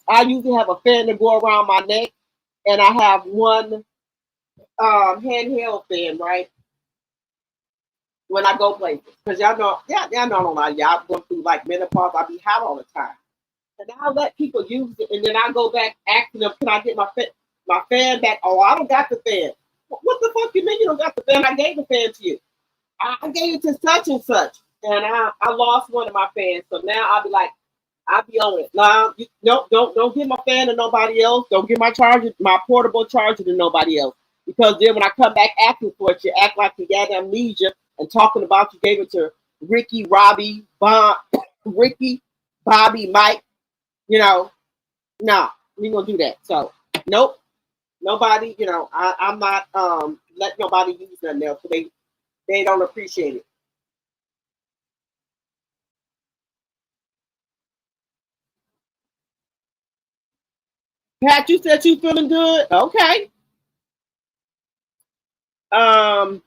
I usually have a fan to go around my neck, and I have one handheld fan, right? When I go places, because y'all know, y'all go through like menopause. I be hot all the time, and I'll let people use it, and then I go back asking them, "Can I get my fan back?" Oh, I don't got the fan. What the fuck you mean you don't got the fan? I gave the fan to you. I gave it to such and such, and I lost one of my fans. So now I'll be like, I'll be on it. Nah, no, don't give my fan to nobody else. Don't give my charger, my portable charger to nobody else. Because then when I come back asking for it, you act like you got amnesia and talking about you gave it to Ricky, Robbie, Ricky, Bobby, Mike. You know, nah, we gonna do that. So nope, nobody. I'm not letting nobody use nothing else. So they don't appreciate it. Pat, you said you feeling good. Okay. Um,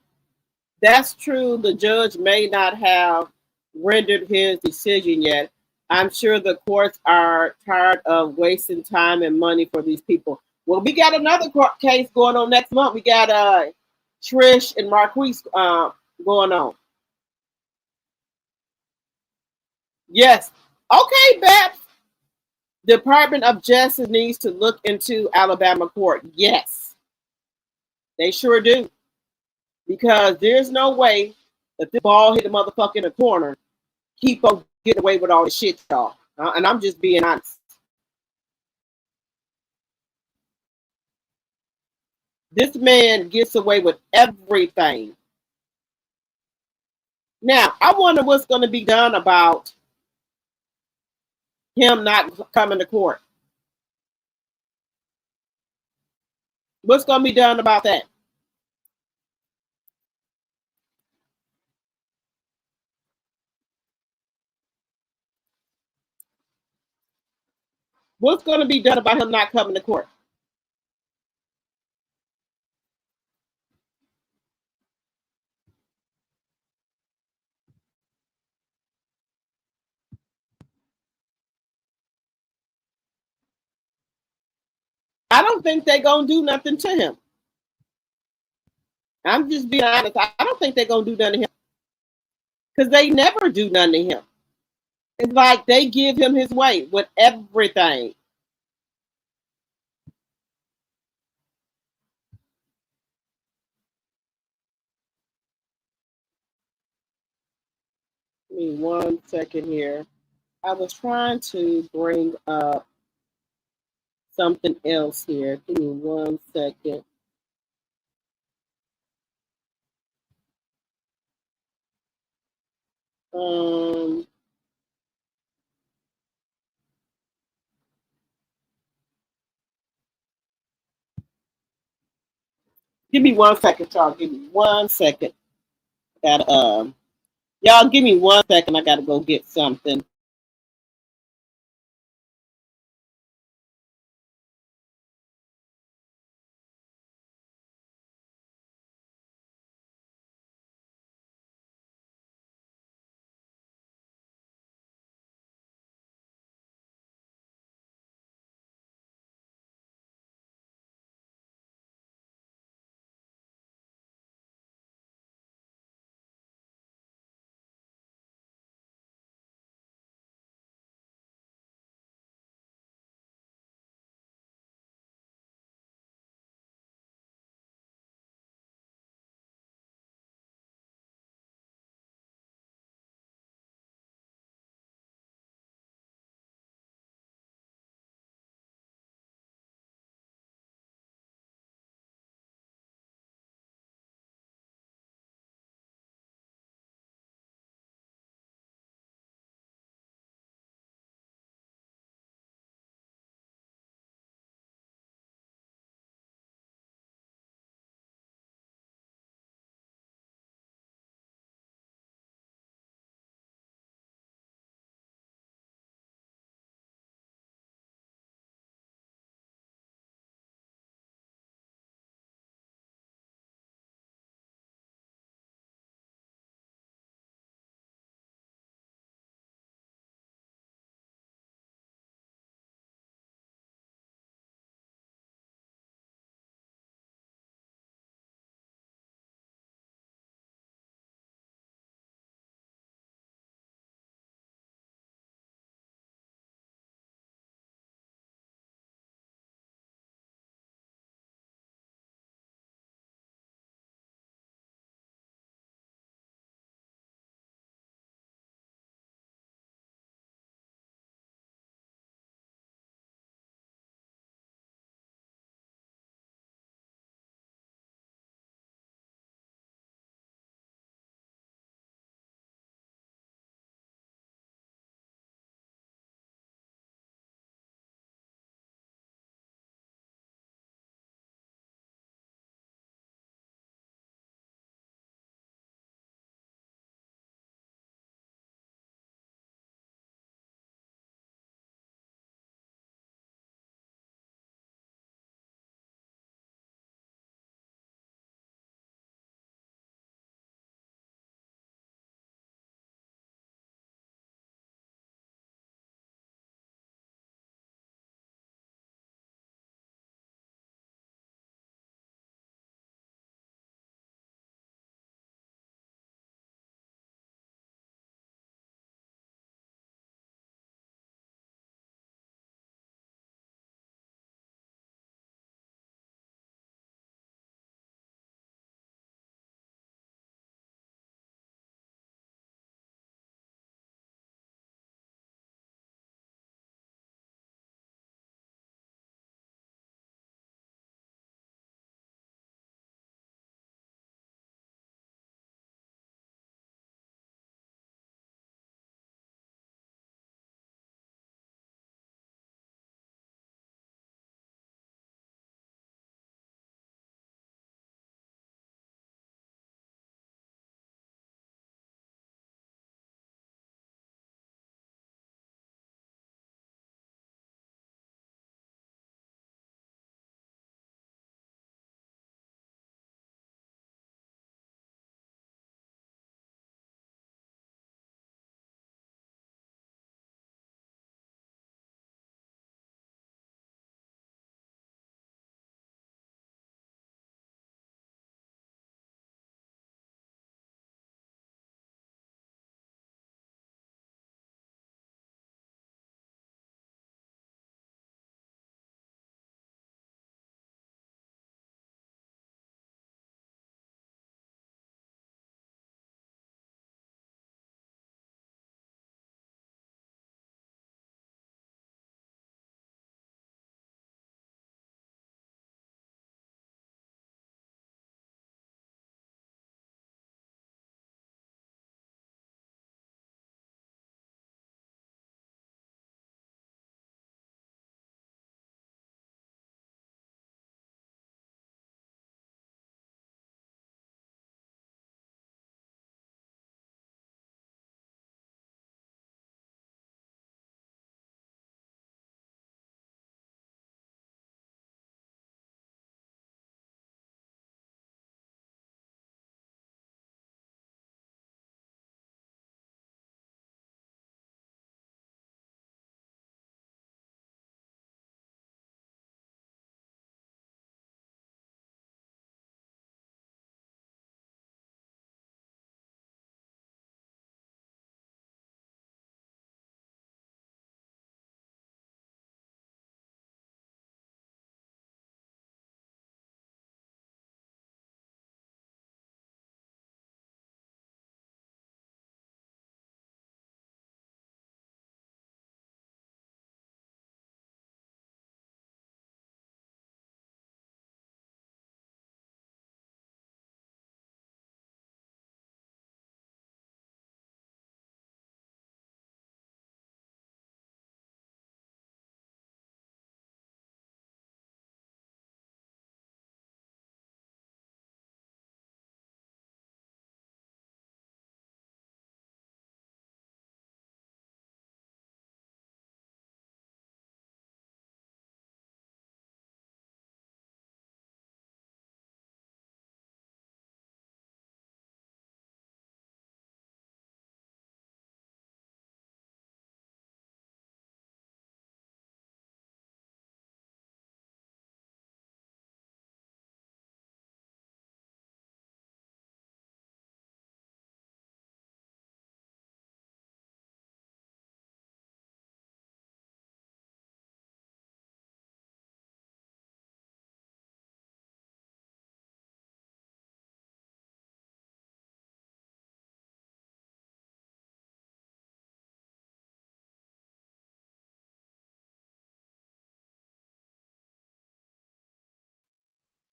that's true. The judge may not have rendered his decision yet. I'm sure the courts are tired of wasting time and money for these people. Well, we got another court case going on next month. We got Trish and Marquise going on. Yes. Okay, Babs. Department of Justice needs to look into Alabama court. Yes, they sure do. Because there's no way that this ball hit the motherfucker in the corner, keep on getting away with all the shit, y'all. And I'm just being honest. This man gets away with everything. Now, I wonder what's going to be done about him not coming to court. What's going to be done about that? What's going to be done about him not coming to court? I don't think they're going to do nothing to him. I'm just being honest. I don't think they're going to do nothing to him because they never do nothing to him. It's like they give him his way with everything. Give me 1 second here. I was trying to bring up something else here. Give me 1 second. Um, Give me 1 second, y'all. Give me 1 second. Got y'all give me 1 second. I gotta go get something.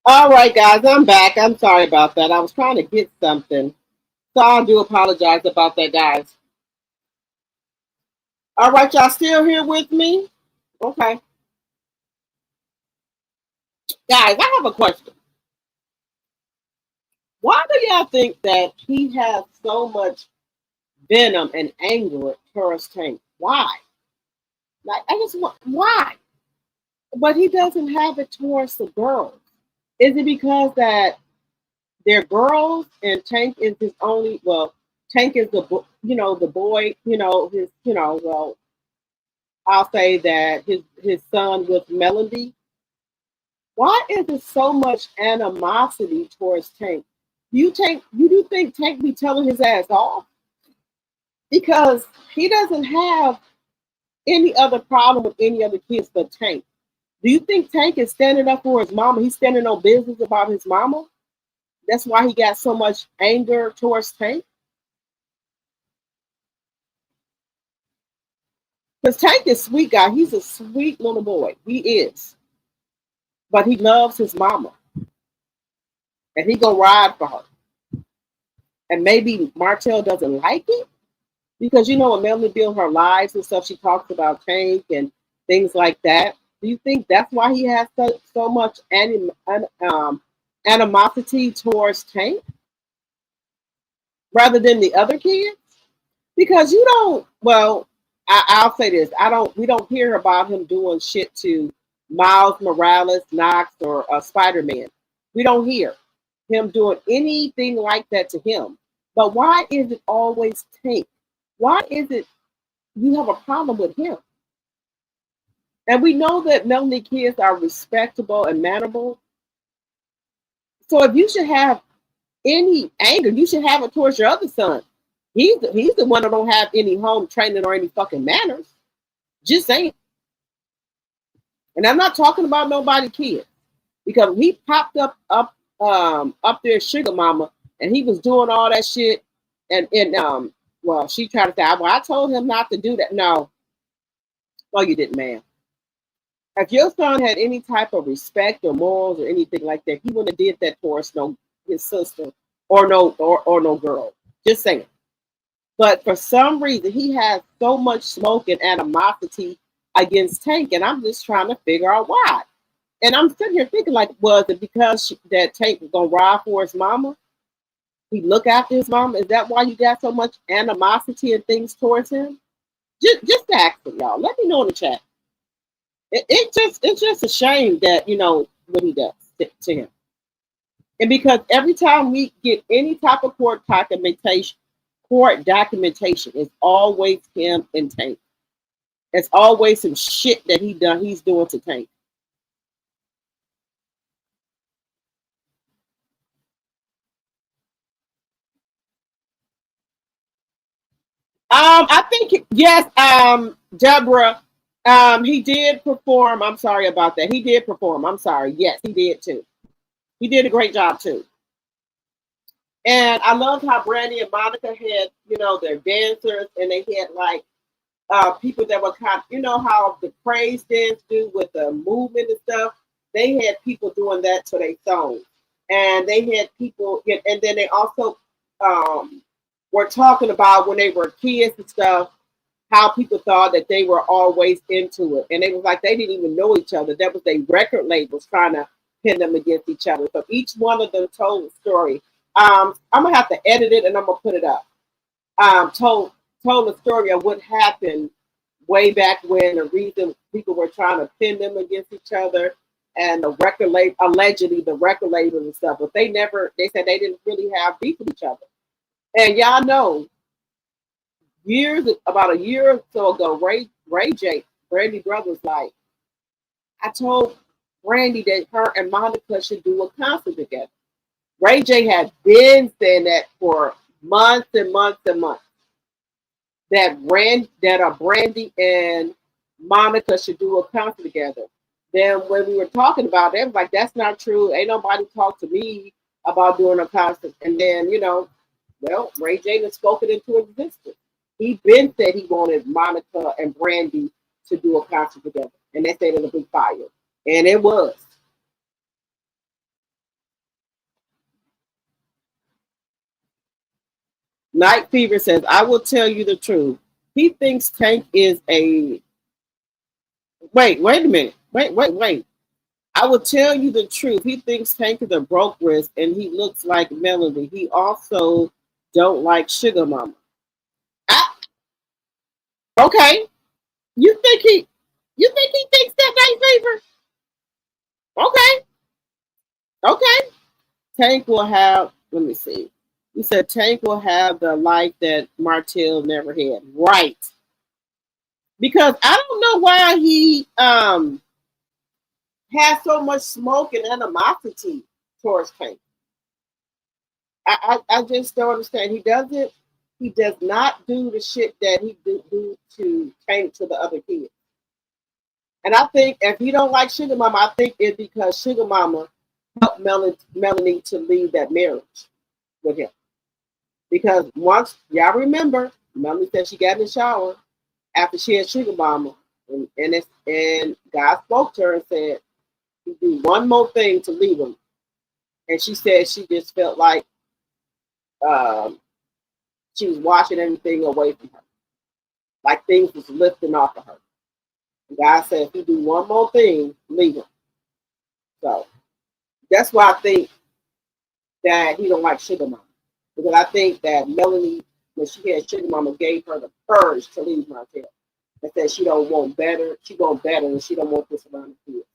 All right, guys, I'm back. I'm sorry about that. I was trying to get something. So I do apologize about that, guys. All right, y'all still here with me? Okay. Guys, I have a question. Why do y'all think that he has so much venom and anger towards Tank? Why? Like, I just want, why? But he doesn't have it towards the girls. Is it because that they're girls and Tank is his only, well, Tank is the boy, his, well, I'll say that his son with Melody. Why is there so much animosity towards Tank? You do think Tank be telling his ass off? Because he doesn't have any other problem with any other kids but Tank. Do you think Tank is standing up for his mama? He's standing on business about his mama? That's why he got so much anger towards Tank? Because Tank is a sweet guy. He's a sweet little boy. He is. But he loves his mama. And he gonna ride for her. And maybe Martell doesn't like it. Because when Melanie built her lives and stuff, she talks about Tank and things like that. Do you think that's why he has so much animosity towards Tank rather than the other kids? Because you don't. Well, I'll say this: We don't hear about him doing shit to Miles Morales, Knox, or Spider Man. We don't hear him doing anything like that to him. But why is it always Tank? Why is it you have a problem with him? And we know that Melanie kids are respectable and mannerable. So if you should have any anger, you should have it towards your other son. He's the one that don't have any home training or any fucking manners. Just saying. And I'm not talking about nobody kid. Because he popped up there sugar mama and he was doing all that shit and well she tried to say, well, I told him not to do that. No, you didn't, man. If your son had any type of respect or morals or anything like that, he wouldn't have did that towards his sister or no girl. Just saying. But for some reason, he has so much smoke and animosity against Tank, and I'm just trying to figure out why. And I'm sitting here thinking, like, was it because that Tank was gonna ride for his mama? He look after his mama. Is that why you got so much animosity and things towards him? Just ask him, y'all. Let me know in the chat. It's just a shame that what he does to him, and because every time we get any type of court documentation is always him and Tank. It's always some shit that he's doing to Tank. I think yes, Deborah. He did perform. I'm sorry about that. He did perform. I'm sorry. Yes, he did too. He did a great job too. And I loved how Brandy and Monica had, their dancers, and they had like people that were kind of, how the praise dance do with the movement and stuff. They had people doing that to their songs, and they had people, and then they also were talking about when they were kids and stuff, how people thought that they were always into it, and they was like they didn't even know each other. That was their record labels trying to pin them against each other. So each one of them told a story. I'm gonna have to edit it and I'm gonna put it up. Told the story of what happened way back when, the reason people were trying to pin them against each other, and the record label, allegedly the record label and stuff. But they said they didn't really have beef with each other. And y'all know, about a year or so ago, Ray J, Brandy Brothers, like, I told Brandy that her and Monica should do a concert together. Ray J had been saying that for months and months and months. That Brandy and Monica should do a concert together. Then when we were talking about it, was like, that's not true. Ain't nobody talked to me about doing a concert. And then, well, Ray J has spoken into existence. He been said he wanted Monica and Brandy to do a concert together. And they said it was a big fire. And it was. Night Fever says, I will tell you the truth. He thinks Tank is a wait a minute. Wait. I will tell you the truth. He thinks Tank is a broke wrist and he looks like Melody. He also don't like Sugar Mama. Ah, okay. You think he thinks that Night Fever? Okay. Okay. Tank will have, let me see. He said Tank will have the life that Martell never had. Right. Because I don't know why he has so much smoke and animosity towards Tank. I just don't understand. He does not do the shit that he do to Tank to the other kids. And I think if he don't like Sugar Mama, I think it's because Sugar Mama helped Melanie to leave that marriage with him. Because once y'all remember, Melanie said she got in the shower after she had Sugar Mama, and God spoke to her and said, "You do one more thing to leave him." And she said she just felt like um, she was washing everything away from her, like things was lifting off of her. And God said, "If you do one more thing, leave him." So that's why I think that he don't like Sugar Mama, because I think that Melanie, when she had Sugar Mama, gave her the courage to leave Martell and said she don't want better, she want better, and she don't want this around the kids.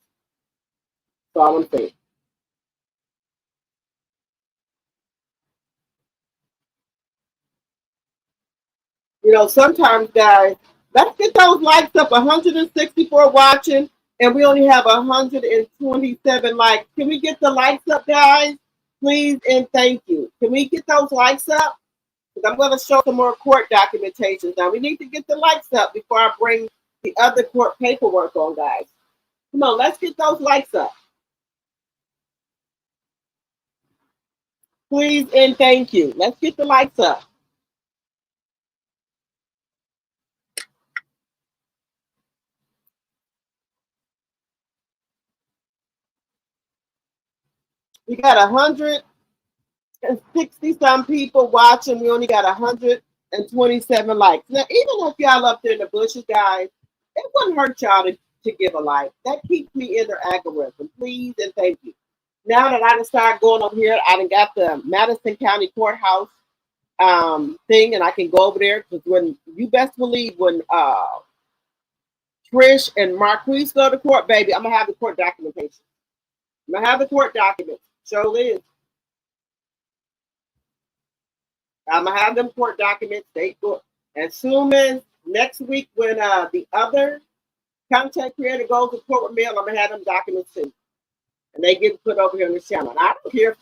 So I want to say, sometimes guys, let's get those likes up. 164 watching, and we only have 127 likes. Can we get the likes up, guys? Please and thank you. Can we get those likes up? Because I'm going to show some more court documentations. Now we need to get the likes up before I bring the other court paperwork on, guys. Come on, let's get those likes up. Please and thank you. Let's get the likes up. We got 160 some people watching. We only got 127 likes. Now, even if y'all up there in the bushes, guys, it wouldn't hurt y'all to give a like. That keeps me in their algorithm. Please and thank you. Now that I done started going over here, I done got the Madison County Courthouse thing, and I can go over there because when you best believe when Trish and Marquise go to court, baby, I'm gonna have the court documentation. I'm gonna have the court documents. Show is. I'm gonna have them court documents. They go as soon as next week when the other content creator goes to court with me, I'm gonna have them documents too, and they get put over here on the channel. And I don't care if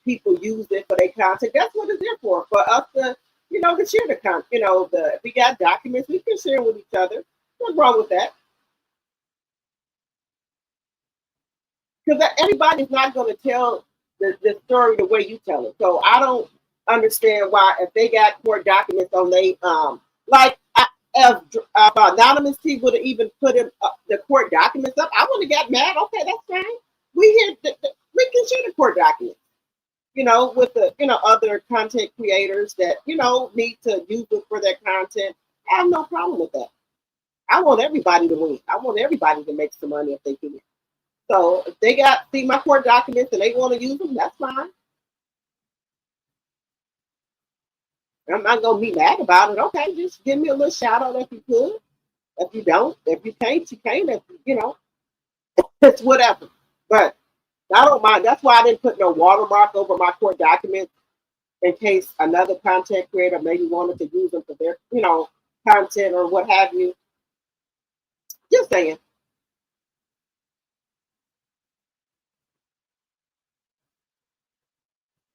people use it for their content. That's what it's there for us to to share the content. If we got documents, we can share with each other. What's wrong with that? Because everybody's not going to tell the story the way you tell it. So I don't understand why if they got court documents on they like if anonymous people would have even put the court documents up, I would have got mad. Okay, that's fine. We can share the court documents. With the other content creators that need to use it for their content. I have no problem with that. I want everybody to win. I want everybody to make some money if they can. So if they see my court documents and they want to use them, that's fine. I'm not gonna be mad about it. Okay, just give me a little shout out if you could. If you don't, if you can't, you can't. If it's whatever. But I don't mind. That's why I didn't put no watermark over my court documents in case another content creator maybe wanted to use them for their, content or what have you. Just saying.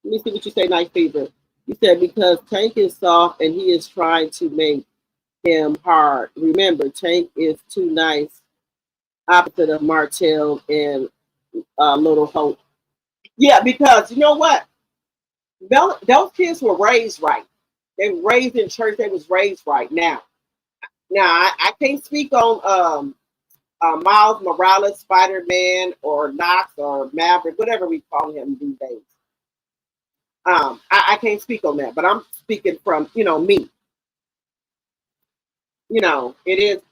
Let me see what you say, Night Fever. You said because Tank is soft and he is trying to make him hard. Remember, Tank is too nice, opposite of Martell and Little Holt. Yeah, because you know what? Those kids were raised right. They were raised in church. They was raised right. Now I can't speak on Miles Morales, Spider Man, or Knox, or Maverick, whatever we call him these days. I can't speak on that, but I'm speaking from, me. It is,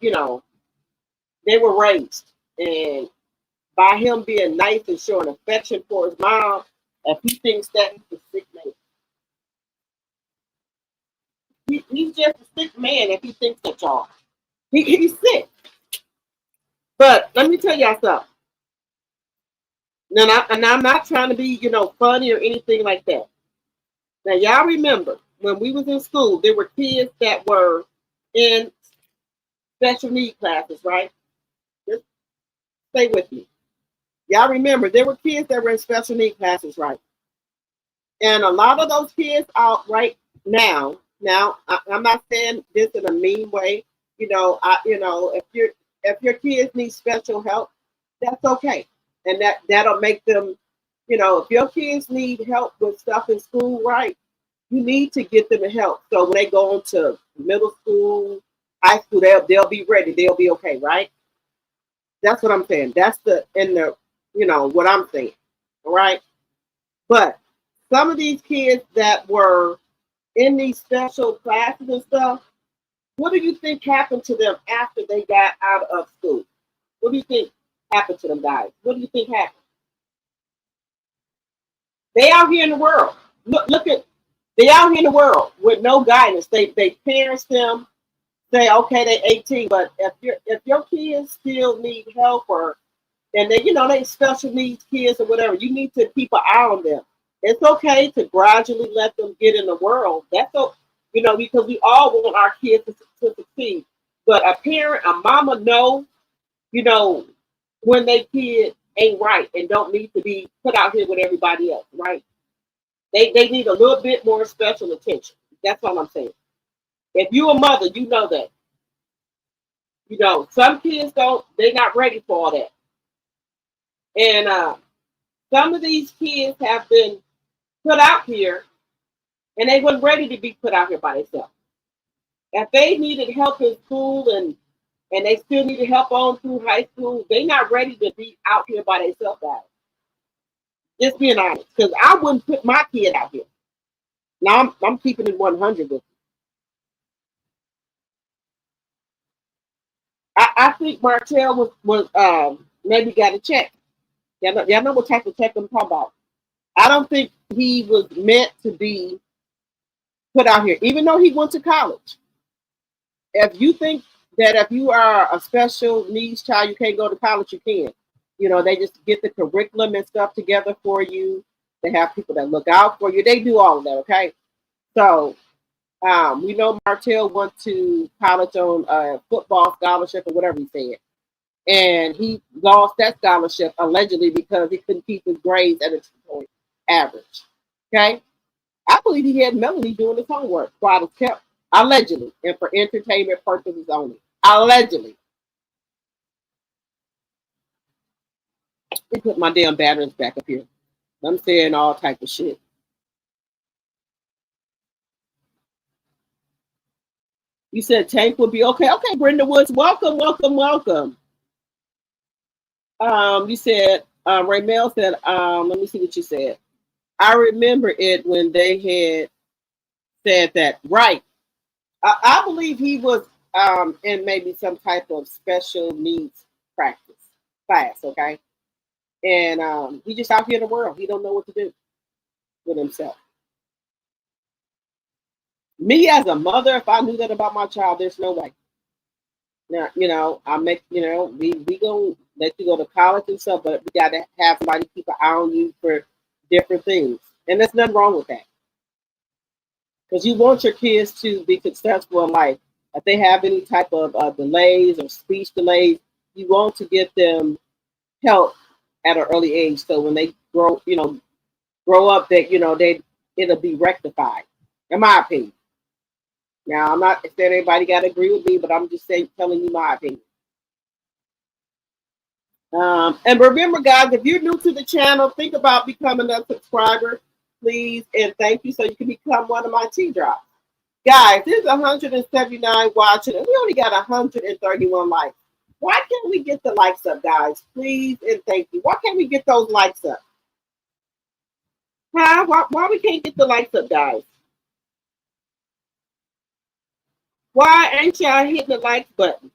they were raised. And by him being nice and showing affection for his mom, if he thinks that he's a sick man, he's just a sick man if he thinks that, y'all. He's sick. But let me tell y'all something. And I'm not trying to be, funny or anything like that. Now, y'all remember when we was in school, there were kids that were in special need classes, right? Just stay with me. Y'all remember there were kids that were in special need classes, right? And a lot of those kids out right now, I'm not saying this in a mean way. If your kids need special help, that's okay, and that'll make them. If your kids need help with stuff in school, right? You need to get them help. So when they go into middle school, high school, they'll be ready. They'll be okay, right? That's what I'm saying. That's what I'm saying. All right. But some of these kids that were in these special classes and stuff, what do you think happened to them after they got out of school? What do you think happened to them, guys? What do you think happened? They out here in the world. Look at they out here in the world with no guidance. They parents them say, okay, they 18, but if your kids still need help, or and they special needs kids or whatever, you need to keep an eye on them. It's okay to gradually let them get in the world. That's okay, because we all want our kids to succeed. But a parent, a mama know, you know, when they kid ain't right and don't need to be put out here with everybody else, right? They need a little bit more special attention. That's all I'm saying. If you a mother, you know that. Some kids don't, they're not ready for all that. And some of these kids have been put out here and they weren't ready to be put out here by themselves. If they needed help in school and they still needed help on through high school, they're not ready to be out here by themselves, guys. Just being honest, because I wouldn't put my kid out here. Now I'm keeping it 100 with you. I think Martell was maybe got a check. Y'all know what type of check I'm talking about. I don't think he was meant to be put out here, even though he went to college. If you think that if you are a special needs child, you can't go to college, you can. They just get the curriculum and stuff together for you. They have people that look out for you. They do all of that, okay? So we know Martell went to college on a football scholarship or whatever he said. And he lost that scholarship allegedly because he couldn't keep his grades at a 2-point average. Okay? I believe he had Melanie doing his homework while it was kept, allegedly, and for entertainment purposes only. Allegedly. Let me put my damn batteries back up here. I'm saying all type of shit. You said Tank would be okay. Okay, Brenda Woods, welcome, welcome, welcome. You said Raymel said, let me see what you said. I remember it when they had said that. Right. I believe he was in maybe some type of special needs practice class, okay? And he just out here in the world. He don't know what to do with himself. Me as a mother, if I knew that about my child, there's no way. Now, I make, we gonna let you go to college and stuff, but we gotta have somebody keep an eye on you for different things. And there's nothing wrong with that. Because you want your kids to be successful in life. If they have any type of delays or speech delays, you want to get them help at an early age. So when they grow up, that it'll be rectified. In my opinion. Now I'm not saying everybody got to agree with me, but I'm just telling you my opinion. And remember, guys, if you're new to the channel, think about becoming a subscriber, please, and thank you, so you can become one of my tea drops. Guys, there's 179 watching, and we only got 131 likes. Why can't we get the likes up, guys? Please and thank you. Why can't we get those likes up? Huh? Why we can't get the likes up, guys? Why ain't y'all hitting the like button?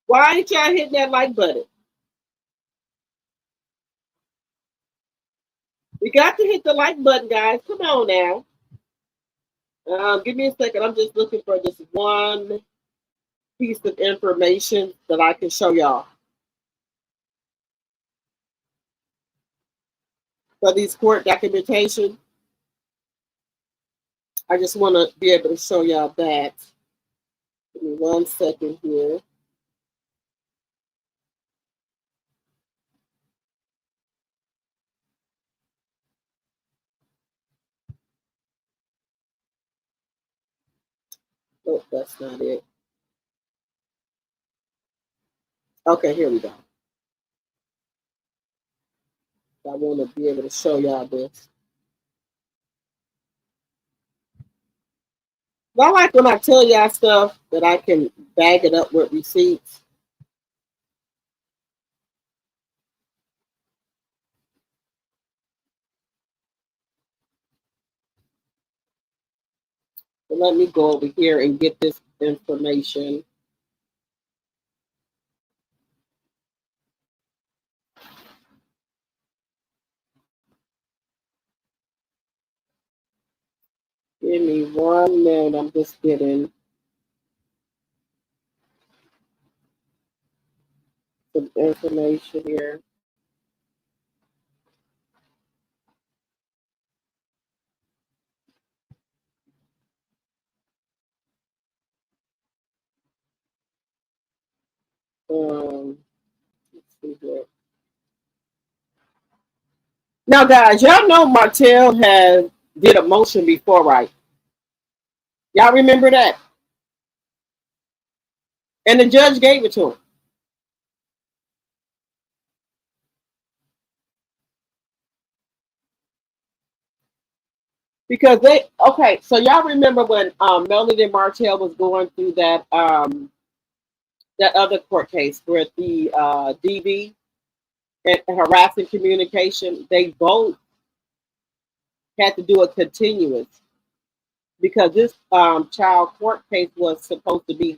Why ain't y'all hitting that like button? We got to hit the like button, guys. Come on now. Give me a second. I'm just looking for just one piece of information that I can show y'all. For these court documentation, I just want to be able to show y'all that. Give me 1 second here. Oh, that's not it. Okay, here we go. I want to be able to show y'all this. I like when I tell y'all stuff that I can bag it up with receipts. So let me go over here and get this information. Give me 1 minute. I'm just getting some information here. Let's see here. Now, guys, y'all know Martell has did a motion before, right? Y'all remember that? And the judge gave it to him. Because okay, so y'all remember when Melody Martell was going through that other court case with the DV and harassing communication, they both had to do a continuance because this child court case was supposed to be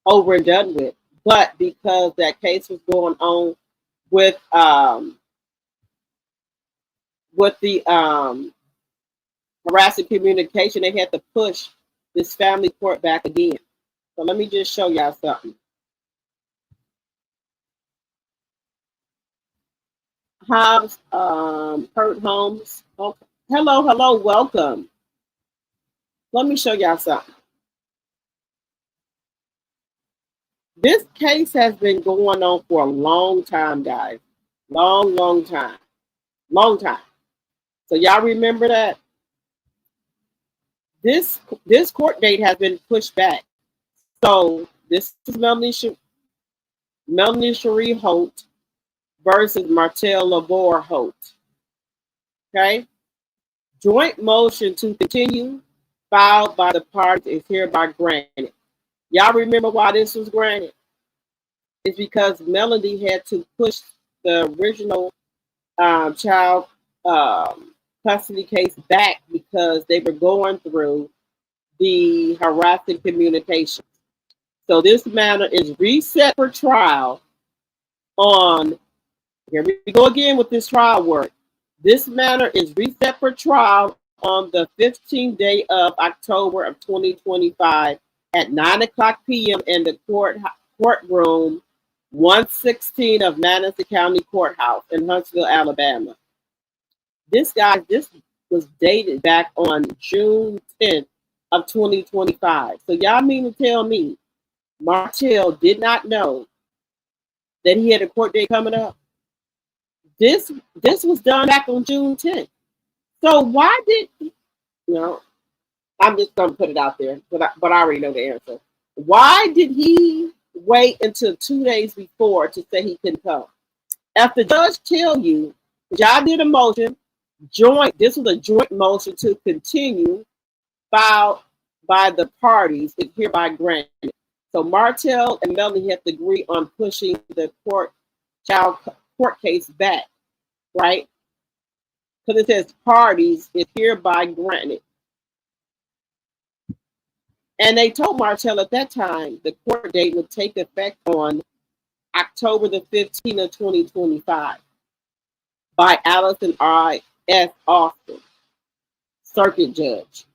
over and done with. But because that case was going on with the harassing communication, they had to push this family court back again. So let me just show y'all something. Hobbs, Kurt Holmes. Oh, hello, welcome. Let me show y'all something. This case has been going on for a long time, guys. Long time. Long time. So y'all remember that? This court date has been pushed back. So this is Melanie Cherie Holt versus Martell Labor Holt. Okay? Joint motion to continue filed by the parties is hereby granted. Y'all remember why this was granted? It's because Melody had to push the original child custody case back because they were going through the harassing communication. So this matter is reset for trial on, here we go again with this trial work. This matter is reset for trial on the 15th day of October of 2025 at 9 o'clock p.m. in the courtroom 116 of Madison County Courthouse in Huntsville, Alabama. This was dated back on June 10th of 2025. So y'all mean to tell me Martell did not know that he had a court date coming up? This was done back on June 10th. So why did I'm just gonna put it out there, but I already know the answer. Why did he wait until 2 days before to say he couldn't come? If the judge tell you, y'all did a motion, this was a joint motion to continue filed by the parties, it hereby granted. So Martell and Melanie have to agree on pushing the child court case back, right? Because it says parties is hereby granted. And they told Martell at that time the court date would take effect on October the 15th of 2025 by Allison I. S. Austin, circuit judge.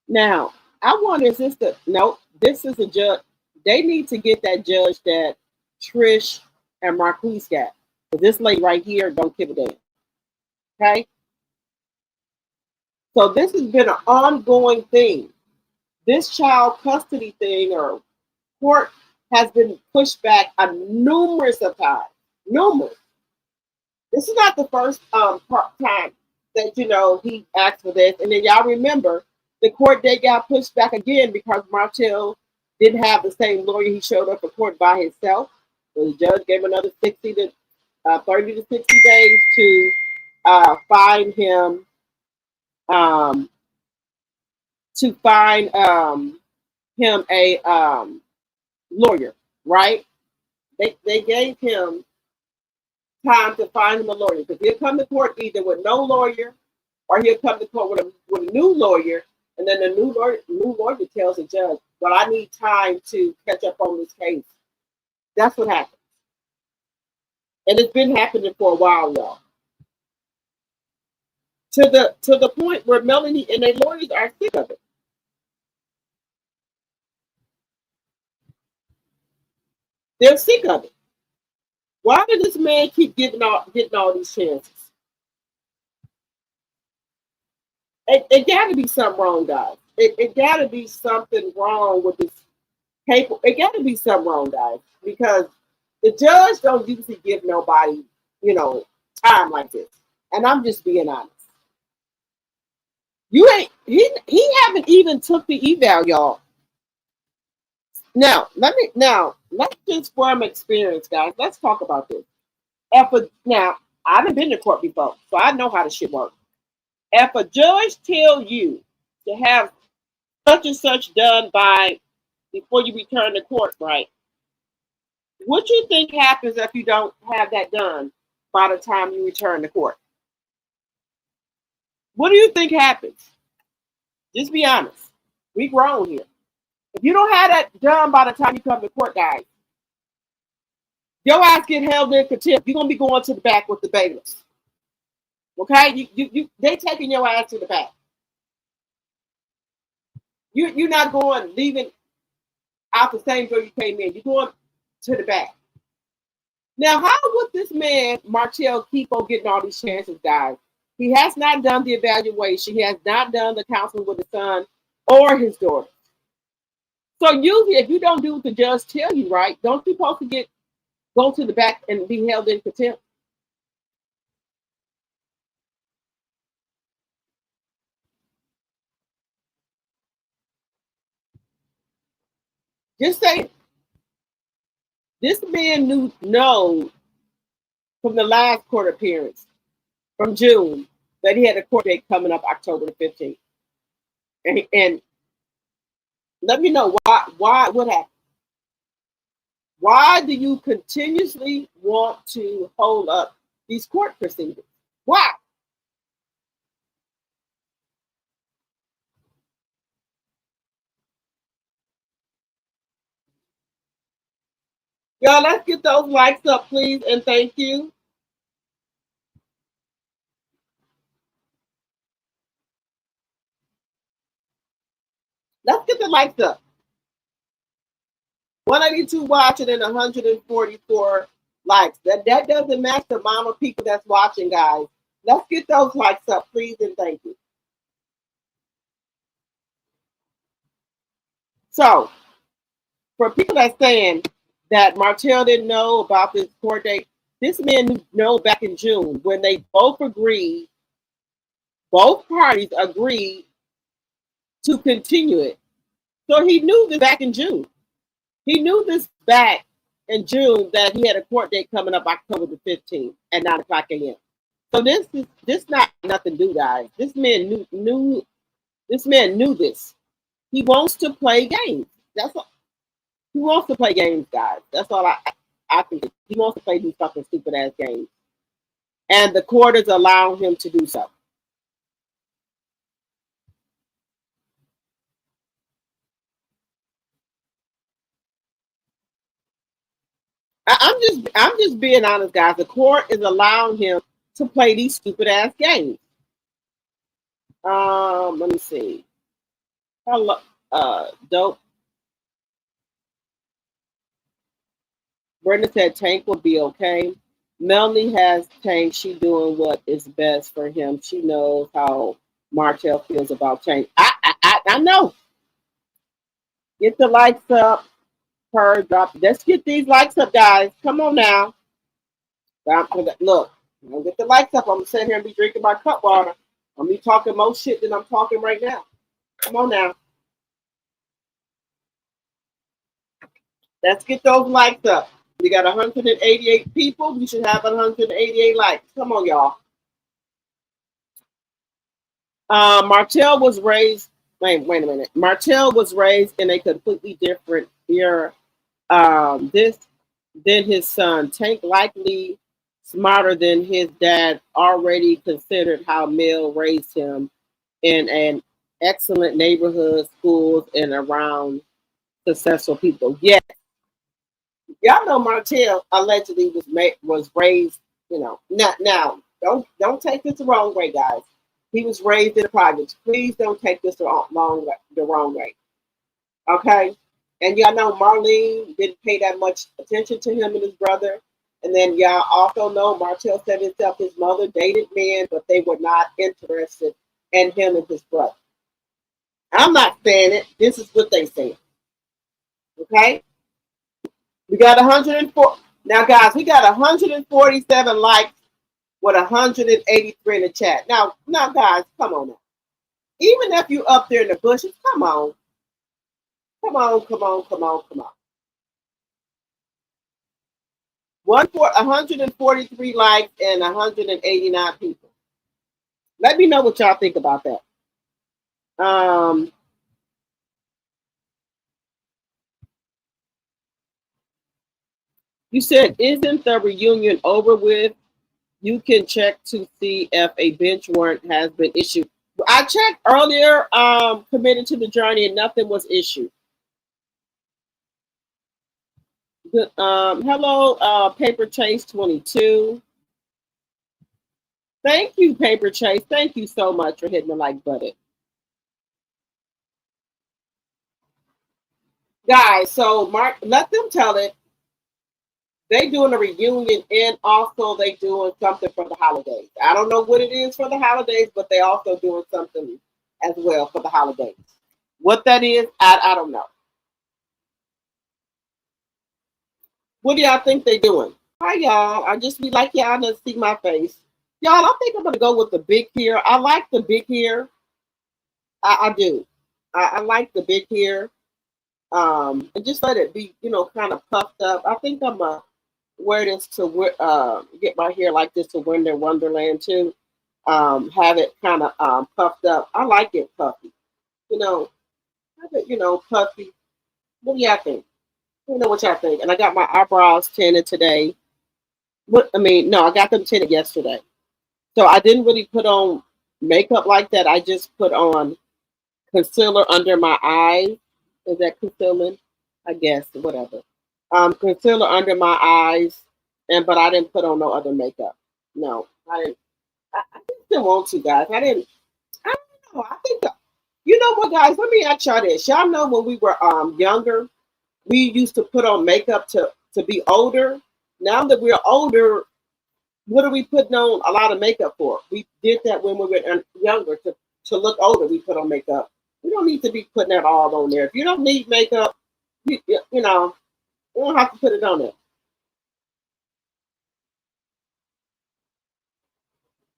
Now, I wonder, is this no, this is a judge. They need to get that judge that Trish and Marquise got. But this lady right here don't give a damn. Okay? So this has been an ongoing thing. This child custody thing or court has been pushed back a numerous of times. Numerous. This is not the first time that he asked for this. And then y'all remember the court date got pushed back again because Martell didn't have the same lawyer. He showed up for court by himself. So the judge gave another 30 to 60 days to find him him a lawyer, right? They gave him time to find him a lawyer because he'll come to court either with no lawyer or he'll come to court with a new lawyer, and then the new lawyer tells the judge, "Well, I need time to catch up on this case." That's what happens, and it's been happening for a while, y'all. To the point where Melanie and their lawyers are sick of it. They're sick of it. Why did this man keep getting all these chances? It got to be something wrong, guys. It got to be something wrong with this paper. It got to be something wrong, guys, because the judge don't usually give nobody, time like this. And I'm just being honest. He haven't even took the eval, y'all. Let's just from experience, guys. Let's talk about this. Now, I haven't been to court before, so I know how the shit works. If a judge tell you to have such and such done before you return to court, right? What you think happens if you don't have that done by the time you return to court? What do you think happens? Just be honest. We grown here. If you don't have that done by the time you come to court, guys, your ass get held in contempt. You're gonna be going to the back with the bailiffs. Okay, they taking your ass to the back. You're not leaving out the same door you came in. You're going to the back. Now, how would this man Martell keep on getting all these chances, guys? He has not done the evaluation. He has not done the counseling with his son or his daughter. So usually, if you don't do what the judge tell you, right, don't you supposed to go to the back and be held in contempt? Just say this man know from the last court appearance from June that he had a court date coming up October the 15th. And let me know why what happened. Why do you continuously want to hold up these court proceedings? Why? Y'all, let's get those likes up, please, and thank you. Let's get the likes up. 182 watching and 144 likes. That doesn't match the amount of people that's watching, guys. Let's get those likes up, please, and thank you. So, for people that's saying that Martell didn't know about this court date, this man knew back in June when they both parties agreed to continue it. So he knew this back in June. He knew this back in June that he had a court date coming up October the 15th at 9 o'clock a.m. So this not nothing to do, guys. This man knew this. He wants to play games. That's all. He wants to play games, guys. That's all I think. He wants to play these fucking stupid ass games, and the court is allowing him to do so. I'm just being honest, guys. The court is allowing him to play these stupid ass games. Let me see. Hello, dope. Brenda said Tank will be okay. Melanie has Tank. She doing what is best for him. She knows how Martell feels about Tank. I know. Get the likes up. Per drop. Let's get these likes up, guys. Come on now. Look, I'm gonna get the likes up. I'm gonna sit here and be drinking my cup water. I'm be talking more shit than I'm talking right now. Come on now. Let's get those likes up. We got 188 people. We should have 188 likes. Come on, y'all. Martell was raised. Wait a minute. Martell was raised in a completely different era. This than his son. Tank likely smarter than his dad. Already considered how Mel raised him in an excellent neighborhood, schools, and around successful people. Yes, y'all know Martell allegedly was raised. Now don't take this the wrong way, guys. He was raised in the projects. Please don't take this the wrong way. Okay, and y'all know Marlene didn't pay that much attention to him and his brother. And then y'all also know Martell said himself his mother dated men, but they were not interested in him and his brother. I'm not saying it. This is what they say. Okay? We got 104. Now, guys, we got 147 likes with 183 in the chat. Now, guys, come on now. Even if you up there in the bushes, come on. Come on, come on, come on, come on. 143 likes and 189 people. Let me know what y'all think about that. You said, isn't the reunion over with? You can check to see if a bench warrant has been issued. I checked earlier, committed to the journey, and nothing was issued. Hello, Paper Chase 22. Thank you, Paper Chase. Thank you so much for hitting the like button. Guys, so Mark, let them tell it. They doing a reunion and also they doing something for the holidays. I don't know what it is for the holidays, but they also doing something as well for the holidays. What that is, I don't know. What do y'all think they doing? Hi y'all. I just be like y'all to see my face. Y'all, I think I'm gonna go with the big hair. I like the big hair. I do. I like the big hair. And just let it be, kind of puffed up. I think I'm a wear this to get my hair like this to Winter Wonderland too. Have it kind of puffed up. I like it puffy. Have it, puffy. What do y'all think? Let me know what y'all think. And I got my eyebrows tinted today. No, I got them tinted yesterday. So I didn't really put on makeup like that. I just put on concealer under my eyes. Is that concealing? I guess, whatever. Concealer under my eyes, but I didn't put on no other makeup. No, I didn't. I just didn't want to, guys. I don't know. I think you know what, guys. Let me ask y'all this. Y'all know when we were younger, we used to put on makeup to be older. Now that we're older, what are we putting on a lot of makeup for? We did that when we were younger to look older. We put on makeup. We don't need to be putting that all on there. If you don't need makeup, you know, you don't have to put it on there.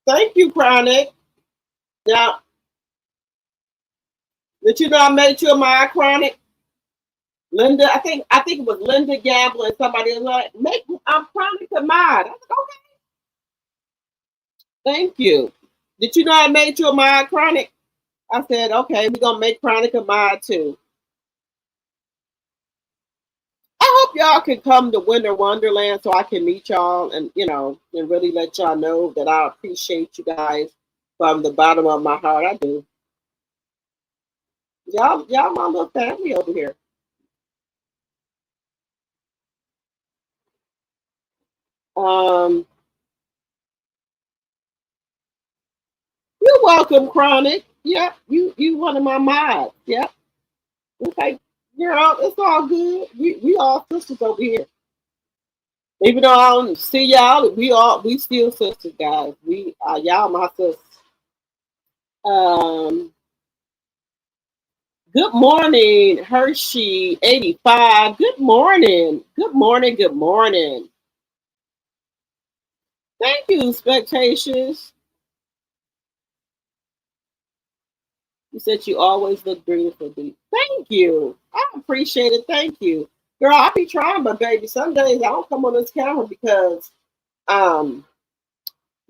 Thank you, Chronic. Now, did you know I made you my Chronic? Linda, I think it was Linda Gamble and somebody was like, I'm Chronic to mine. I was like, okay, thank you. Did you know I made you my Chronic? I said, okay, we're gonna make Chronic a mod too. y'all can come to Winter Wonderland so I can meet y'all and and really let y'all know that I appreciate you guys from the bottom of my heart. I do. Y'all my little family over here. Um, you're welcome, Chronic. Yep, you one of my mods. Yep. Okay, girl, it's all good. We all sisters over here. Even though I don't see y'all, we still sisters, guys. We y'all my sisters. Um, good morning, Hershey 85. Good morning. Good morning. Good morning. Thank you, spectators. You said you always look beautiful, D. Thank you. I appreciate it. Thank you. Girl, I be trying, but baby, some days I don't come on this camera because um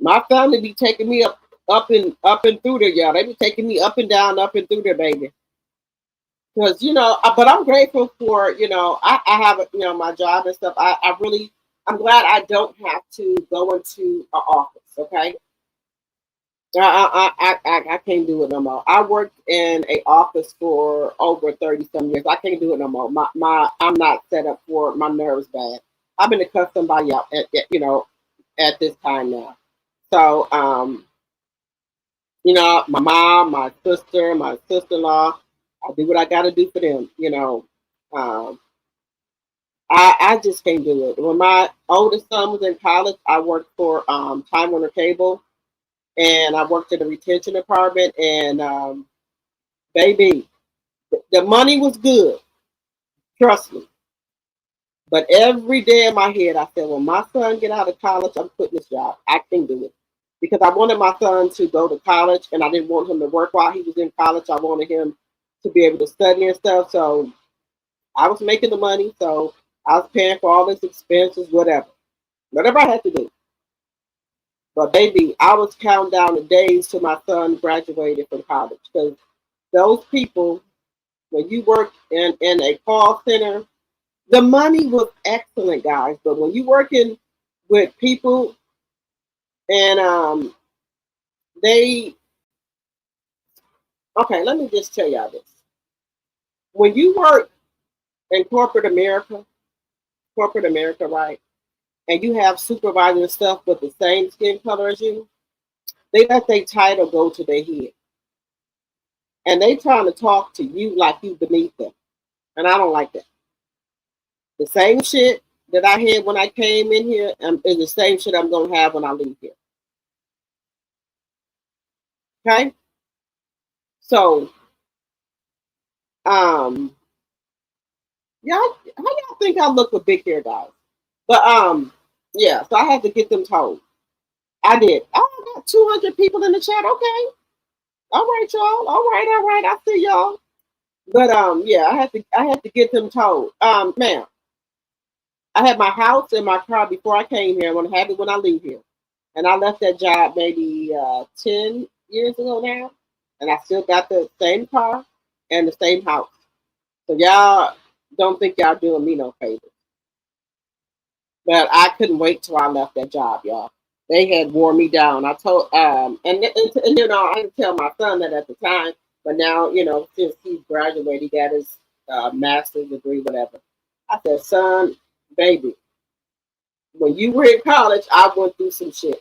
my family be taking me up and through there, y'all. They be taking me up and down, up and through there, baby. Because but I'm grateful for I have my job and stuff. I'm glad I don't have to go into an office. Okay, I can't do it no more. I worked in a office for over 30 some years. I can't do it no more. I'm not set up for it. My nerves bad. I've been accustomed by y'all at this time now. So my mom, my sister, my sister-in-law, I do what I got to do for them. Um, I just can't do it. When my oldest son was in college, I worked for Time Warner Cable, and I worked in the retention department. And baby, the money was good, trust me. But every day in my head, I said, when my son get out of college, I'm quitting this job. I can't do it because I wanted my son to go to college, and I didn't want him to work while he was in college. I wanted him to be able to study and stuff. So I was making the money, so I was paying for all his expenses, whatever I had to do. But baby, I was counting down the days till my son graduated from college because those people, when you work in a call center, the money was excellent, guys. But when you working with people and they okay, let me just tell y'all this. When you work in corporate America, right, and you have supervisors and stuff with the same skin color as you, they let their title go to their head. And they trying to talk to you like you beneath them. And I don't like that. The same shit that I had when I came in here is the same shit I'm gonna have when I leave here. Okay? So um y'all how y'all think I look with big hair, guys? But yeah, so I had to get them told. I did. Oh, I got 200 people in the chat. Okay. All right, y'all. All right. I see y'all. But yeah, I had to get them told. Ma'am, I had my house and my car before I came here. I'm gonna have it when I leave here. And I left that job maybe 10 years ago now, and I still got the same car and the same house. So y'all don't think y'all doing me no favors. But I couldn't wait till I left that job, y'all. They had wore me down. I told and I didn't tell my son that at the time, but now since he's graduated, he got his master's degree, whatever. I said, son, baby, when you were in college, I went through some shit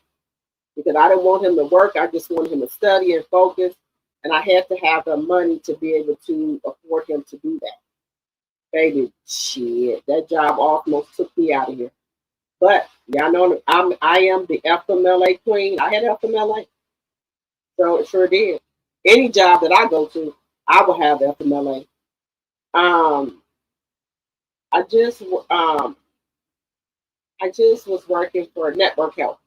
because I didn't want him to work. I just wanted him to study and focus, and I had to have the money to be able to afford him to do that. Baby, shit, that job almost took me out of here. But y'all know I am the FMLA queen. I had FMLA, so it sure did. Any job that I go to, I will have FMLA. Um, I just um, I just was working for Network Health.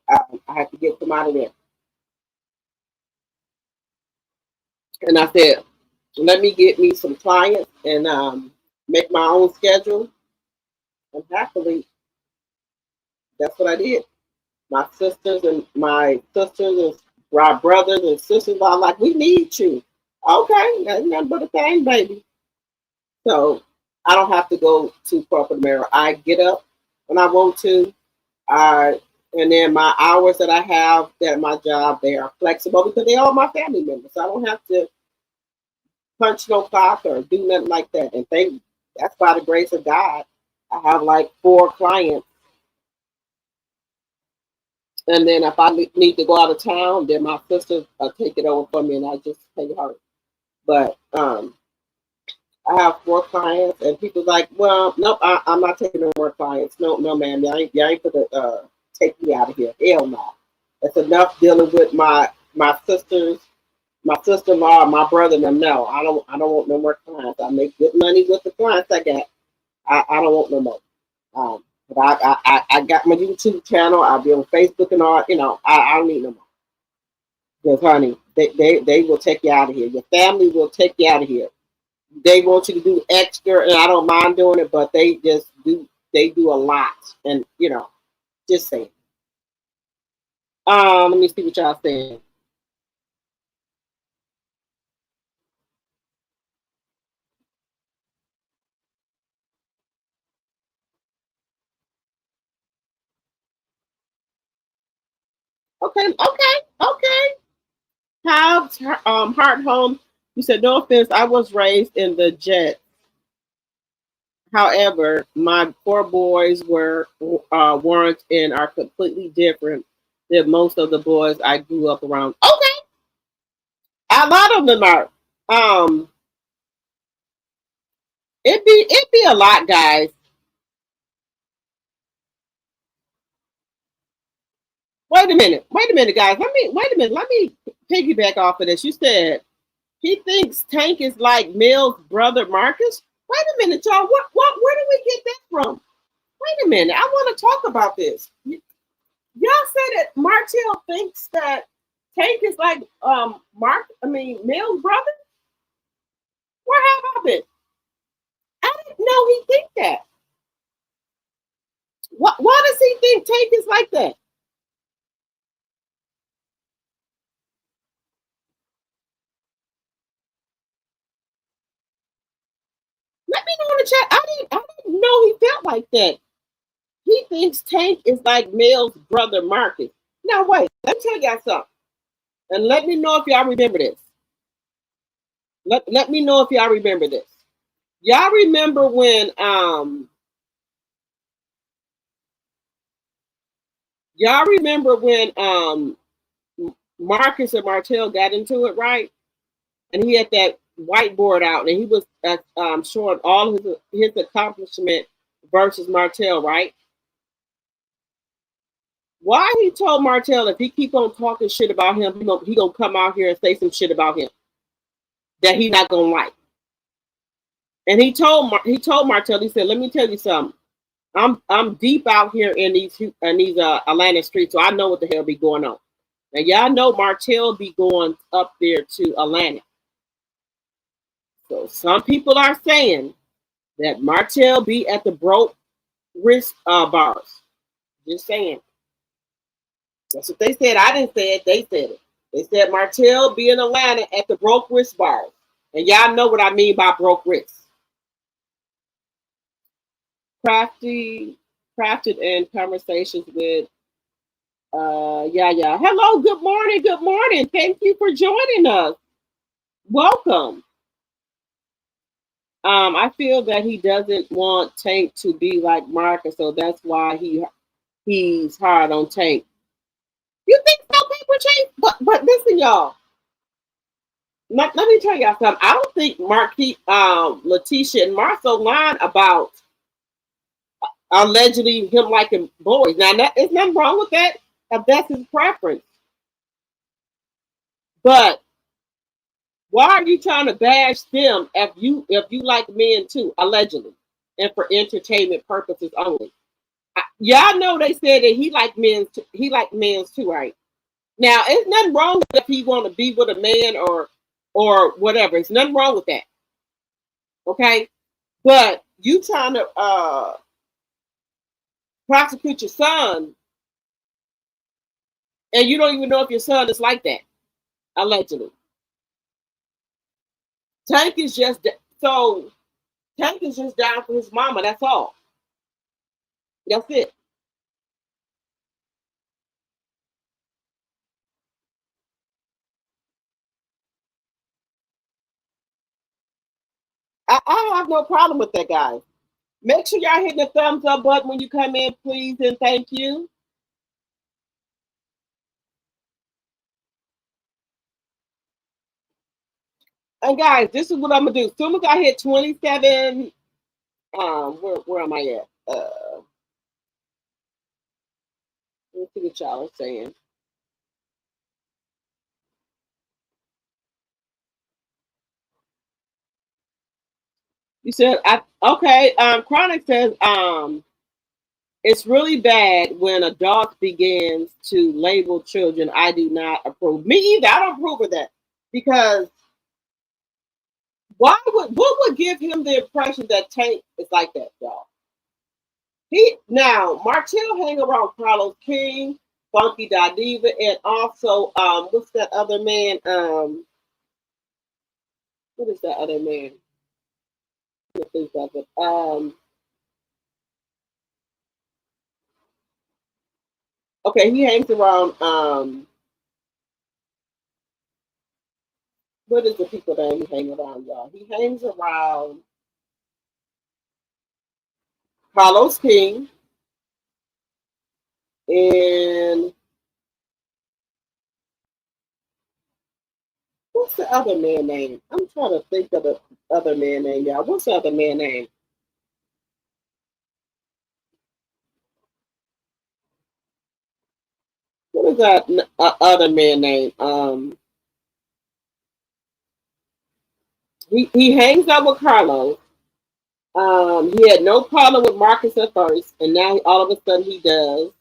I had to get them out of there, and I said, let me get me some clients and make my own schedule. And happily, that's what I did. My sisters and my brothers and sisters are like, we need you. Okay, that's nothing but a thing, baby. So I don't have to go to corporate America. I get up when I want to. I and then my hours that I have at my job, they are flexible because they are my family members. So I don't have to punch no clock or do nothing like that. And thank that's by the grace of God. I have like 4 clients, and then if I need to go out of town, then my sister take it over for me, and I just pay her. But I have 4 clients, and people like, well, nope, I'm not taking no more clients. No, no, ma'am, y'all ain't gonna take me out of here. Hell no. That's enough dealing with my sisters, my sister-in-law, my brother. And them. No, I don't want no more clients. I make good money with the clients I got. I don't want no more. But I got my YouTube channel. I'll be on Facebook and all. I don't need no more. Because honey, they will take you out of here. Your family will take you out of here. They want you to do extra, and I don't mind doing it, but they do a lot, and just saying. Let me see what y'all saying. Okay, okay, okay. How's Heart Home? You said no offense. I was raised in the jet. However, my 4 boys weren't and are completely different than most of the boys I grew up around. Okay, a lot of them are. Um, it be a lot, guys. Wait a minute, guys. Wait a minute. Let me piggyback off of this. You said he thinks Tank is like Mill's brother Marcus. Wait a minute, y'all. What? Where did we get that from? Wait a minute. I want to talk about this. Y'all said that Martell thinks that Tank is like Mill's brother. Where have I been? I didn't know he think that. Why does he think Tank is like that? Let me know in the chat. I didn't know he felt like that. He thinks Tank is like Mill's brother Marcus. Now wait, let me tell y'all something. And let me know if y'all remember this. Let me know if y'all remember this. Y'all remember when Marcus and Martell got into it, right? And he had that whiteboard out, and he was showing all his accomplishment versus Martell, right? Why he told Martell if he keep on talking shit about him, he gonna come out here and say some shit about him that he not gonna like. And he told Martell, he said, "Let me tell you something. I'm deep out here in these Atlanta streets, so I know what the hell be going on. Now y'all know Martell be going up there to Atlanta. So some people are saying that Martell be at the broke wrist bars. Just saying. That's what they said. I didn't say it. They said it. They said Martell be in Atlanta at the broke wrist bars. And y'all know what I mean by broke wrist. Crafted in conversations with yeah. Hello, good morning. Thank you for joining us. Welcome. I feel that he doesn't want Tank to be like Marcus, so that's why he's hard on Tank. You think so, people change? But listen, y'all. Let me tell y'all something. I don't think Letitia and Marcel lied about allegedly him liking boys. Now, there's nothing wrong with that if that's his preference. But why are you trying to bash them if you like men too, allegedly, and for entertainment purposes only? Y'all know they said that men's too, right? Now, it's nothing wrong if he want to be with a man or whatever. It's nothing wrong with that. Okay, but you trying to prosecute your son, and you don't even know if your son is like that, allegedly. Tank is just so Tank is just down for his mama. That's all. That's it. I have no problem with that, guys. Make sure y'all hit the thumbs up button when you come in, please, and thank you. And guys, this is what I'm gonna do. As soon as I hit 27, where am I at? Let's see what y'all are saying. You said I okay. Chronic says it's really bad when adults begins to label children. I do not approve. Me either. I don't approve of that because why would what would give him the impression that Tank is like that, y'all? He now Martell hang around Carlos King, Funky Diva, and also what's that other man? What is that other man? I think of it. Okay, he hangs around what is the people that he hang around, y'all? He hangs around Carlos King and what's the other man name? I'm trying to think of the other man name, y'all. What's the other man name? What is that other man name? He hangs out with Carlos. He had no problem with Marcus at first, and now all of a sudden he does.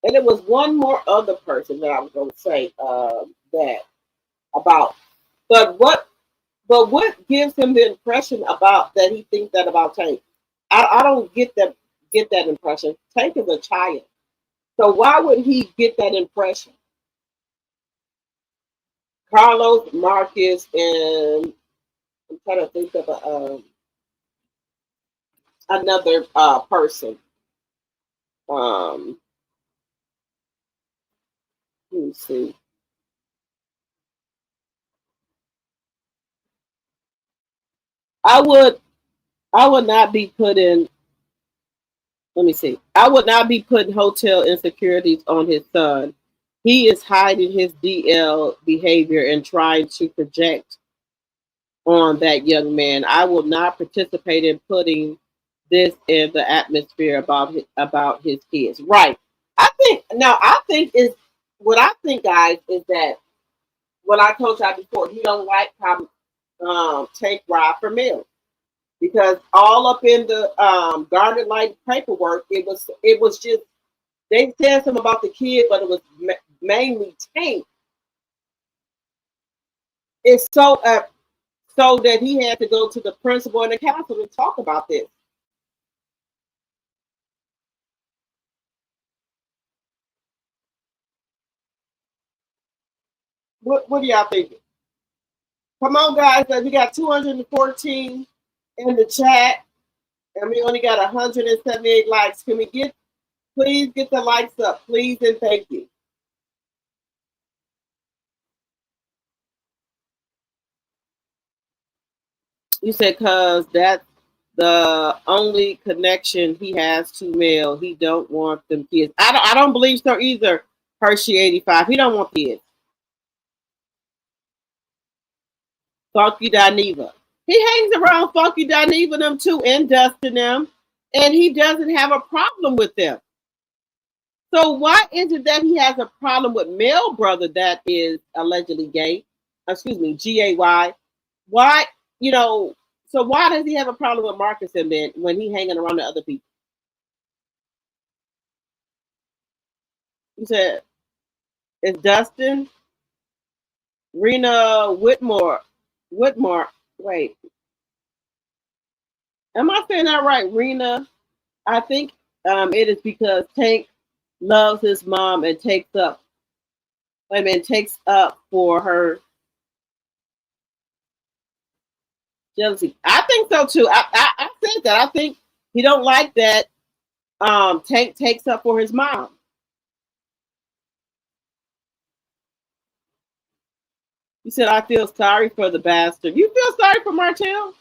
And it was one more other person that I was going to say that about. But what gives him the impression about that he thinks that about Tank? I don't get that impression. Tank is a child, so why would he get that impression? Carlos, Marcus, and I'm trying to think of another person. Um, let me see. I would I would not be putting. Let me see. I would not be putting hotel insecurities on his son. He is hiding his DL behavior and trying to project on that young man. I will not participate in putting this in the atmosphere about his kids. Right. I think is what I think, guys, is that what I told y'all before. He don't like how take ride for milk because all up in the guarded light paperwork, it was just they said something about the kid, but it was mainly Tank. It's so that he had to go to the principal and the council to talk about this. What do y'all think? Come on, guys. We got 214 in the chat, and we only got 178 likes. Can we please get the likes up, please, and thank you. You said because that's the only connection he has to male. He don't want them kids. I don't believe so either. Hershey 85. He don't want kids. Funky Dineva. He hangs around Funky Dineva them too and Dustin them, and he doesn't have a problem with them. So why is it that he has a problem with male brother that is allegedly gay? Excuse me, GAY. Why, you know, so why does he have a problem with Marcus and then when he hanging around the other people? He said, it's Dustin, Rena Whitmore. Wait, am I saying that right? Rena, I think it is because Tank loves his mom and takes up for her. Jealousy. I think so too. I said that. I think he don't like that Tank takes up for his mom. He said, I feel sorry for the bastard. You feel sorry for Martell?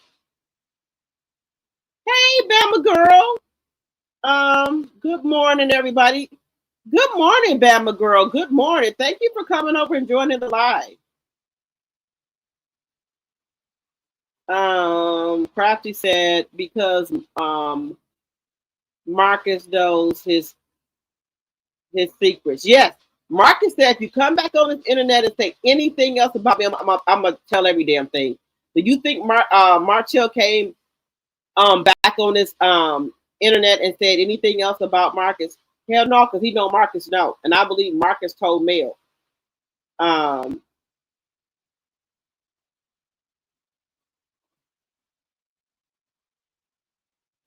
Hey, Bama girl. Good morning, everybody. Good morning, Bama girl. Good morning. Thank you for coming over and joining the live. Crafty said because Marcus knows his secrets. Yes, Marcus said if you come back on this internet and say anything else about me, I'm gonna tell every damn thing. Do you think Martell came back on this internet and said anything else about Marcus? Hell no, because he know Marcus no, and I believe Marcus told Mel. Um,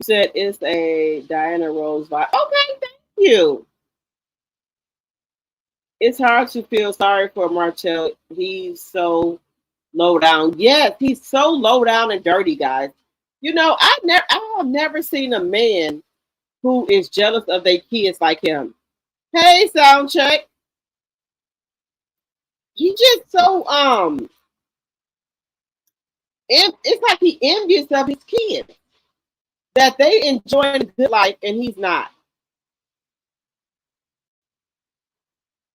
said it's a Diana Rose vibe. Okay, thank you. It's hard to feel sorry for Martell. He's so low down. Yes, he's so low down and dirty, guys. You know, I have never seen a man who is jealous of their kids like him. Hey, sound check. He just so it's like he envious of his kids that they enjoying a good life and he's not.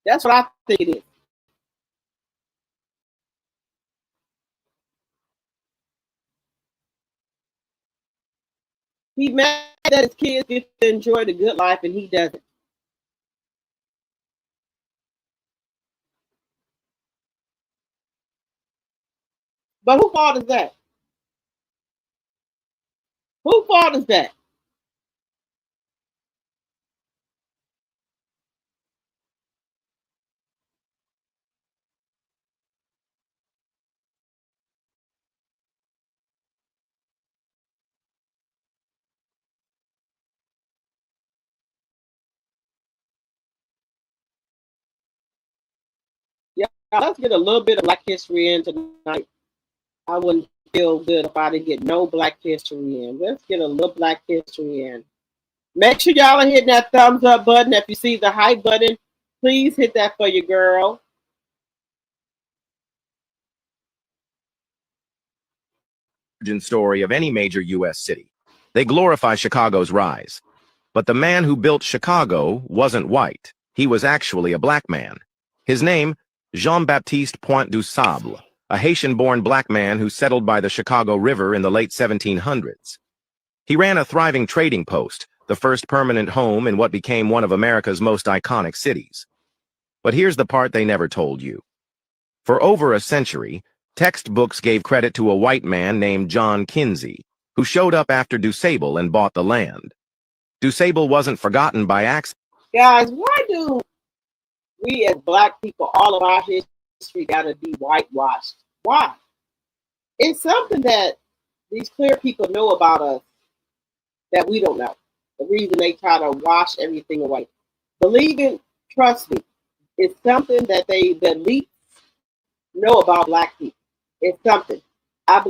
That's what I think it is. He mad that his kids get to enjoy the good life and he doesn't. But who fault is that? Who fault is that? Yeah, let's get a little bit of Black History in tonight. I wouldn't feel good if I didn't get no Black History in. Let's get a little Black History in. Make sure y'all are hitting that thumbs up button. If you see the hype button, please hit that for your girl. Origin story of any major U.S. city. They glorify Chicago's rise. But the man who built Chicago wasn't white. He was actually a black man. His name, Jean-Baptiste Point du Sable, a Haitian-born black man who settled by the Chicago River in the late 1700s. He ran a thriving trading post, the first permanent home in what became one of America's most iconic cities. But here's the part they never told you. For over a century, textbooks gave credit to a white man named John Kinsey, who showed up after DuSable and bought the land. DuSable wasn't forgotten by accident. Guys, why do we as black people, all of our history gotta be whitewashed? Why? It's something that these clear people know about us that we don't know. The reason they try to wash everything away. Believing, trust me, it's something that the elite know about black people. It's something. I,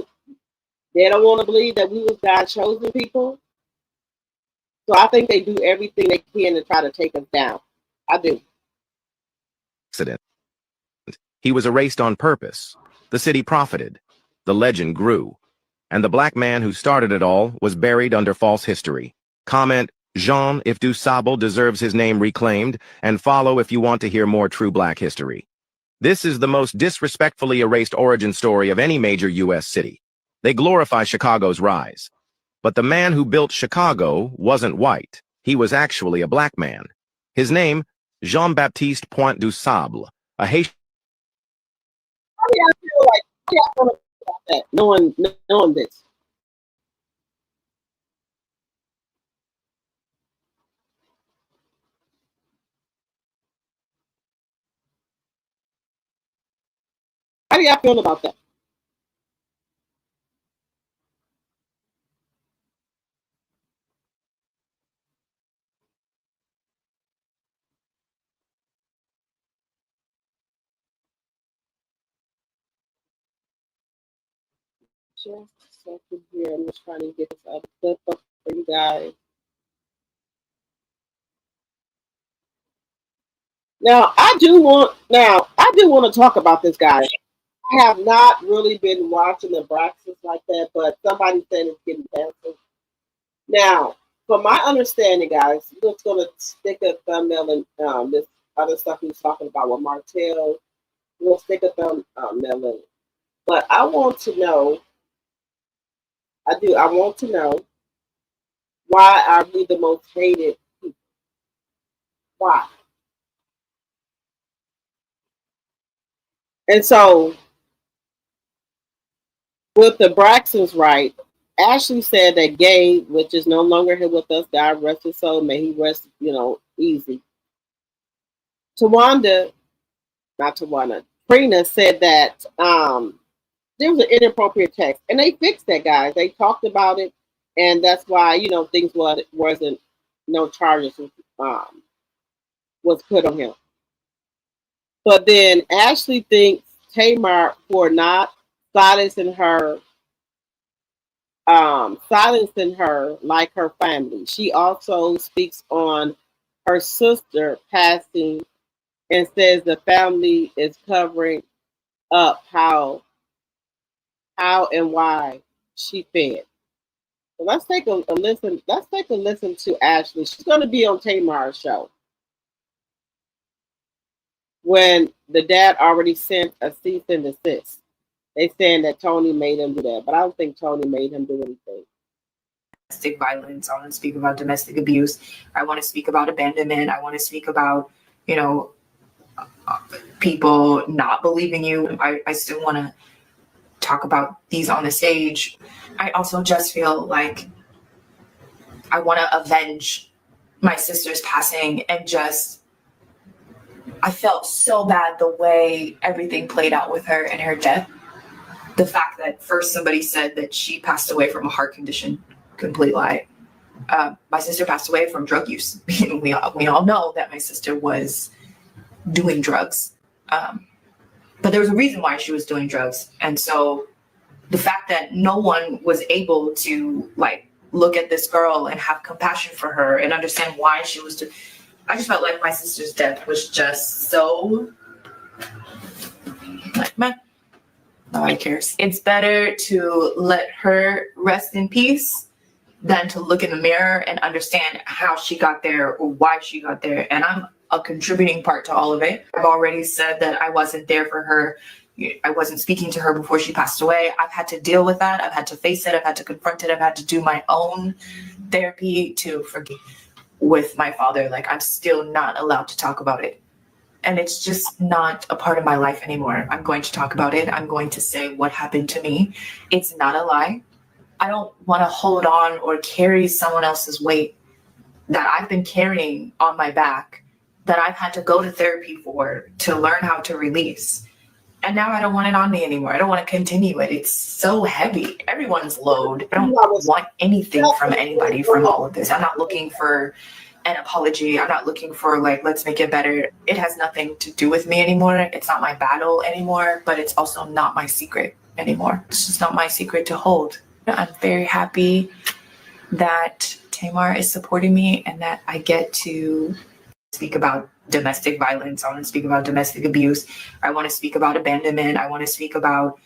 they don't want to believe that we was God's chosen people. So I think they do everything they can to try to take us down. I do. He was erased on purpose. The city profited. The legend grew. And the black man who started it all was buried under false history. Comment, Jean, if DuSable deserves his name reclaimed, and follow if you want to hear more true black history. This is the most disrespectfully erased origin story of any major U.S. city. They glorify Chicago's rise. But the man who built Chicago wasn't white. He was actually a black man. His name, Jean-Baptiste Point du Sable, a Haitian. How do y'all feel like how do y'all feel about that? Knowing this. How do y'all feel about that? Just a second here. I'm just trying to get this other clip up for you guys. Now I do want to talk about this guy. I have not really been watching the Braxtons like that, but somebody said it's getting canceled. Now, from my understanding, guys, we're just gonna stick a thumbnail in this other stuff he's talking about with Martell. We'll stick a thumbnail in it. But I want to know, I want to know why are we the most hated people? Why? And so with the Braxtons, right? Ashley said that Gay, which is no longer here with us, God rest his soul, may he rest, easy. Tawanda, not Tawanda, Trina said that there was an inappropriate text, and they fixed that, guys. They talked about it, and that's why things wasn't no charges was put on him. But then Ashley thinks Tamar for not silencing her like her family. She also speaks on her sister passing and says the family is covering up how and why she fed. So let's take a listen. Let's take a listen to Ashley. She's going to be on Tamar's show when the dad already sent a cease and desist. They saying that Tony made him do that, but I don't think Tony made him do anything. Domestic violence. I want to speak about domestic abuse. I want to speak about abandonment. I want to speak about, people not believing you. I still want to talk about these on the stage. I also just feel like I want to avenge my sister's passing, and I felt so bad the way everything played out with her and her death. The fact that first somebody said that she passed away from a heart condition, complete lie. My sister passed away from drug use. we all know that my sister was doing drugs. But there was a reason why she was doing drugs. And so the fact that no one was able to look at this girl and have compassion for her and understand why she was doing, I just felt like my sister's death was just so man, nobody cares. It's better to let her rest in peace than to look in the mirror and understand how she got there or why she got there. And I'm a contributing part to all of it. I've already said that I wasn't there for her. I wasn't speaking to her before she passed away. I've had to deal with that. I've had to face it. I've had to confront it. I've had to do my own therapy to forgive with my father. I'm still not allowed to talk about it. And it's just not a part of my life anymore. I'm going to talk about it. I'm going to say what happened to me. It's not a lie. I don't want to hold on or carry someone else's weight that I've been carrying on my back, that I've had to go to therapy for, to learn how to release. And now I don't want it on me anymore. I don't want to continue it. It's so heavy. Everyone's load. I don't want anything from anybody from all of this. I'm not looking for an apology. I'm not looking for let's make it better. It has nothing to do with me anymore. It's not my battle anymore, but it's also not my secret anymore. It's just not my secret to hold. I'm very happy that Tamar is supporting me and that I get to speak about domestic violence. I want to speak about domestic abuse. I want to speak about abandonment. I want to speak about,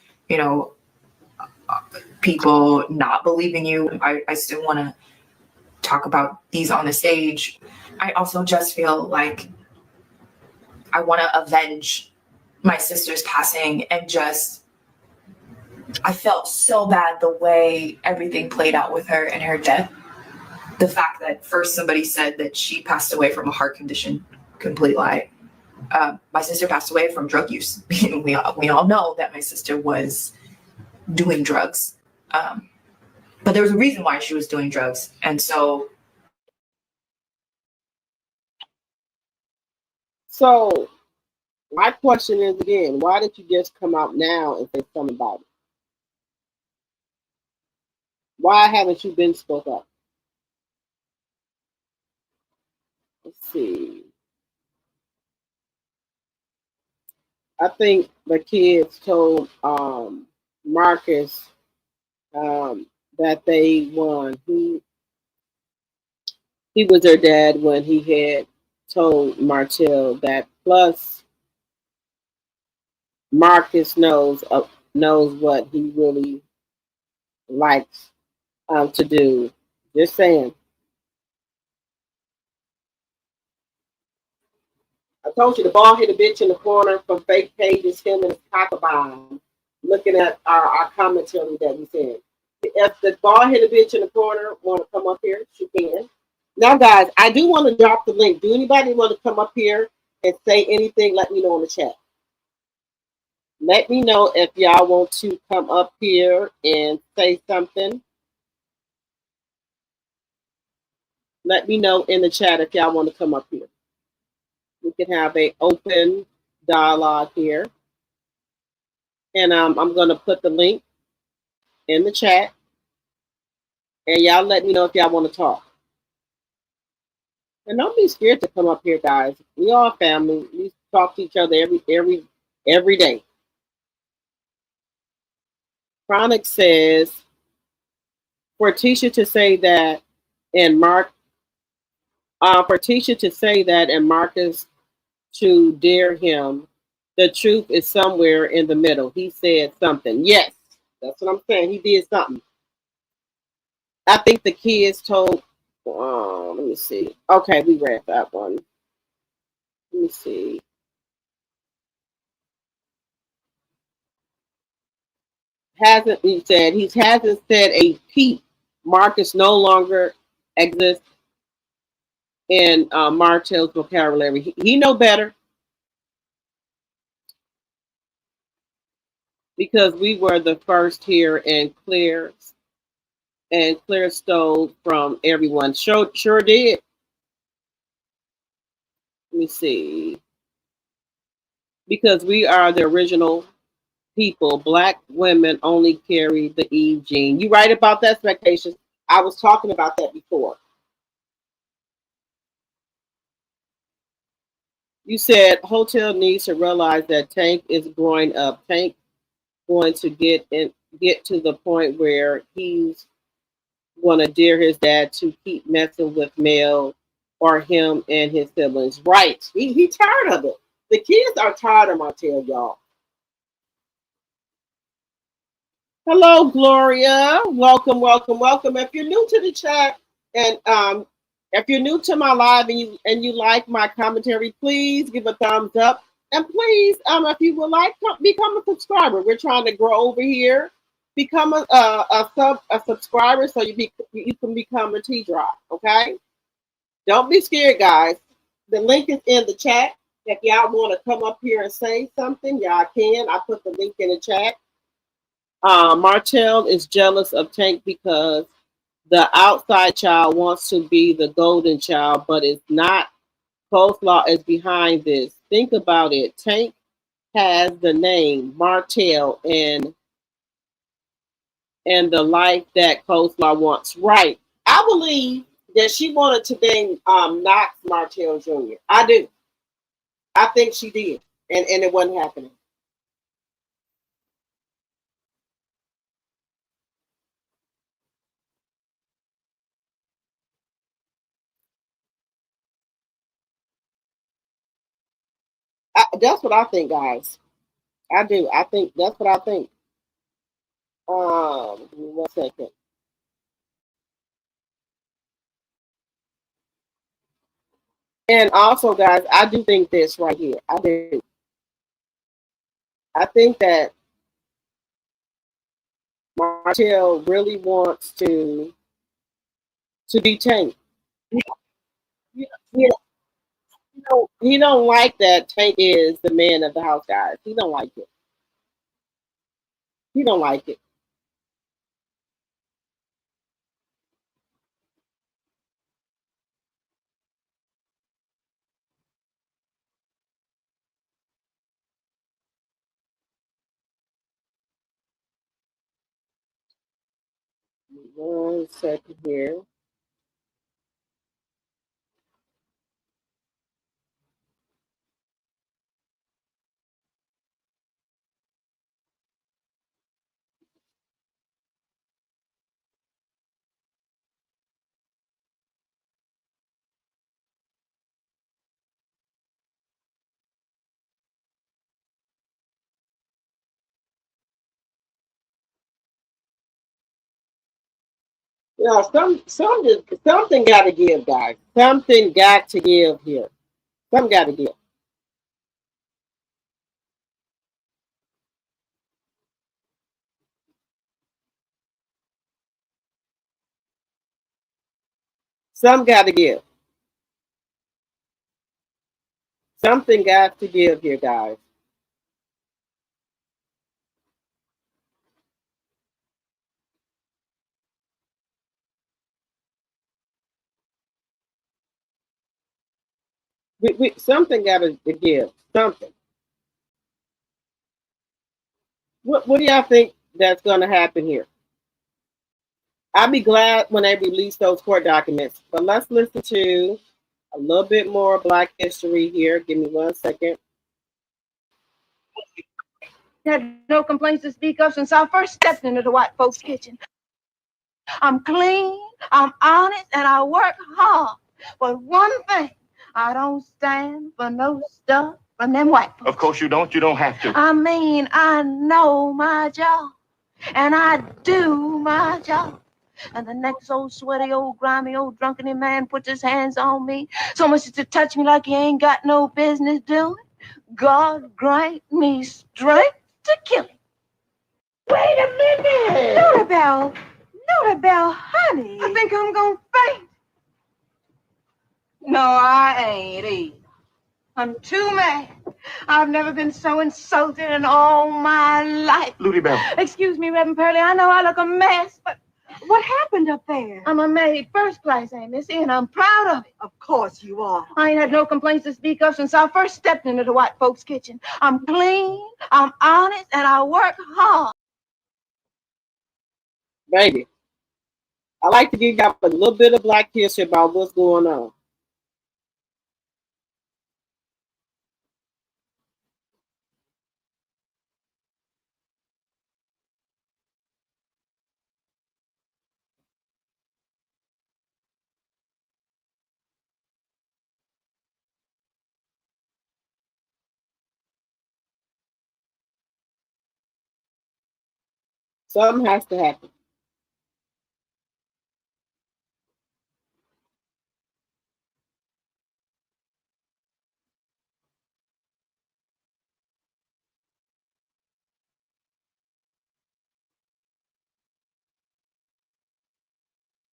people not believing you. I still want to talk about these on the stage. I also just feel like I want to avenge my sister's passing, and I felt so bad the way everything played out with her and her death. The fact that first somebody said that she passed away from a heart condition, complete lie. My sister passed away from drug use. we all know that my sister was doing drugs. But there was a reason why she was doing drugs. And so my question is again, why did you just come out now and say something about it? Why haven't you been spoke up? Let's see. I think the kids told Marcus that they won. He was their dad when he had told Martell that. Plus, Marcus knows what he really likes to do. Just saying. I told you the bald headed bitch in the corner from fake pages, him and his cockabine, looking at our commentary that we said. If the bald headed bitch in the corner want to come up here, she can. Now, guys, I do want to drop the link. Do anybody want to come up here and say anything? Let me know in the chat. Let me know if y'all want to come up here and say something. Let me know in the chat if y'all want to come up here. We can have an open dialogue here. And I'm going to put the link in the chat. And y'all let me know if y'all want to talk. And don't be scared to come up here, guys. We all family. We talk to each other every day. Chronic says for Tisha to say that and Marcus to dare him, the truth is somewhere in the middle. He said something. Yes, that's what I'm saying. He did something. I think the kids told. Let me see. Okay, we read that one. Let me see. He hasn't said a peep. Marcus no longer exists in Martell's vocabulary. He know better because we were the first here and Claire stole from everyone. Sure did. Let me see. Because we are the original people. Black women only carry the Eve gene. You right about that, expectations. I was talking about that before. You said Hotel needs to realize that Tank is growing up. Tank going to get to the point where he's going to dare his dad to keep messing with Mel or him and his siblings. Right. He tired of it. The kids are tired of Martell, y'all. Hello, Gloria. Welcome, welcome, welcome. If you're new to the chat and if you're new to my live and you like my commentary, please give a thumbs up. And please, if you would like, become a subscriber. We're trying to grow over here. Become a subscriber so you can become a T drop. Okay. Don't be scared, guys. The link is in the chat. If y'all want to come up here and say something, y'all can. I put the link in the chat. Martell is jealous of Tank because the outside child wants to be the golden child, but it's not. Coleslaw is behind this. Think about it. Tank has the name Martell and the life that Coleslaw wants. Right. I believe that she wanted to name Knox Martell Jr. I do. I think she did. And it wasn't happening. That's what I think, guys. I do. I think that's what I think. Give me 1 second. And also, guys, I do think this right here. I do. I think that Martell really wants to be Tank. He, he, he don't like that Tank is the man of the house, guys. He don't like it. He don't like it. One second here. Yeah, something got to give, guys. Something got to give here. Something got to give. Some got to give. Something got to give here, guys. Something got to give. Something. What do y'all think that's going to happen here? I'll be glad when they release those court documents. But let's listen to a little bit more Black history here. Give me 1 second. Had no complaints to speak of since I first stepped into the white folks' kitchen. I'm clean, I'm honest, and I work hard. But one thing, I don't stand for no stuff from them white folks. Of course you don't. You don't have to. I mean, I know my job, and I do my job. And the next old sweaty, old grimy, old drunkeny man puts his hands on me so much as to touch me like he ain't got no business doing. God grant me strength to kill him. Wait a minute. Bell, honey. I think I'm gonna faint. No, I ain't either. I'm too mad. I've never been so insulted in all my life. Lutie Bell. Excuse me, Reverend Pearlie. I know I look a mess, but what happened up there? I'm a maid first class, Aunt Missy, and I'm proud of it. Of course you are. I ain't had no complaints to speak of since I first stepped into the white folks' kitchen. I'm clean, I'm honest, and I work hard. Baby, I like to give y'all a little bit of Black history about what's going on. Something has to happen.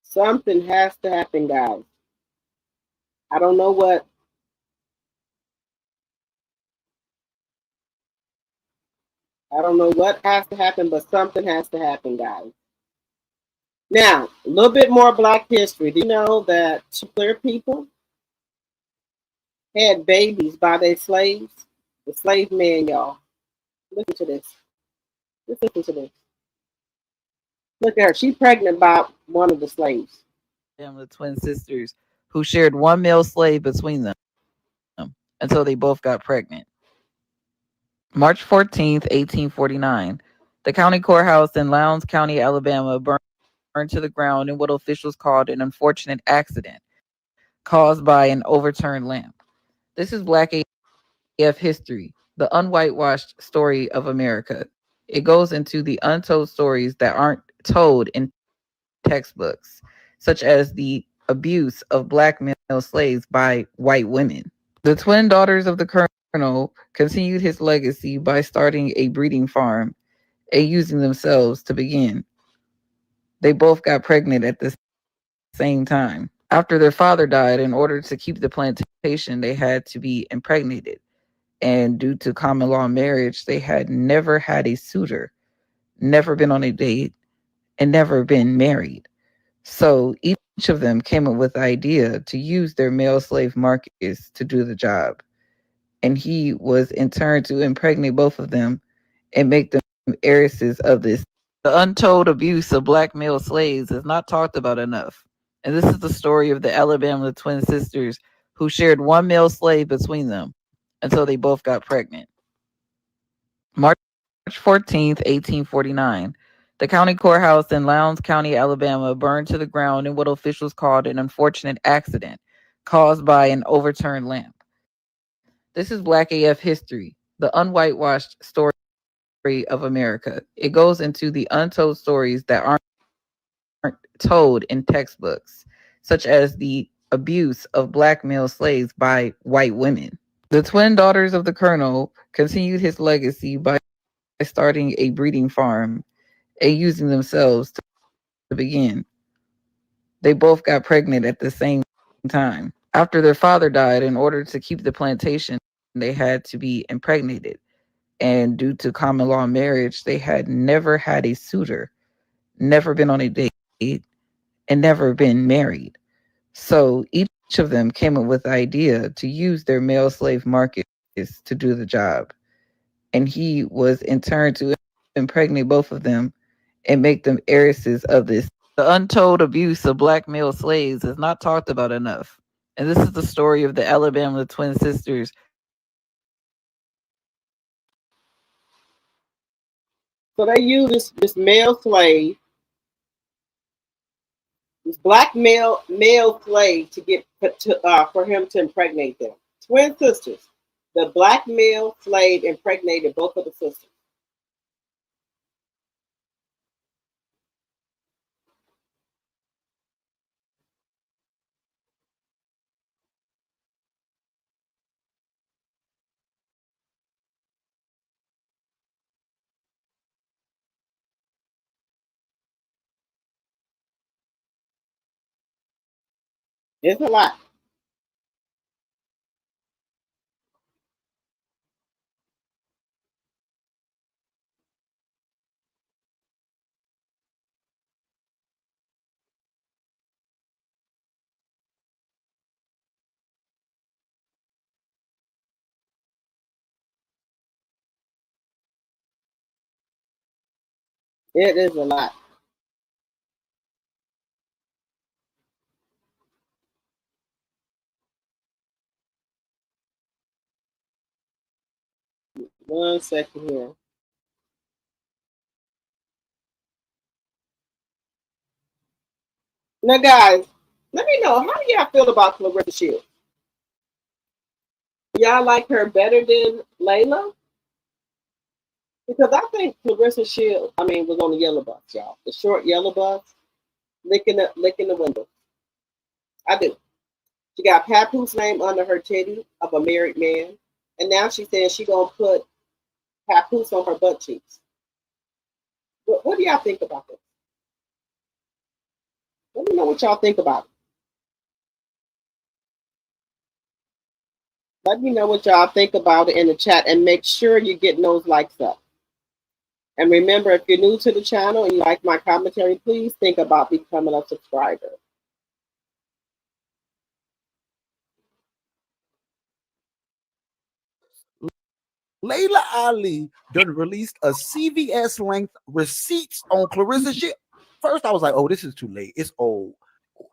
Something has to happen, guys. I don't know what. I don't know what has to happen, but something has to happen, guys. Now, a little bit more Black history. Do you know that clear people had babies by their slaves? The slave man, y'all. Listen to this. Just listen to this. Look at her. She's pregnant by one of the slaves. The twin sisters who shared one male slave between them until they both got pregnant. March 14th, 1849, the county courthouse in Lowndes County, Alabama burned to the ground in what officials called an unfortunate accident caused by an overturned lamp. This is Black AF history, the unwhitewashed story of America. It goes into the untold stories that aren't told in textbooks, such as the abuse of Black male slaves by white women. The twin daughters of the colonel continued his legacy by starting a breeding farm and using themselves to begin. They both got pregnant at the same time. After their father died, in order to keep the plantation, they had to be impregnated. And due to common law marriage, they had never had a suitor, never been on a date, and never been married. So each of them came up with the idea to use their male slave Marcus to do the job. And he was in turn to impregnate both of them and make them heiresses of this. The untold abuse of Black male slaves is not talked about enough. And this is the story of the Alabama twin sisters who shared one male slave between them until they both got pregnant. March 14th, 1849, the county courthouse in Lowndes County, Alabama burned to the ground in what officials called an unfortunate accident caused by an overturned lamp. This is Black AF history, the unwhitewashed story of America. It goes into the untold stories that aren't told in textbooks, such as the abuse of black male slaves by white women. The twin daughters of the colonel continued his legacy by starting a breeding farm and using themselves to begin. They both got pregnant at the same time. After their father died, in order to keep the plantation, they had to be impregnated. And due to common law marriage, they had never had a suitor, never been on a date, and never been married. So each of them came up with the idea to use their male slave markets to do the job. And he was in turn to impregnate both of them and make them heiresses of this. The untold abuse of black male slaves is not talked about enough. And this is the story of the Alabama twin sisters. So they use this male slave, this black male slave to get for him to impregnate them. Twin sisters. The black male slave impregnated both of the sisters. It's a lot. It is a lot. One second here. Now, guys, let me know, how do y'all feel about Clarissa Shields? Y'all like her better than Layla? Because I think Clarissa Shields, was on the yellow bus, y'all. The short yellow bus, licking the window. I do. She got Papoose name under her titty of a married man. And now she says she gonna put Papoose on her butt cheeks. What do y'all think about this? Let me know what y'all think about it. Let me know what y'all think about it in the chat, and make sure you're getting those likes up. And remember, if you're new to the channel and you like my commentary, please think about becoming a subscriber. Layla Ali done released a CVS length receipts on Clarissa Shields. First, I was like, oh, this is too late. It's old.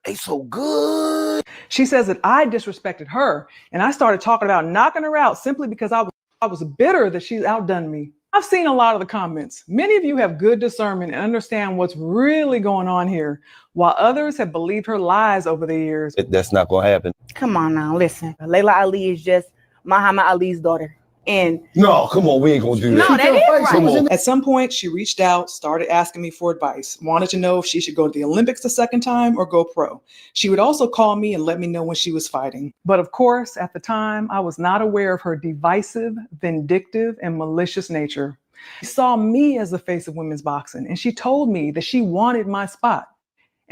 They so good. She says that I disrespected her, and I started talking about knocking her out simply because I was bitter that she's outdone me. I've seen a lot of the comments. Many of you have good discernment and understand what's really going on here, while others have believed her lies over the years. That's not going to happen. Come on now, listen. Layla Ali is just Muhammad Ali's daughter. And no, come on, we ain't gonna do that. No, that is right. At some point, she reached out, started asking me for advice, wanted to know if she should go to the Olympics the second time or go pro. She would also call me and let me know when she was fighting. But of course, at the time, I was not aware of her divisive, vindictive, and malicious nature. She saw me as the face of women's boxing, and she told me that she wanted my spot.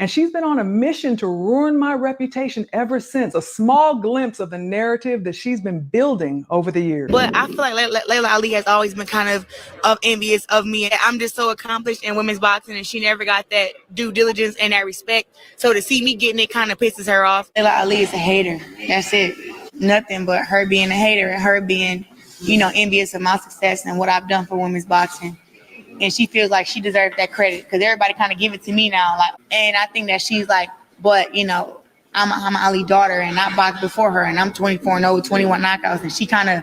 And she's been on a mission to ruin my reputation ever since, a small glimpse of the narrative that she's been building over the years. But I feel like Layla Ali has always been kind of envious of me. I'm just so accomplished in women's boxing, and she never got that due diligence and that respect. So to see me getting it kind of pisses her off. Layla Ali is a hater. That's it. Nothing but her being a hater and her being, envious of my success and what I've done for women's boxing. And she feels like she deserves that credit because everybody kind of give it to me now. And I think that she's like, but I'm a Ali daughter and I boxed before her and I'm 24-0, 21 knockouts. And she kind of,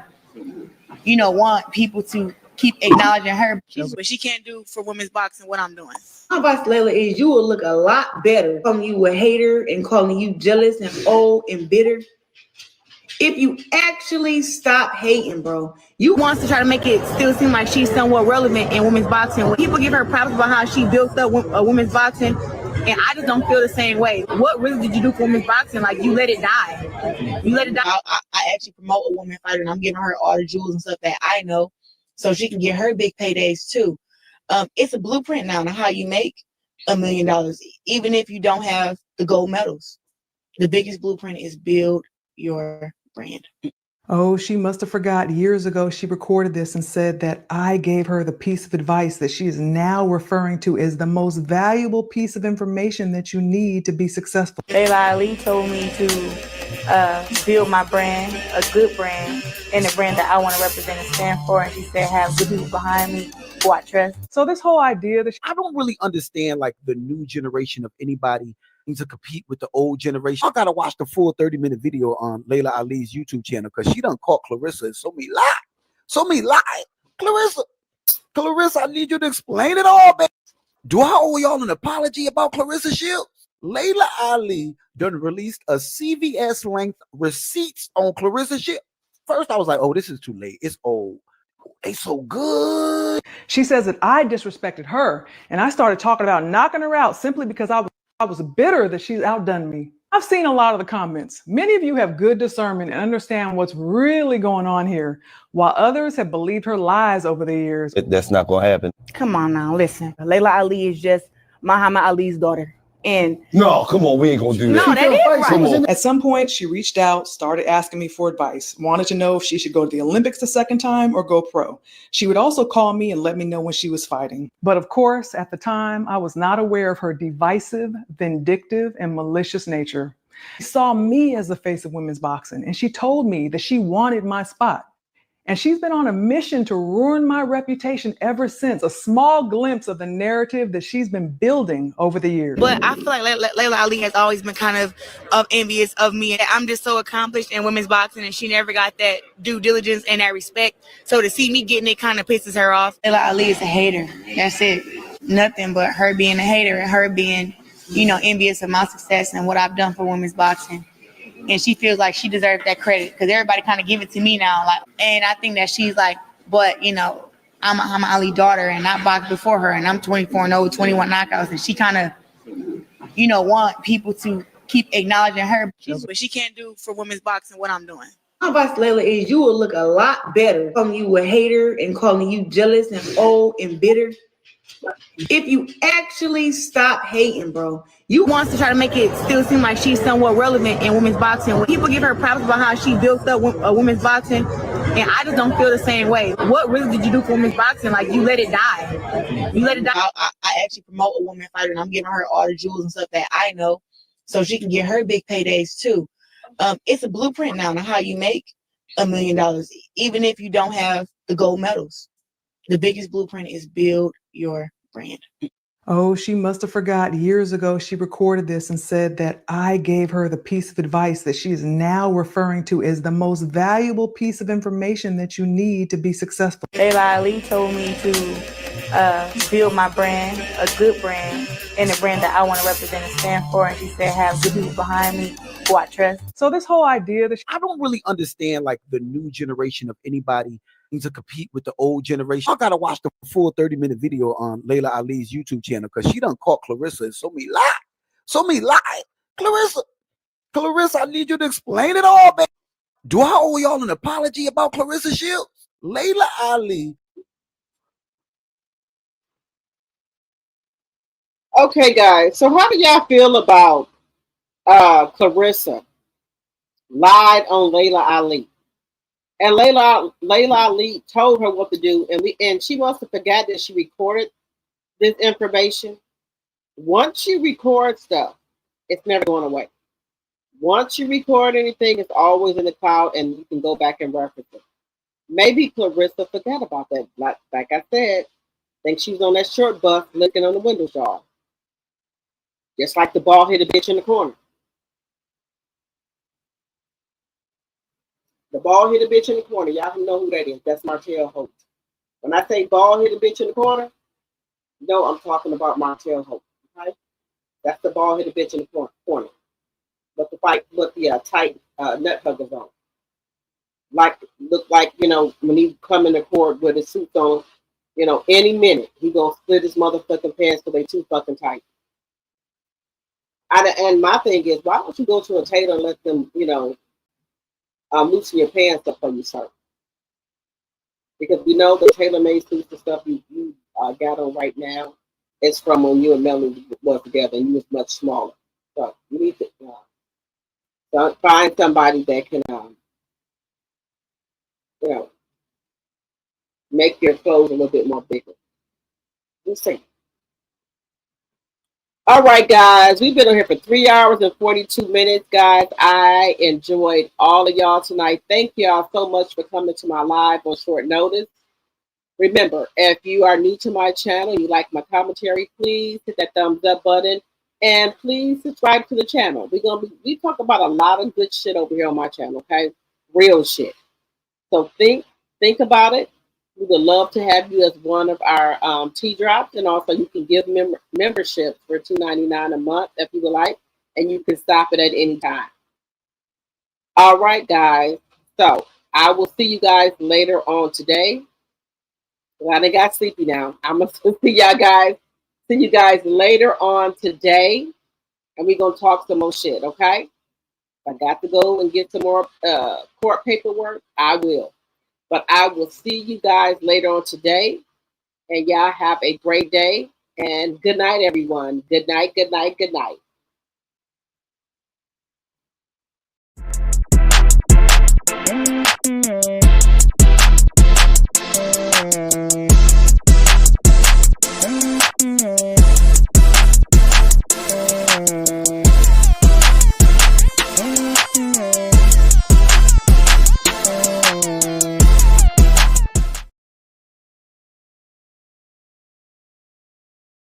want people to keep acknowledging her. But she can't do for women's boxing what I'm doing. My advice, Layla, is you will look a lot better calling you a hater and calling you jealous and old and bitter. If you actually stop hating, bro. You wants to try to make it still seem like she's somewhat relevant in women's boxing. When people give her props about how she built up women's boxing, and I just don't feel the same way. What really did you do for women's boxing? Like, you let it die. You let it die. I actually promote a woman fighter, and I'm giving her all the jewels and stuff that I know, so she can get her big paydays too. It's a blueprint now on how you make $1 million, even if you don't have the gold medals. The biggest blueprint is build your brand. Oh, she must have forgot years ago she recorded this and said that I gave her the piece of advice that she is now referring to as the most valuable piece of information that you need to be successful. Layla Ali told me to build my brand, a good brand, and a brand that I want to represent and stand for. And she said, have good people behind me who I trust. So this whole idea that I don't really understand like the new generation of anybody to compete with the old generation. I gotta watch the full 30-minute video on Layla Ali's YouTube channel because she done caught Clarissa in so many lies. Clarissa, I need you to explain it all, baby. Do I owe y'all an apology about Clarissa Shields? Layla Ali done released a CVS length receipts on Clarissa Shields. First, I was like, oh, this is too late. It's old. They so good. she says that I disrespected her and I started talking about knocking her out simply because I was bitter that she's outdone me. I've seen a lot of the comments. Many of you have good discernment and understand what's really going on here, while others have believed her lies over the years. That's not gonna happen. Come on now, listen. Layla Ali is just Muhammad Ali's daughter. And No, come on, we ain't gonna do that. no, that is right. At some point, she reached out, started asking me for advice, wanted to know if she should go to the Olympics the second time or go pro. She would also call me and let me know when she was fighting. But of course, at the time, I was not aware of her divisive, vindictive, and malicious nature. She saw me as the face of women's boxing, and she told me that she wanted my spot. And she's been on a mission to ruin my reputation ever since, a small glimpse of the narrative that she's been building over the years. But I feel like Layla Ali has always been kind of envious of me. I'm just so accomplished in women's boxing, and she never got that due diligence and that respect. So to see me getting it kind of pisses her off. Layla Ali is a hater. That's it. Nothing but her being a hater and her being, envious of my success and what I've done for women's boxing. And she feels like she deserves that credit because everybody kind of give it to me now. And I think that she's like, but I'm a Muhammad Ali daughter and I boxed before her and I'm 24-0, 21 knockouts. And she kind of, want people to keep acknowledging her. But she can't do for women's boxing what I'm doing. My advice, Layla, is you will look a lot better calling you a hater and calling you jealous and old and bitter. If you actually stop hating, bro. You wants to try to make it still seem like she's somewhat relevant in women's boxing. When people give her props about how she built up women's boxing, and I just don't feel the same way. What really did you do for women's boxing? Like, you let it die. You let it die. I actually promote a woman fighter, and I'm giving her all the jewels and stuff that I know, so she can get her big paydays too. It's a blueprint now on how you make $1 million, even if you don't have the gold medals. The biggest blueprint is build your brand. Oh, she must have forgot years ago she recorded this and said that I gave her the piece of advice that she is now referring to as the most valuable piece of information that you need to be successful. Layla Ali told me to build my brand, a good brand, and a brand that I want to represent and stand for. And she said, have good people behind me who I trust. So this whole idea that I don't really understand like the new generation of anybody to compete with the old generation. I gotta watch the full 30-minute video on Layla Ali's YouTube channel because she done caught Clarissa in so many lies. Clarissa, I need you to explain it all, baby. Do I owe y'all an apology about Clarissa Shields? Layla Ali. Okay, guys. So how do y'all feel about Clarissa lied on Layla Ali? And Layla Ali told her what to do, and she must have forgot that she recorded this information. Once you record stuff, it's never going away. Once you record anything, it's always in the cloud, and you can go back and reference it. Maybe Clarissa forgot about that. Like I said, I think she was on that short bus looking on the window jar. Just like the bald-headed bitch in the corner. The bald-headed bitch in the corner, y'all know who that is. That's Martell Holt. When I say bald-headed bitch in the corner, no, I'm talking about Martell Holt. Okay, that's the bald-headed bitch in the corner. But the tight nut huggers on. Look like when he come in the court with his suit on, any minute he gonna split his motherfucking pants because they too fucking tight. And my thing is, why don't you go to a tailor and let them, loosen your pants up for you, sir? Because we know the tailor-made suits and stuff you got on right now is from when you and Melanie was together and you was much smaller. So you need to find somebody that can, you know, make your clothes a little bit more bigger. Just saying. All right, guys, we've been on here for 3 hours and 42 minutes, guys. I enjoyed all of y'all tonight. Thank y'all so much for coming to my live on short notice. Remember, if you are new to my channel, you like my commentary, please hit that thumbs up button and please subscribe to the channel. We talk about a lot of good shit over here on my channel, okay? Real shit. So think about it. We would love to have you as one of our tea drops, and also you can give memberships for $2.99 a month if you would like, and you can stop it at any time. All right, guys. So I will see you guys later on today. Well, I got sleepy now. I'm gonna see you guys later on today, and we're gonna talk some more shit. Okay? If I got to go and get some more court paperwork, I will. But I will see you guys later on today. And y'all have a great day. And good night, everyone. Good night, good night, good night.